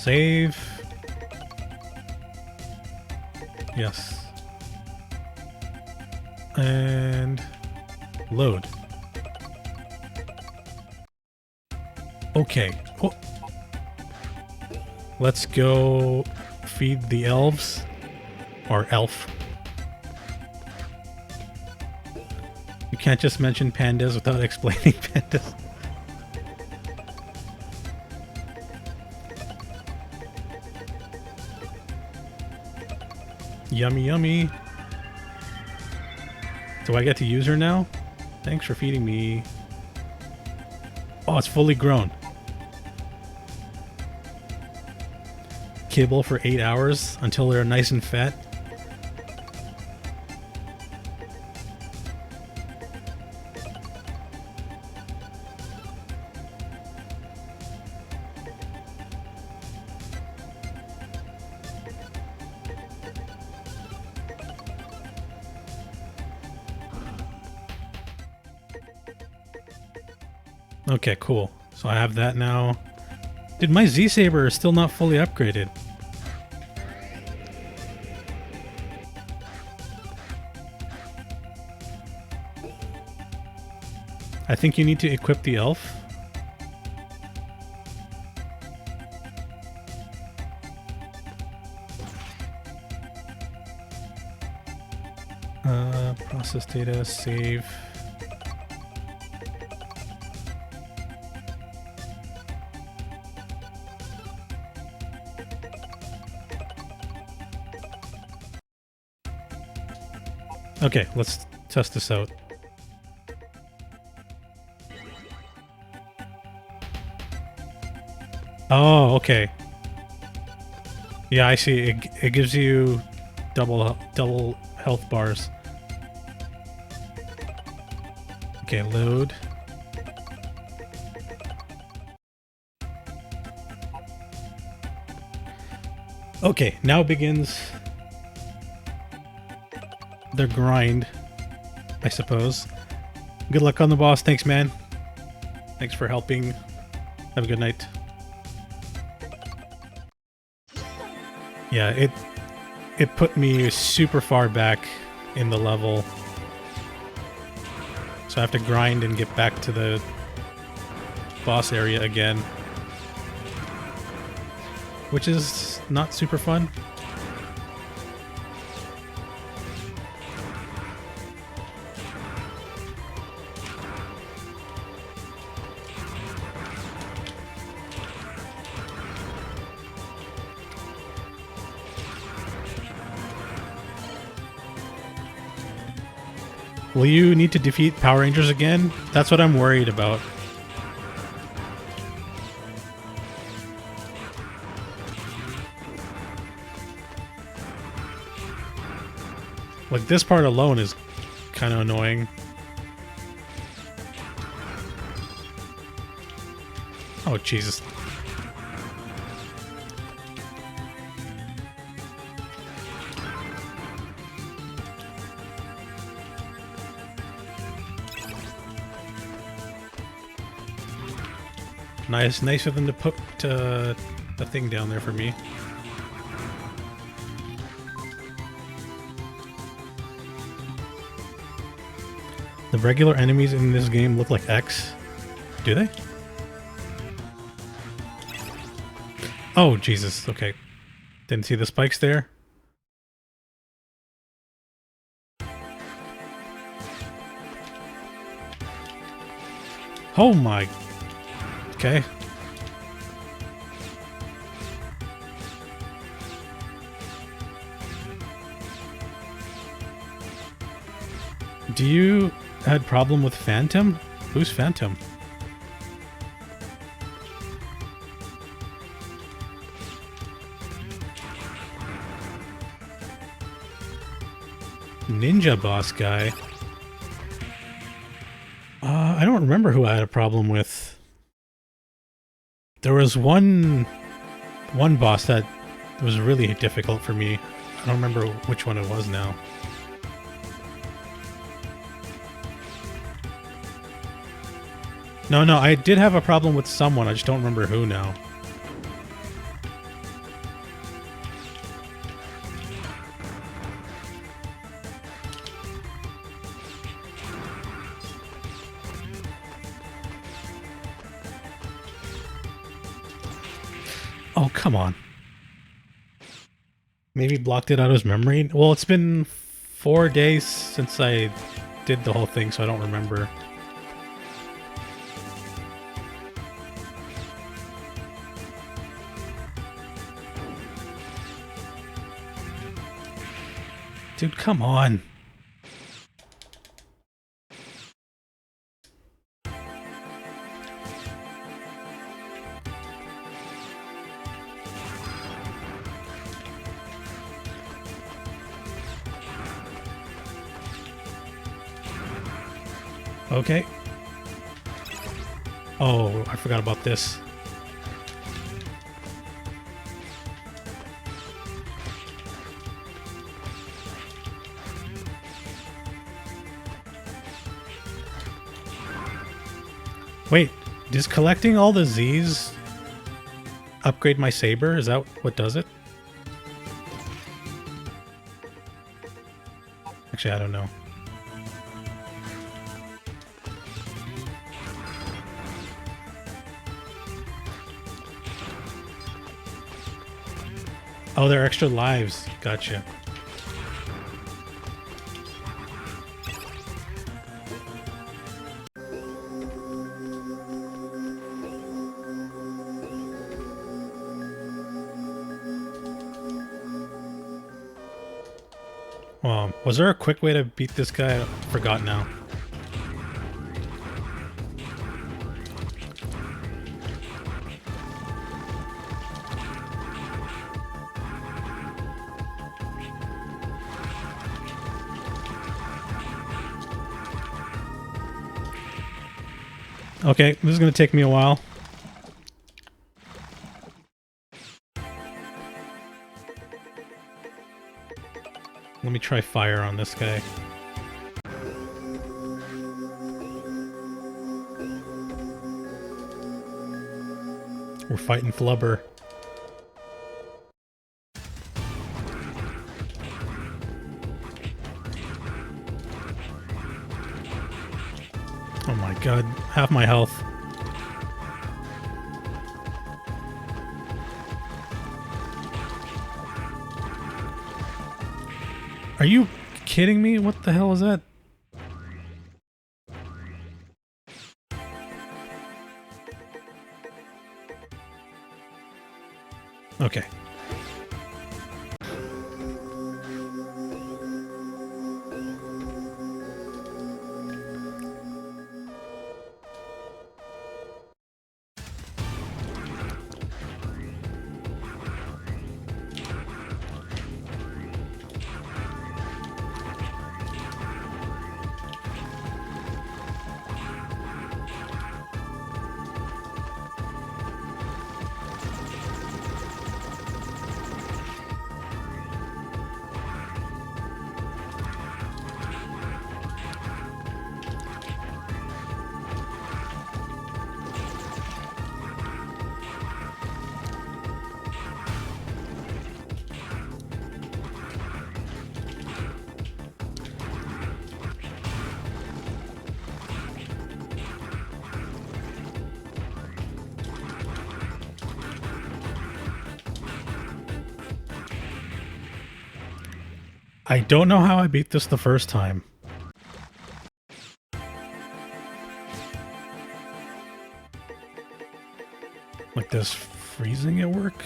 Save. Yes. And load. Okay. Oh. Let's go feed the elves. Or elf. You can't just mention pandas without explaining pandas. Yummy, yummy. Do I get to use her now? Thanks for feeding me. Oh, it's fully grown. Kibble for 8 hours until they're nice and fat. Okay, cool. So I have that now. Dude, my Z-Saber is still not fully upgraded. I think you need to equip the elf. Process data, save. Okay, let's test this out. Oh, okay. Yeah, I see. It gives you double health bars. Okay, load. Okay, now begins the grind, I suppose. Good luck on the boss. Thanks, man. Thanks for helping. Have a good night. Yeah, it put me super far back in the level. So I have to grind and get back to the boss area again. Which is not super fun. Will you need to defeat Power Rangers again? That's what I'm worried about. Like, this part alone is kind of annoying. Oh, Jesus. Nice of them to put a thing down there for me. The regular enemies in this game look like X. Do they? Oh, Jesus. Okay. Didn't see the spikes there. Oh my... Okay. Do you had problem with Phantom? Who's Phantom? Ninja boss guy. I don't remember who I had a problem with. There was one boss that was really difficult for me. I don't remember which one it was now. No, I did have a problem with someone. I just don't remember who now. Oh, come on. Maybe blocked it out of his memory? Well, it's been 4 days since I did the whole thing, so I don't remember. Dude, come on. Okay. Oh, I forgot about this. Wait, does collecting all the Z's upgrade my saber? Is that what does it? Actually, I don't know. Oh, they're extra lives. Gotcha. Was there a quick way to beat this guy? I forgot now. Okay, this is going to take me a while. Let me try fire on this guy. We're fighting Flubber. Oh my god, half my health. Are you kidding me? What the hell is that? Okay. I don't know how I beat this the first time. Like, does freezing it work?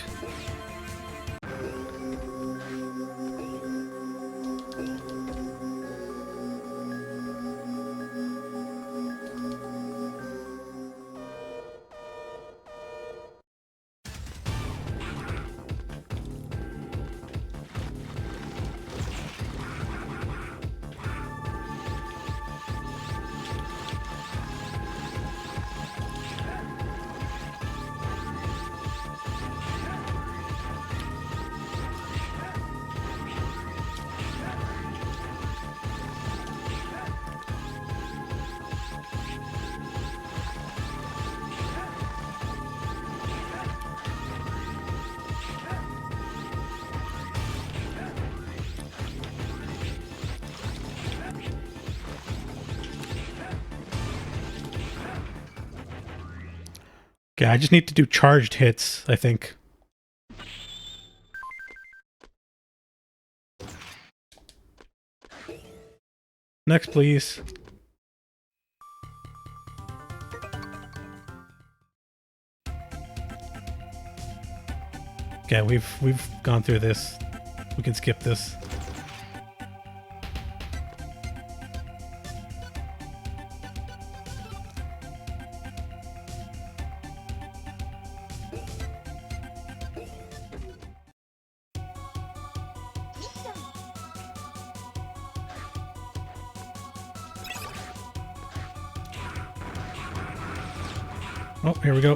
Okay, I just need to do charged hits, I think. Next, please. Okay, we've gone through this. We can skip this. Oh, here we go.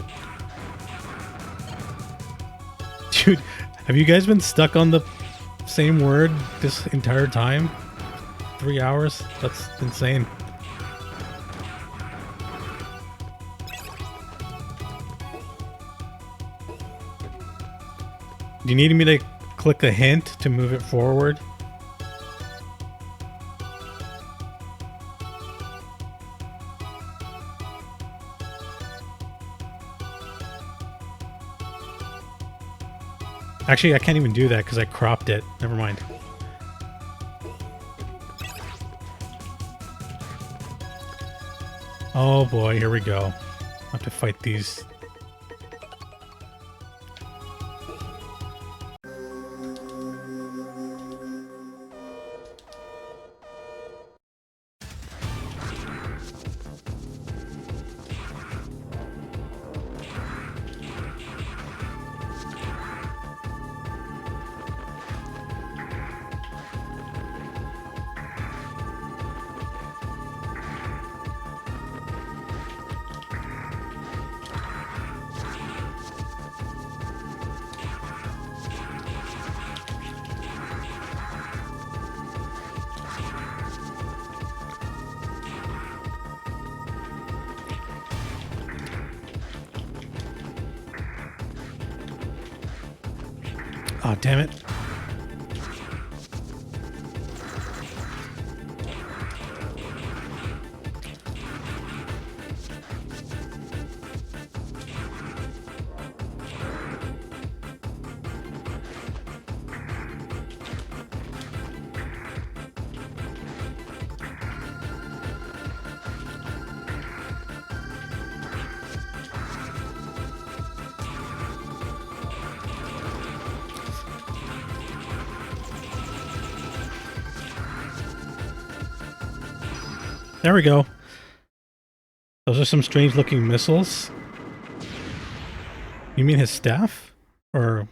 Dude, have you guys been stuck on the same word this entire time? 3 hours? That's insane. Do you need me to click a hint to move it forward? Actually, I can't even do that because I cropped it. Never mind. Oh boy, here we go. I have to fight these. Oh, damn it. There we go. Those are some strange looking missiles. You mean his staff? Or...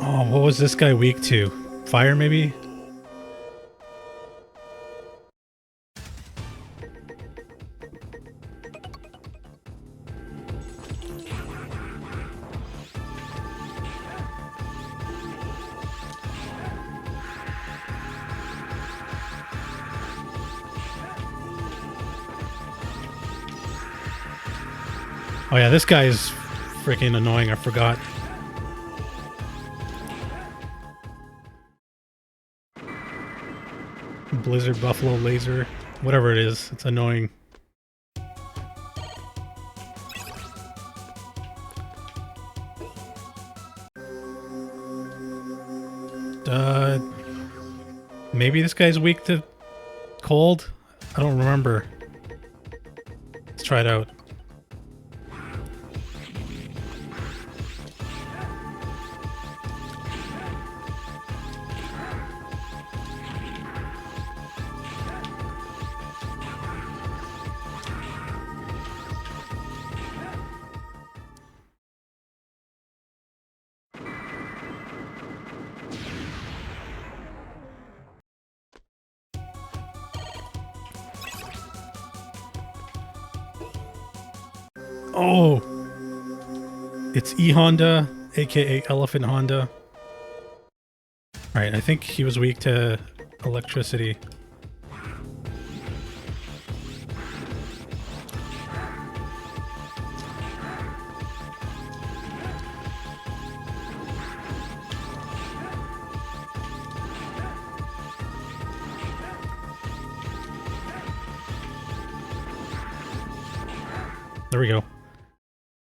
oh, what was this guy weak to? Fire, maybe? Oh yeah, this guy is freaking annoying, I forgot. Blizzard Buffalo Laser, whatever it is, it's annoying. Maybe this guy's weak to cold? I don't remember. Let's try it out. Oh! It's E-Honda, aka Elephant Honda. Alright, I think he was weak to electricity. There we go.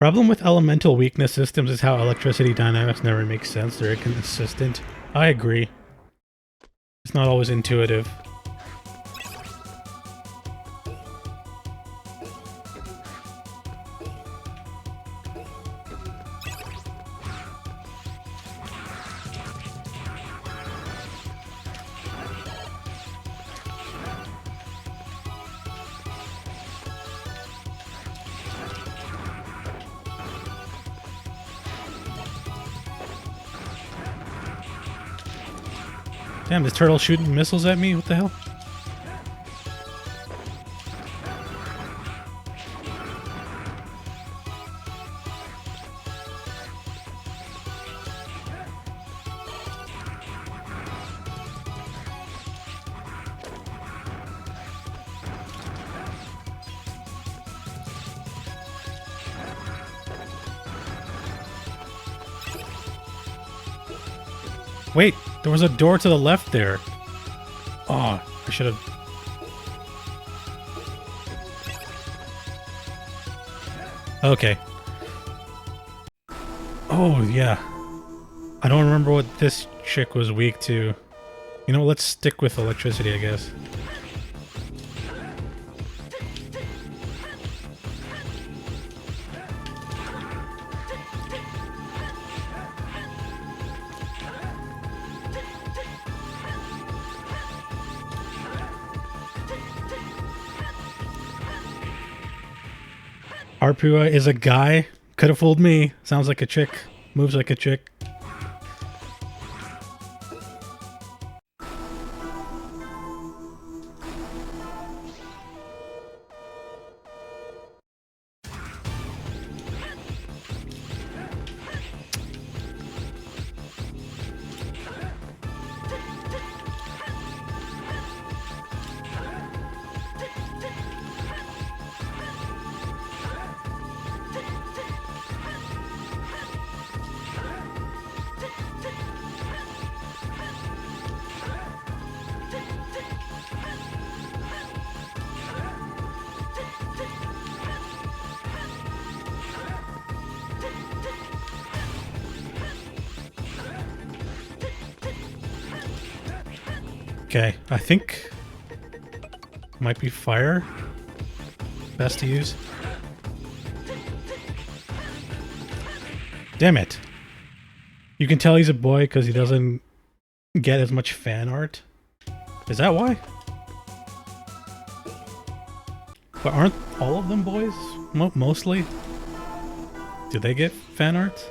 Problem with elemental weakness systems is how electricity dynamics never make sense. They're inconsistent. I agree. It's not always intuitive. Damn, this turtle shooting missiles at me? What the hell? Wait, there was a door to the left there. Oh, I should have... Okay. Oh, yeah. I don't remember what this chick was weak to. You know, let's stick with electricity, I guess. Arpua is a guy. Could have fooled me. Sounds like a chick. Moves like a chick. Okay, I think might be fire. Best to use. Damn it. You can tell he's a boy because he doesn't get as much fan art. Is that why? But aren't all of them boys? Mostly? Do they get fan art?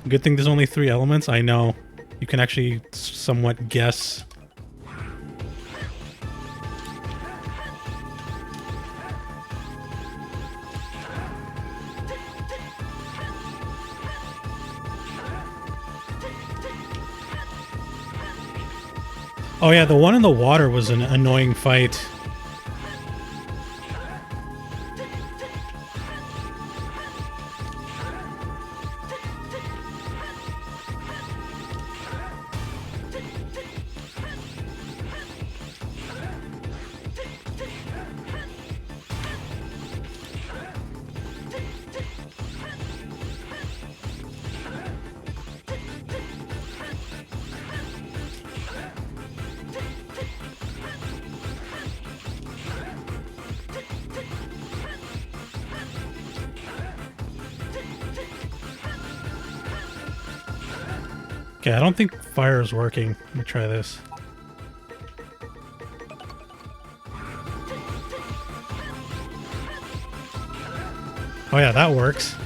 Good thing there's only 3 elements. I know. You can actually somewhat guess. Oh yeah, the one in the water was an annoying fight. Okay, I don't think fire is working. Let me try this. Oh yeah, that works.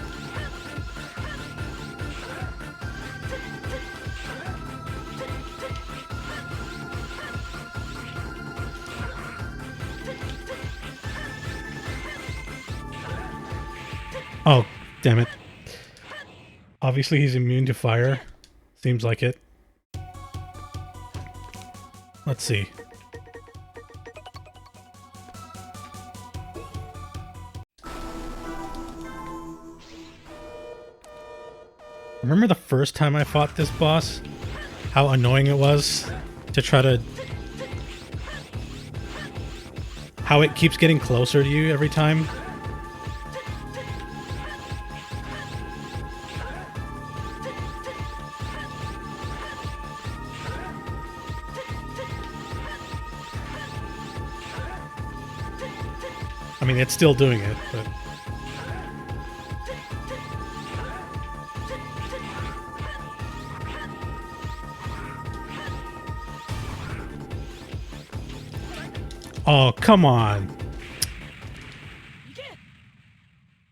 Oh, damn it. Obviously he's immune to fire. Seems like it. Let's see. Remember the first time I fought this boss? How annoying it was to try to... How it keeps getting closer to you every time? I mean, it's still doing it, but... Oh, come on.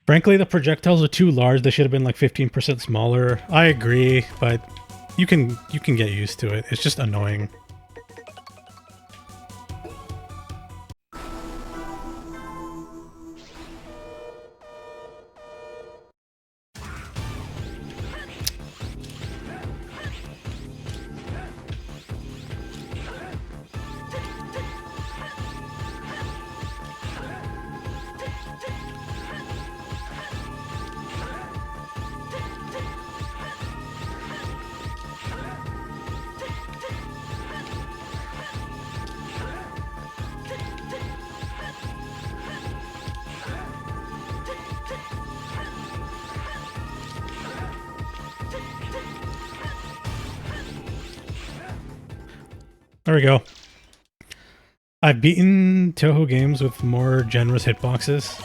Frankly, the projectiles are too large. They should have been like 15% smaller. I agree, but you can get used to it. It's just annoying. There we go. I've beaten Touhou games with more generous hitboxes.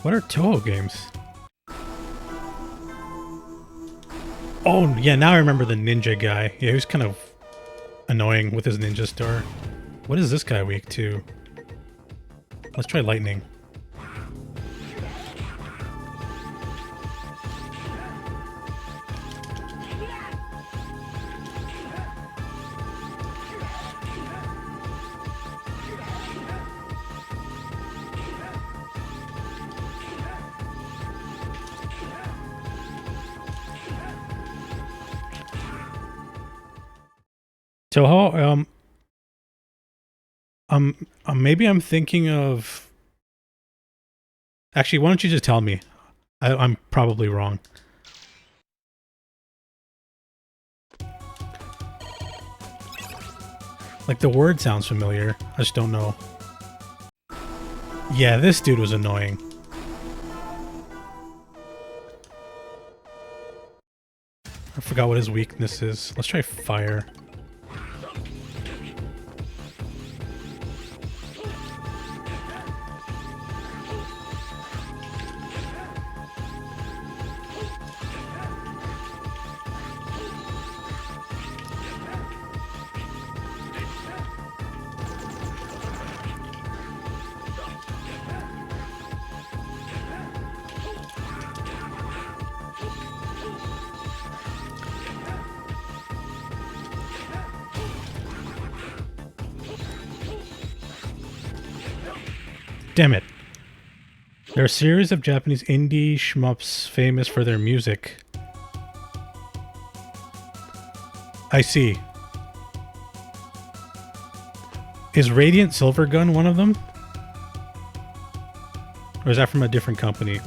What are Touhou games? Oh, yeah, now I remember the ninja guy. Yeah, he was kind of annoying with his ninja star. What is this guy weak to? Let's try lightning. Touhou, maybe I'm thinking of... Actually, why don't you just tell me? I'm probably wrong. Like, the word sounds familiar. I just don't know. Yeah, this dude was annoying. I forgot what his weakness is. Let's try fire. Damn it. There are a series of Japanese indie shmups famous for their music. I see. Is Radiant Silvergun one of them? Or is that from a different company?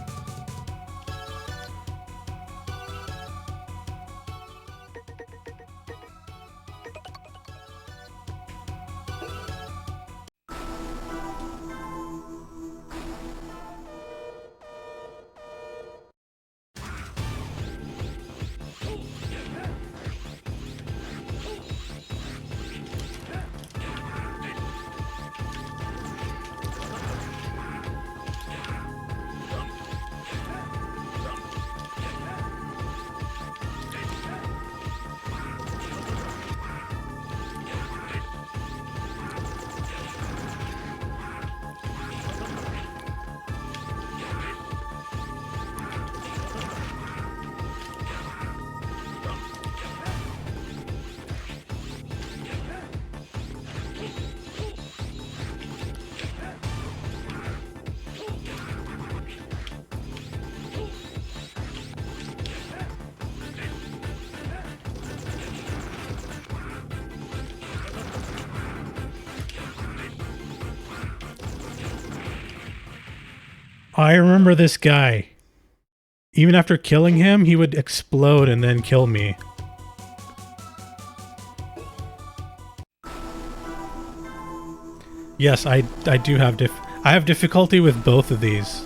I remember this guy. Even after killing him, he would explode and then kill me. Yes, I do have I have difficulty with both of these.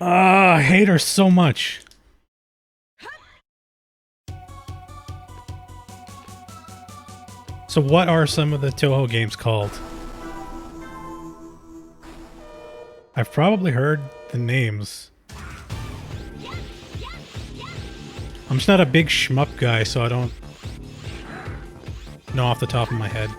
Ah, I hate her so much. So what are some of the Toho games called? I've probably heard the names. I'm just not a big shmup guy, so I don't know off the top of my head.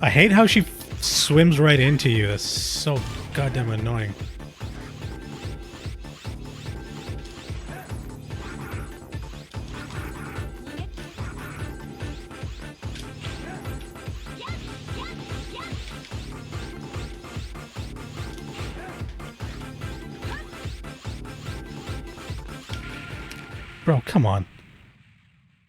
I hate how she swims right into you. That's so goddamn annoying. Bro, come on.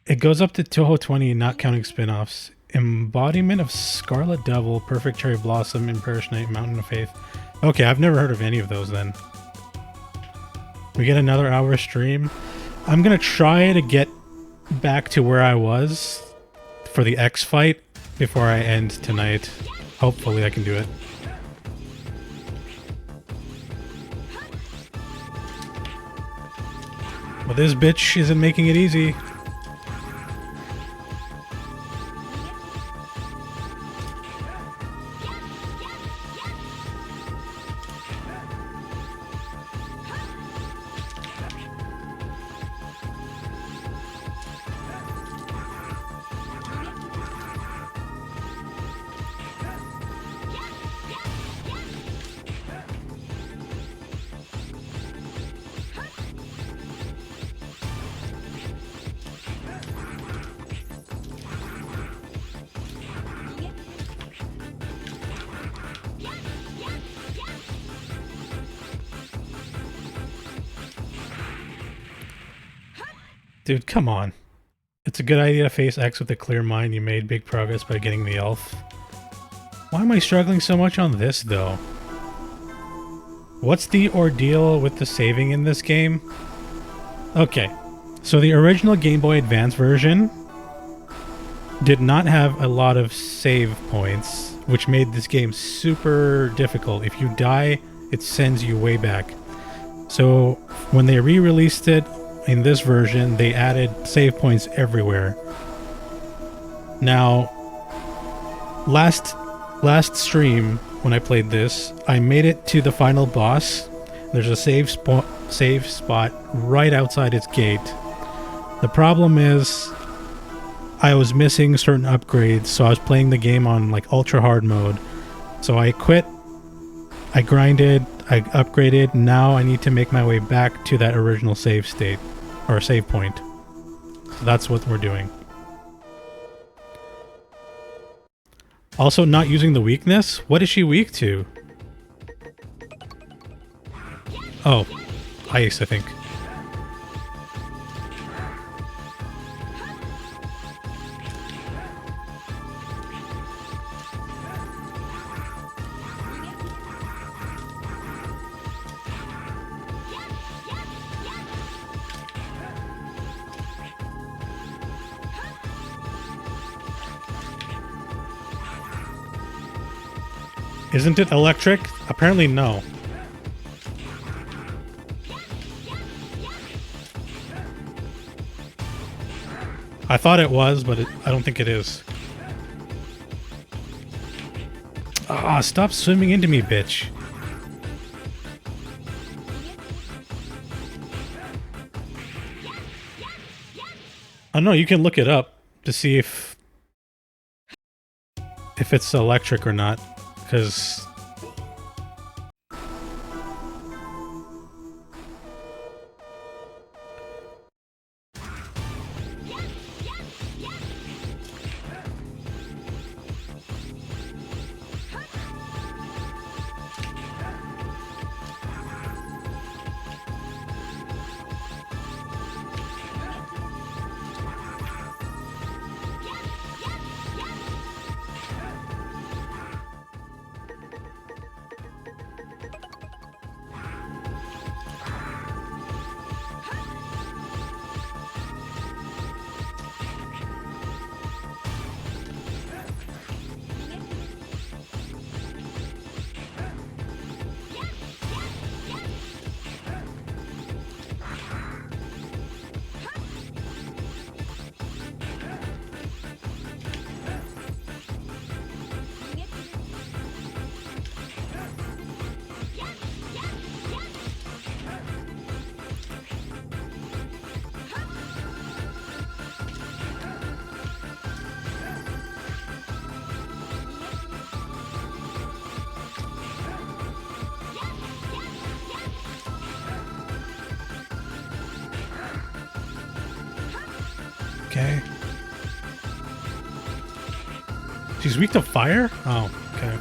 It goes up to Toho 20, not counting spin-offs. Embodiment of Scarlet Devil, Perfect Cherry Blossom, Impersonate, Mountain of Faith. Okay, I've never heard of any of those then. We get another hour stream. I'm gonna try to get back to where I was for the X fight before I end tonight. Hopefully I can do it. But this bitch isn't making it easy. Dude, come on. It's a good idea to face X with a clear mind. You made big progress by getting the elf. Why am I struggling so much on this, though? What's the ordeal with the saving in this game? Okay, so the original Game Boy Advance version did not have a lot of save points, which made this game super difficult. If you die, it sends you way back. So when they re-released it, in this version, they added save points everywhere. Now, last stream, when I played this, I made it to the final boss. There's a save spot right outside its gate. The problem is, I was missing certain upgrades, so I was playing the game on like ultra hard mode. So I quit, I grinded, I upgraded, now I need to make my way back to that original save state. Or save point. So that's what we're doing. Also, not using the weakness? What is she weak to? Oh, ice, I think. Isn't it electric? Apparently no. I thought it was, but I don't think it is. Ah, stop swimming into me, bitch. I don't know, you can look it up to see if it's electric or not. Because Okay. She's weak to fire? Oh, okay.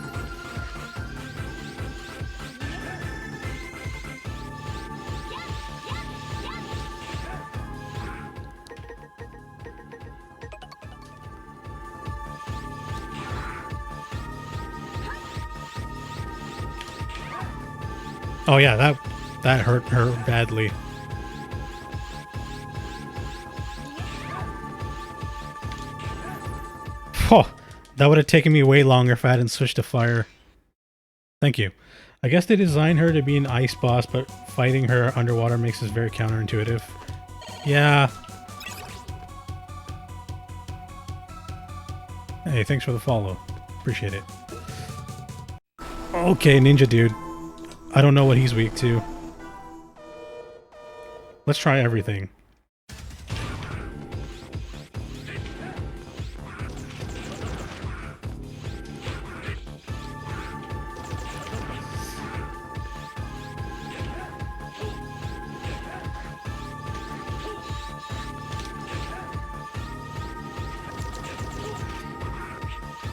Oh yeah, that hurt her badly. Oh, that would have taken me way longer if I hadn't switched to fire. Thank you. I guess they designed her to be an ice boss, but fighting her underwater makes this very counterintuitive. Yeah. Hey, thanks for the follow. Appreciate it. Okay, ninja dude. I don't know what he's weak to. Let's try everything.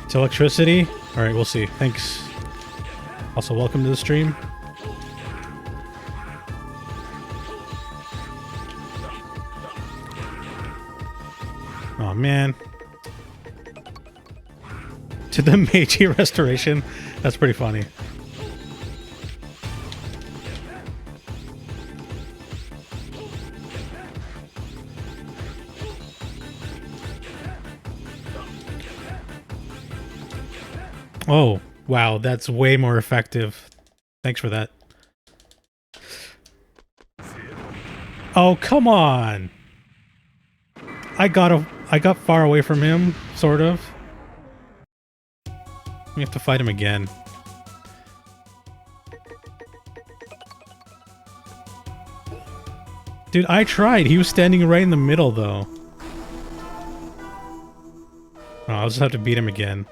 It's electricity? Alright, we'll see. Thanks. Also, welcome to the stream. Oh man. To the Meiji Restoration? That's pretty funny. Oh, wow, that's way more effective. Thanks for that. Oh, come on! I got far away from him, sort of. We have to fight him again. Dude, I tried. He was standing right in the middle, though. Oh, I'll just have to beat him again.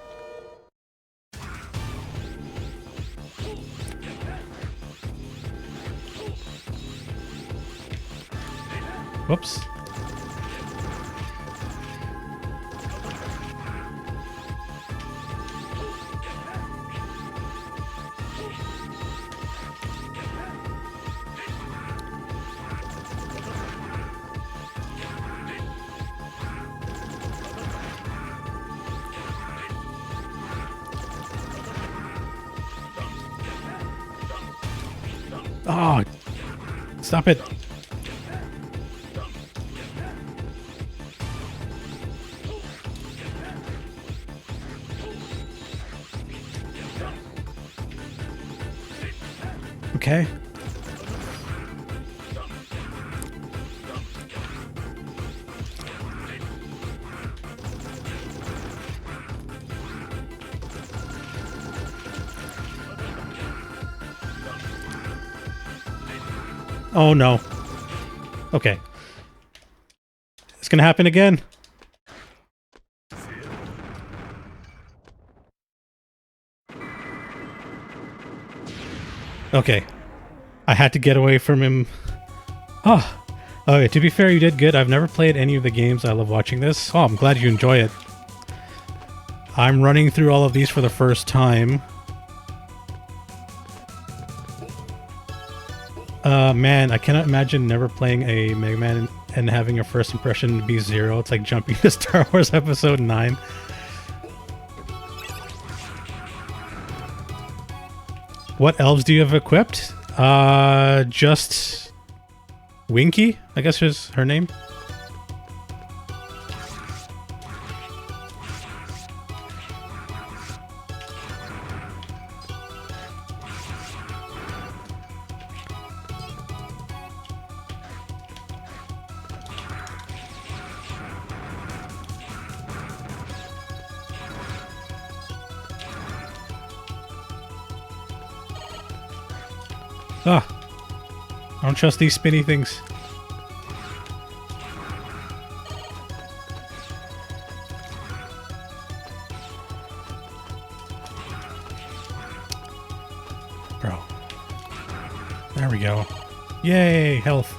Whoops. Oh, stop it. Okay. Oh no. Okay. It's gonna happen again. Okay. I had to get away from him. Oh. Okay, to be fair, you did good. I've never played any of the games. I love watching this. Oh, I'm glad you enjoy it. I'm running through all of these for the first time. Man, I cannot imagine never playing a Mega Man and having your first impression be 0. It's like jumping to Star Wars Episode 9. What elves do you have equipped? Just Winky, I guess is her name. Ah, I don't trust these spinny things. Bro. There we go. Yay, health.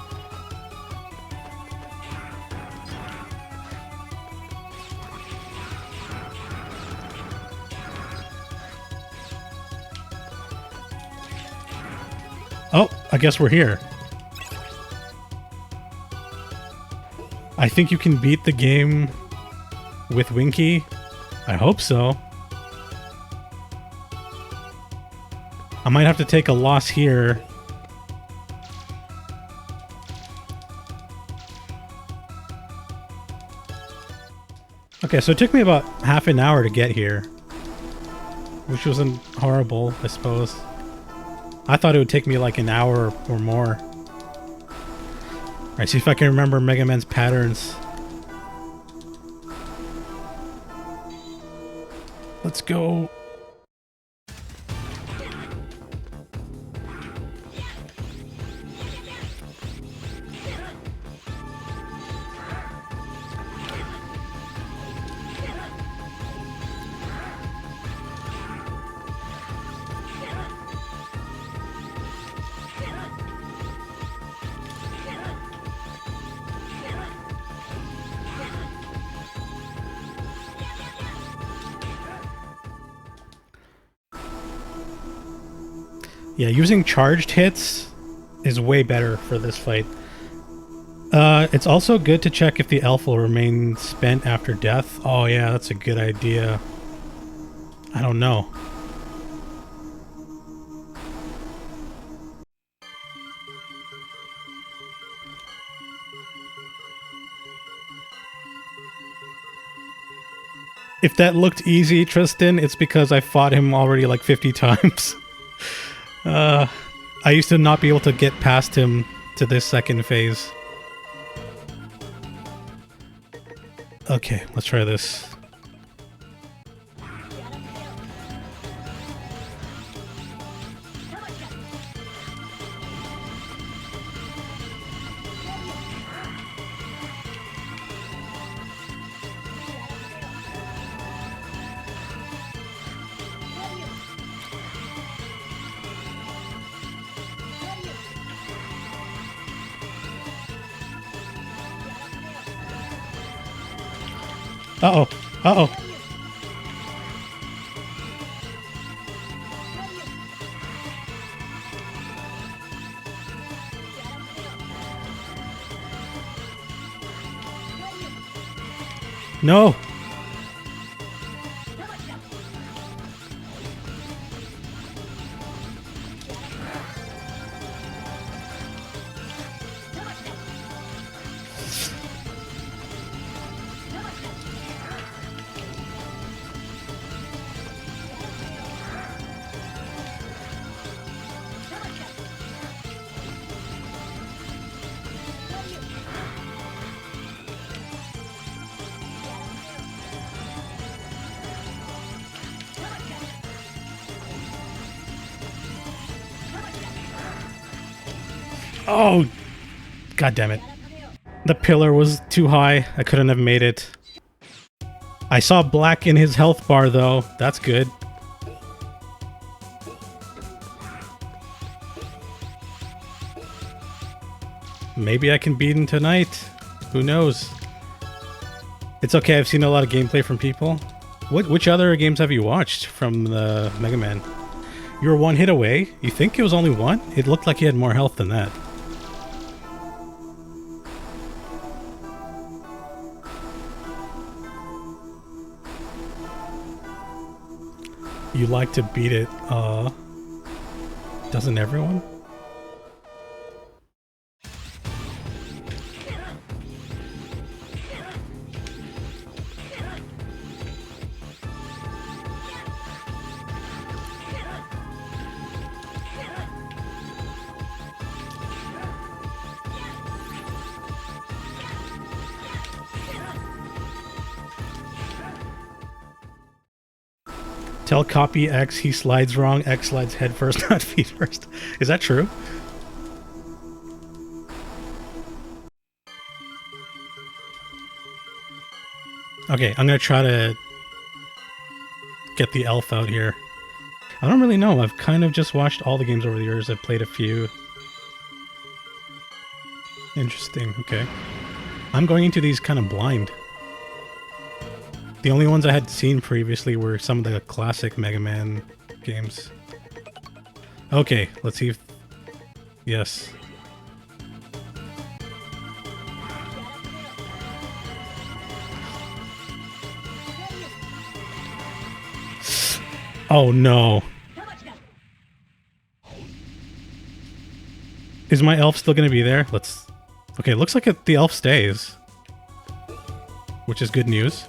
I guess we're here. I think you can beat the game with Winky. I hope so. I might have to take a loss here. Okay, so it took me about half an hour to get here, which wasn't horrible, I suppose. I thought it would take me like an hour or more. Alright, see if I can remember Mega Man's patterns. Let's go. Yeah, using charged hits is way better for this fight. It's also good to check if the elf will remain spent after death. Oh yeah, that's a good idea. I don't know. If that looked easy, Tristan, it's because I fought him already like 50 times. I used to not be able to get past him to this second phase. Okay, let's try this. Uh-oh. Uh-oh. No. Oh, god damn it. The pillar was too high. I couldn't have made it. I saw black in his health bar though. That's good. Maybe I can beat him tonight. Who knows? It's okay, I've seen a lot of gameplay from people. Which other games have you watched from the Mega Man? You were one hit away? You think it was only one? It looked like he had more health than that. You like to beat it, doesn't everyone? Tell copy X he slides wrong, X slides head first, not feet first. Is that true? Okay, I'm gonna try to get the elf out here. I don't really know, I've kind of just watched all the games over the years, I've played a few. Interesting, okay. I'm going into these kind of blind. The only ones I had seen previously were some of the classic Mega Man games. Okay, let's see if Yes. Oh no. Is my elf still gonna be there? Let's... Okay, looks like the elf stays. Which is good news.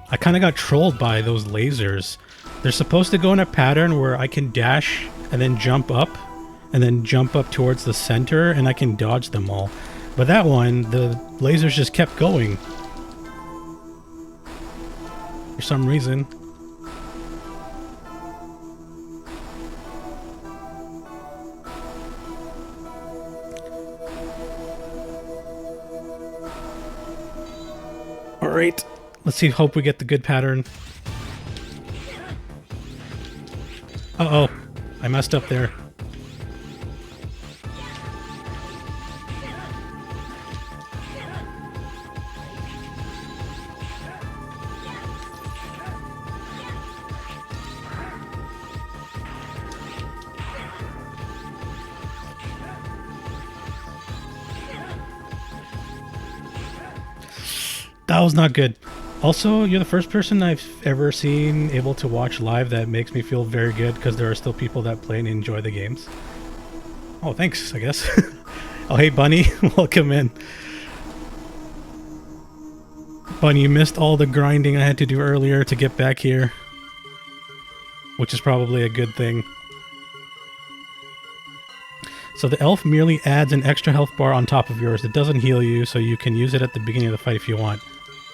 I kind of got trolled by those lasers. They're supposed to go in a pattern where I can dash and then jump up towards the center and I can dodge them all. But that one, the lasers just kept going. For some reason. Alright. Let's see, hope we get the good pattern. Uh-oh. I messed up there. That was not good. Also, you're the first person I've ever seen able to watch live that makes me feel very good because there are still people that play and enjoy the games. Oh, thanks, I guess. Oh, hey, Bunny. Welcome in. Bunny, you missed all the grinding I had to do earlier to get back here. Which is probably a good thing. So the elf merely adds an extra health bar on top of yours. It doesn't heal you, so you can use it at the beginning of the fight if you want.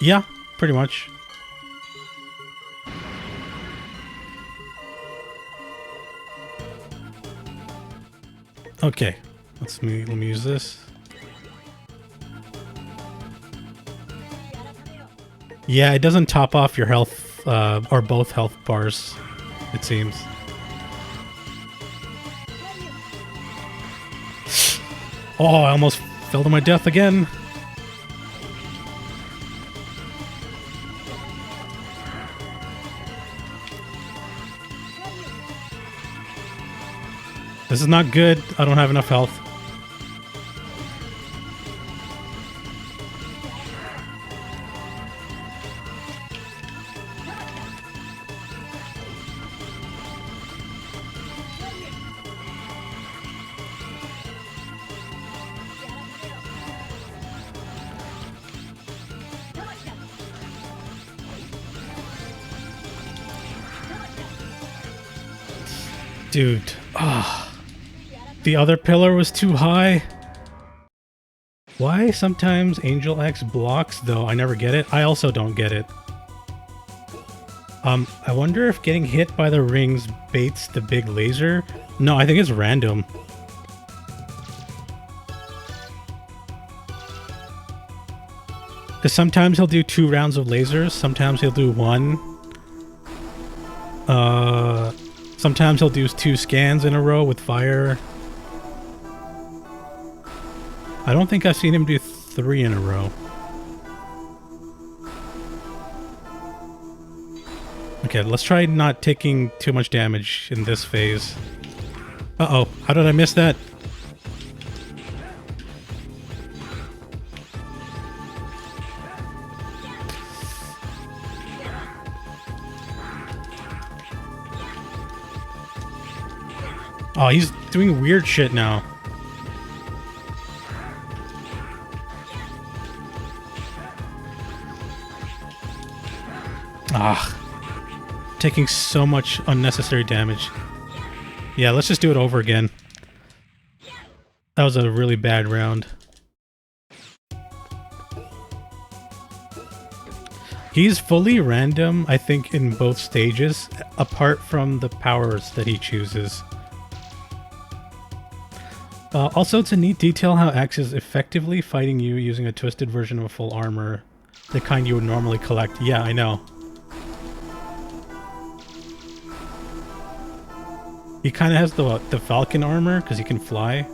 Yeah, pretty much. Okay, let me use this. Yeah, it doesn't top off your health, or both health bars, it seems. Oh, I almost fell to my death again. This is not good. I don't have enough health. Dude, the other pillar was too high. Why sometimes Angel X blocks though? I never get it. I also don't get it. I wonder if getting hit by the rings baits the big laser. No, I think it's random. Because sometimes he'll do 2 rounds of lasers, sometimes he'll do 1. Sometimes he'll do 2 scans in a row with fire. I don't think I've seen him do 3 in a row. Okay, let's try not taking too much damage in this phase. Uh-oh, how did I miss that? Oh, he's doing weird shit now. Taking so much unnecessary damage. Yeah, let's just do it over again. That was a really bad round. He's fully random, I think, in both stages, apart from the powers that he chooses. Also, it's a neat detail how Axe is effectively fighting you using a twisted version of full armor. The kind you would normally collect. Yeah, I know. He kind of has the Falcon armor, because he can fly.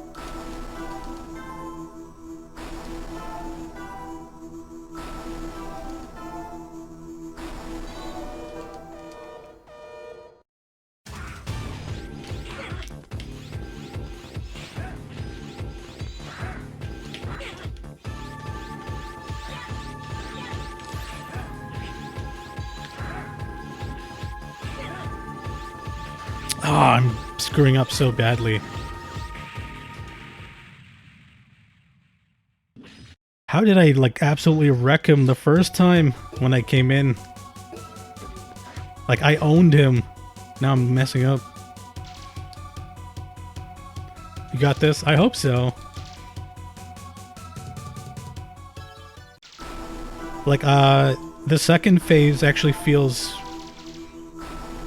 I'm screwing up so badly. How did I, like, absolutely wreck him the first time when I came in? Like, I owned him. Now I'm messing up. You got this? I hope so. Like, the second phase actually feels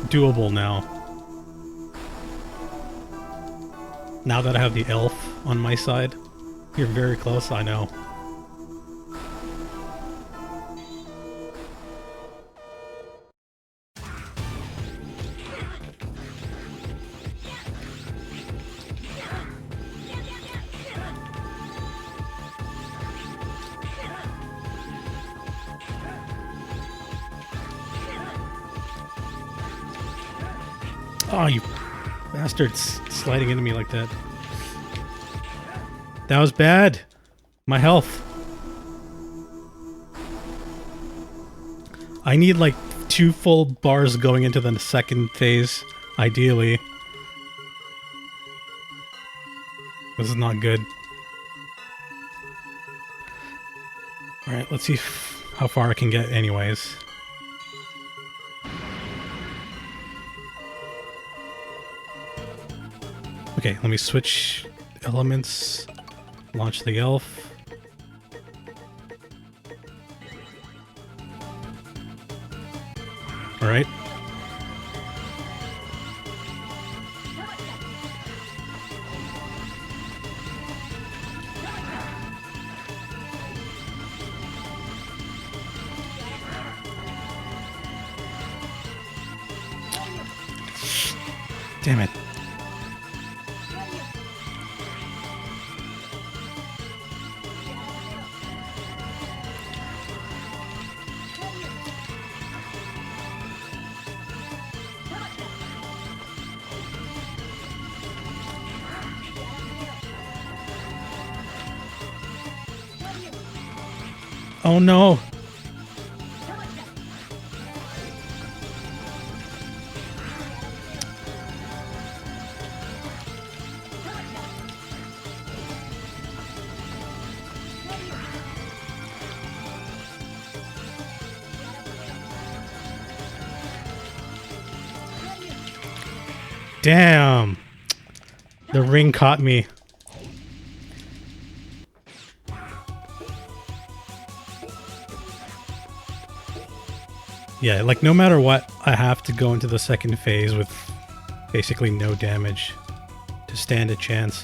doable now. Now that I have the elf on my side. You're very close, I know. Oh, you bastards sliding into me like that. That was bad. My health. I need like 2 full bars going into the second phase, ideally. This is not good. Alright, let's see how far I can get anyways. Okay, let me switch elements, launch the elf. Alright. Damn it. Oh no! Damn! The ring caught me. Yeah, like no matter what, I have to go into the second phase with basically no damage to stand a chance.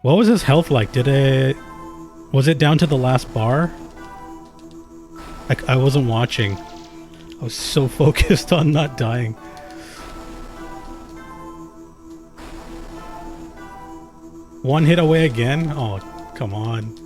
What was his health like? Was it down to the last bar? I wasn't watching. I was so focused on not dying. One hit away again? Oh, come on.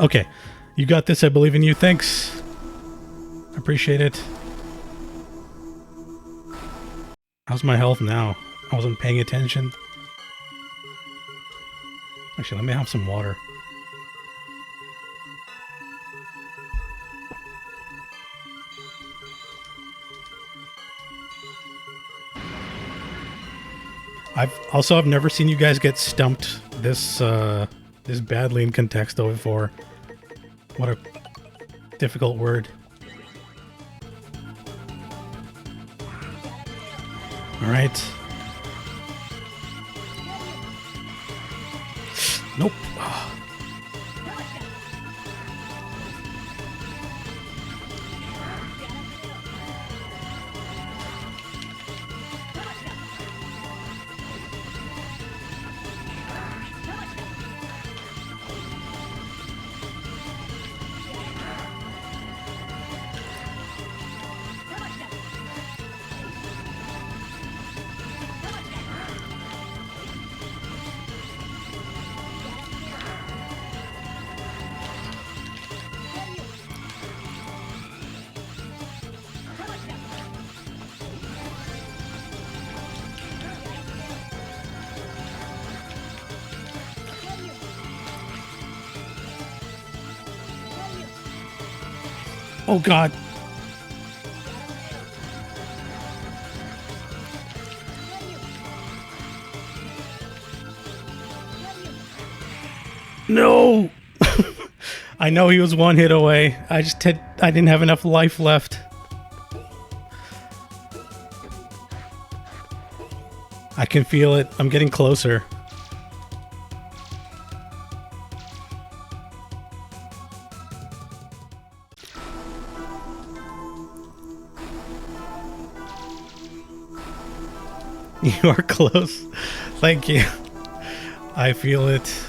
Okay, you got this. I believe in you. Thanks. Appreciate it. How's my health now? I wasn't paying attention. Actually, let me have some water. I've never seen you guys get stumped this this badly in Contexto before. What a difficult word. All right. Nope. Oh god. No! I know he was one hit away. I didn't have enough life left. I can feel it. I'm getting closer. You are close. Thank you. I feel it.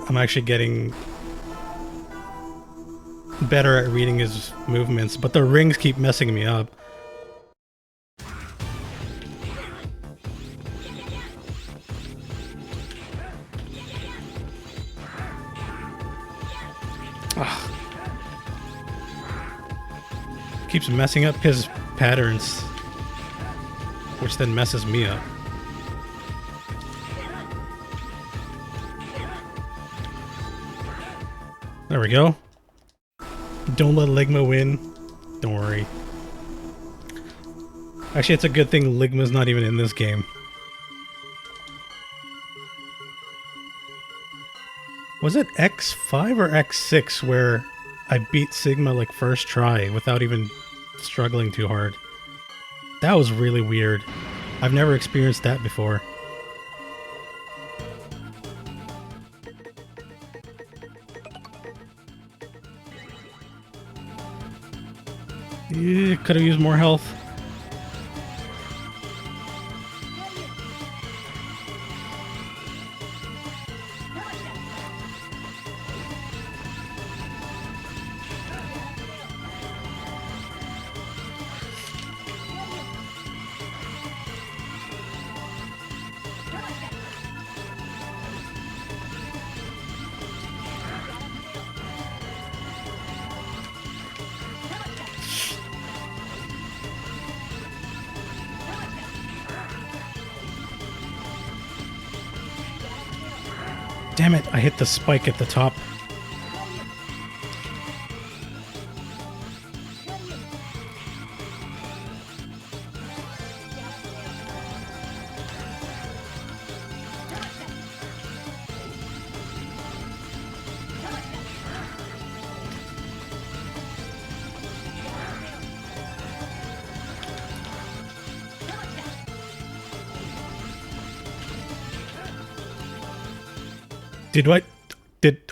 I'm actually getting better at reading his movements, but the rings keep messing me up. Ugh. Keeps messing up his patterns, which then messes me up. There we go. Don't let Ligma win. Don't worry. Actually, it's a good thing Ligma's not even in this game. Was it X5 or X6 where I beat Sigma like first try without even struggling too hard? That was really weird. I've never experienced that before. Yeah, could have used more health. Damn it, I hit the spike at the top.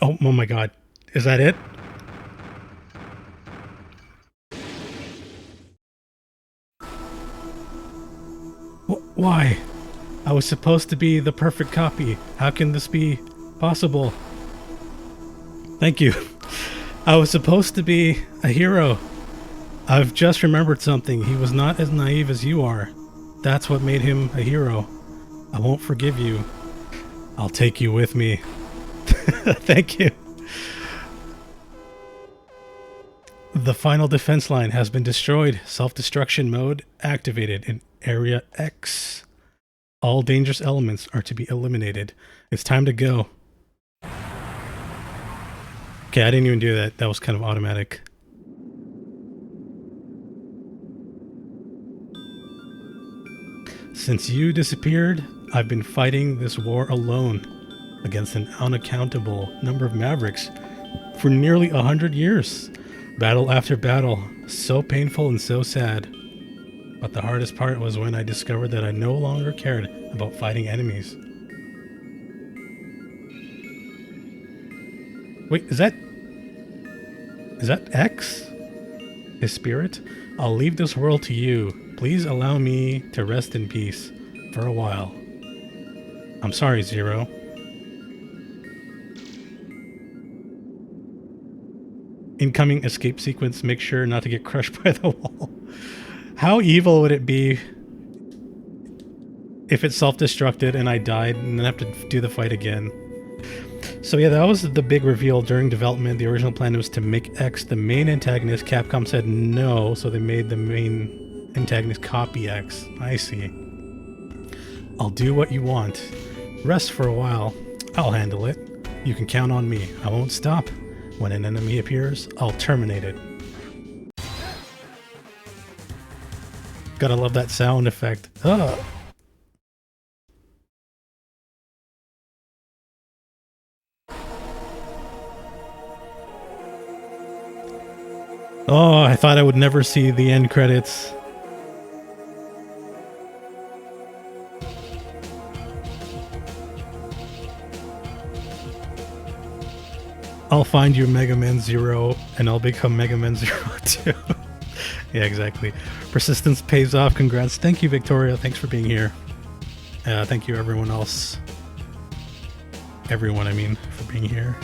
Oh my god. Is that it? Why? I was supposed to be the perfect copy. How can this be possible? Thank you. I was supposed to be a hero. I've just remembered something. He was not as naive as you are. That's what made him a hero. I won't forgive you. I'll take you with me. Thank you. The final defense line has been destroyed. Self-destruction mode activated in Area X. All dangerous elements are to be eliminated. It's time to go. Okay, I didn't even do that. That was kind of automatic. Since you disappeared, I've been fighting this war alone against an unaccountable number of Mavericks for nearly 100 years. Battle after battle, so painful and so sad. But the hardest part was when I discovered that I no longer cared about fighting enemies. Wait, is that X? His spirit? I'll leave this world to you. Please allow me to rest in peace for a while. I'm sorry, Zero. Incoming escape sequence, make sure not to get crushed by the wall. How evil would it be if it self-destructed and I died and then have to do the fight again? So yeah, that was the big reveal during development. The original plan was to make X the main antagonist. Capcom said no, so they made the main antagonist copy X. I see. I'll do what you want. Rest for a while. I'll handle it. You can count on me. I won't stop. When an enemy appears, I'll terminate it. Gotta love that sound effect. Oh. Oh, I thought I would never see the end credits. I'll find you Mega Man Zero, and I'll become Mega Man Zero too. Yeah, exactly. Persistence pays off. Congrats. Thank you, Victoria. Thanks for being here. Thank you, everyone else. Everyone, I mean, for being here.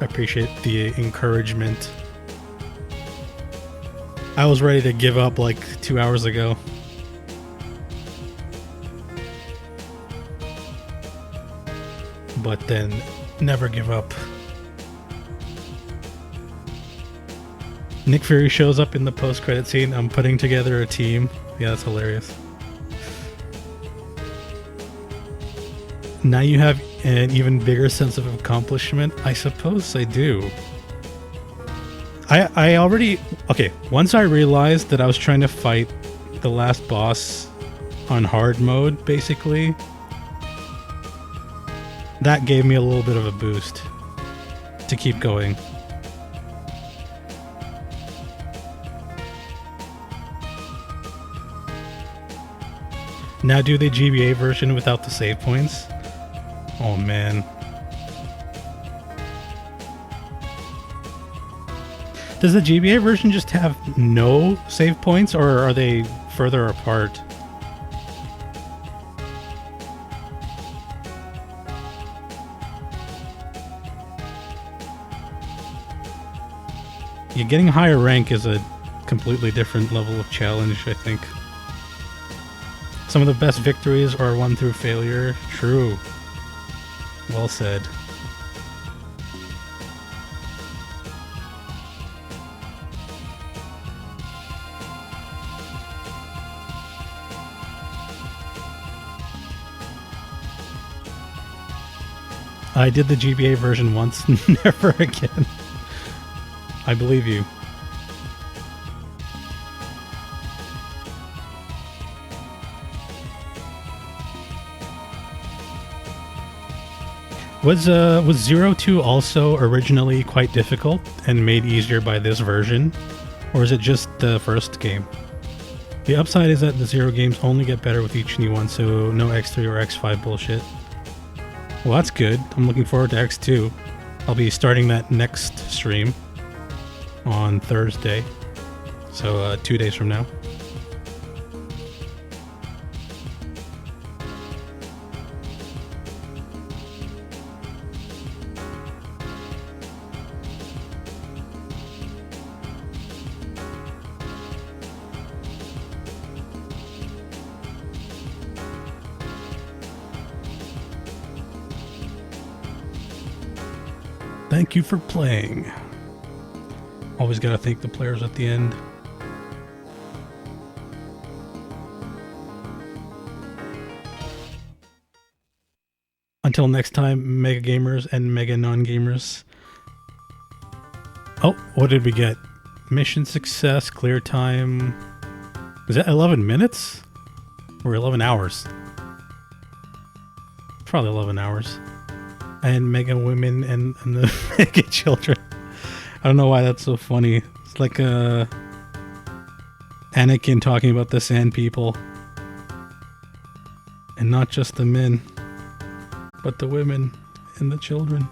I appreciate the encouragement. I was ready to give up like 2 hours ago. But then, never give up. Nick Fury shows up in the post-credit scene. I'm putting together a team. Yeah, that's hilarious. Now you have an even bigger sense of accomplishment. I suppose I do. I already... Okay, once I realized that I was trying to fight the last boss on hard mode, basically, that gave me a little bit of a boost to keep going. Now do the GBA version without the save points? Oh man. Does the GBA version just have no save points, or are they further apart? Yeah, getting higher rank is a completely different level of challenge, I think. Some of the best victories are won through failure. True. Well said. I did the GBA version once, never again. I believe you. Was Zero 2 also originally quite difficult and made easier by this version? Or is it just the first game? The upside is that the Zero games only get better with each new one, so no X3 or X5 bullshit. Well, that's good. I'm looking forward to X2. I'll be starting that next stream on Thursday, so 2 days from now. Thank you for playing. Always gotta thank the players at the end. Until next time, Mega Gamers and Mega Non-Gamers. Oh, what did we get? Mission success, clear time. Was that 11 minutes? Or 11 hours? Probably 11 hours. And Mega Women and the Mega Children. I don't know why that's so funny. It's like Anakin talking about the Sand People. And not just the men, but the women and the children.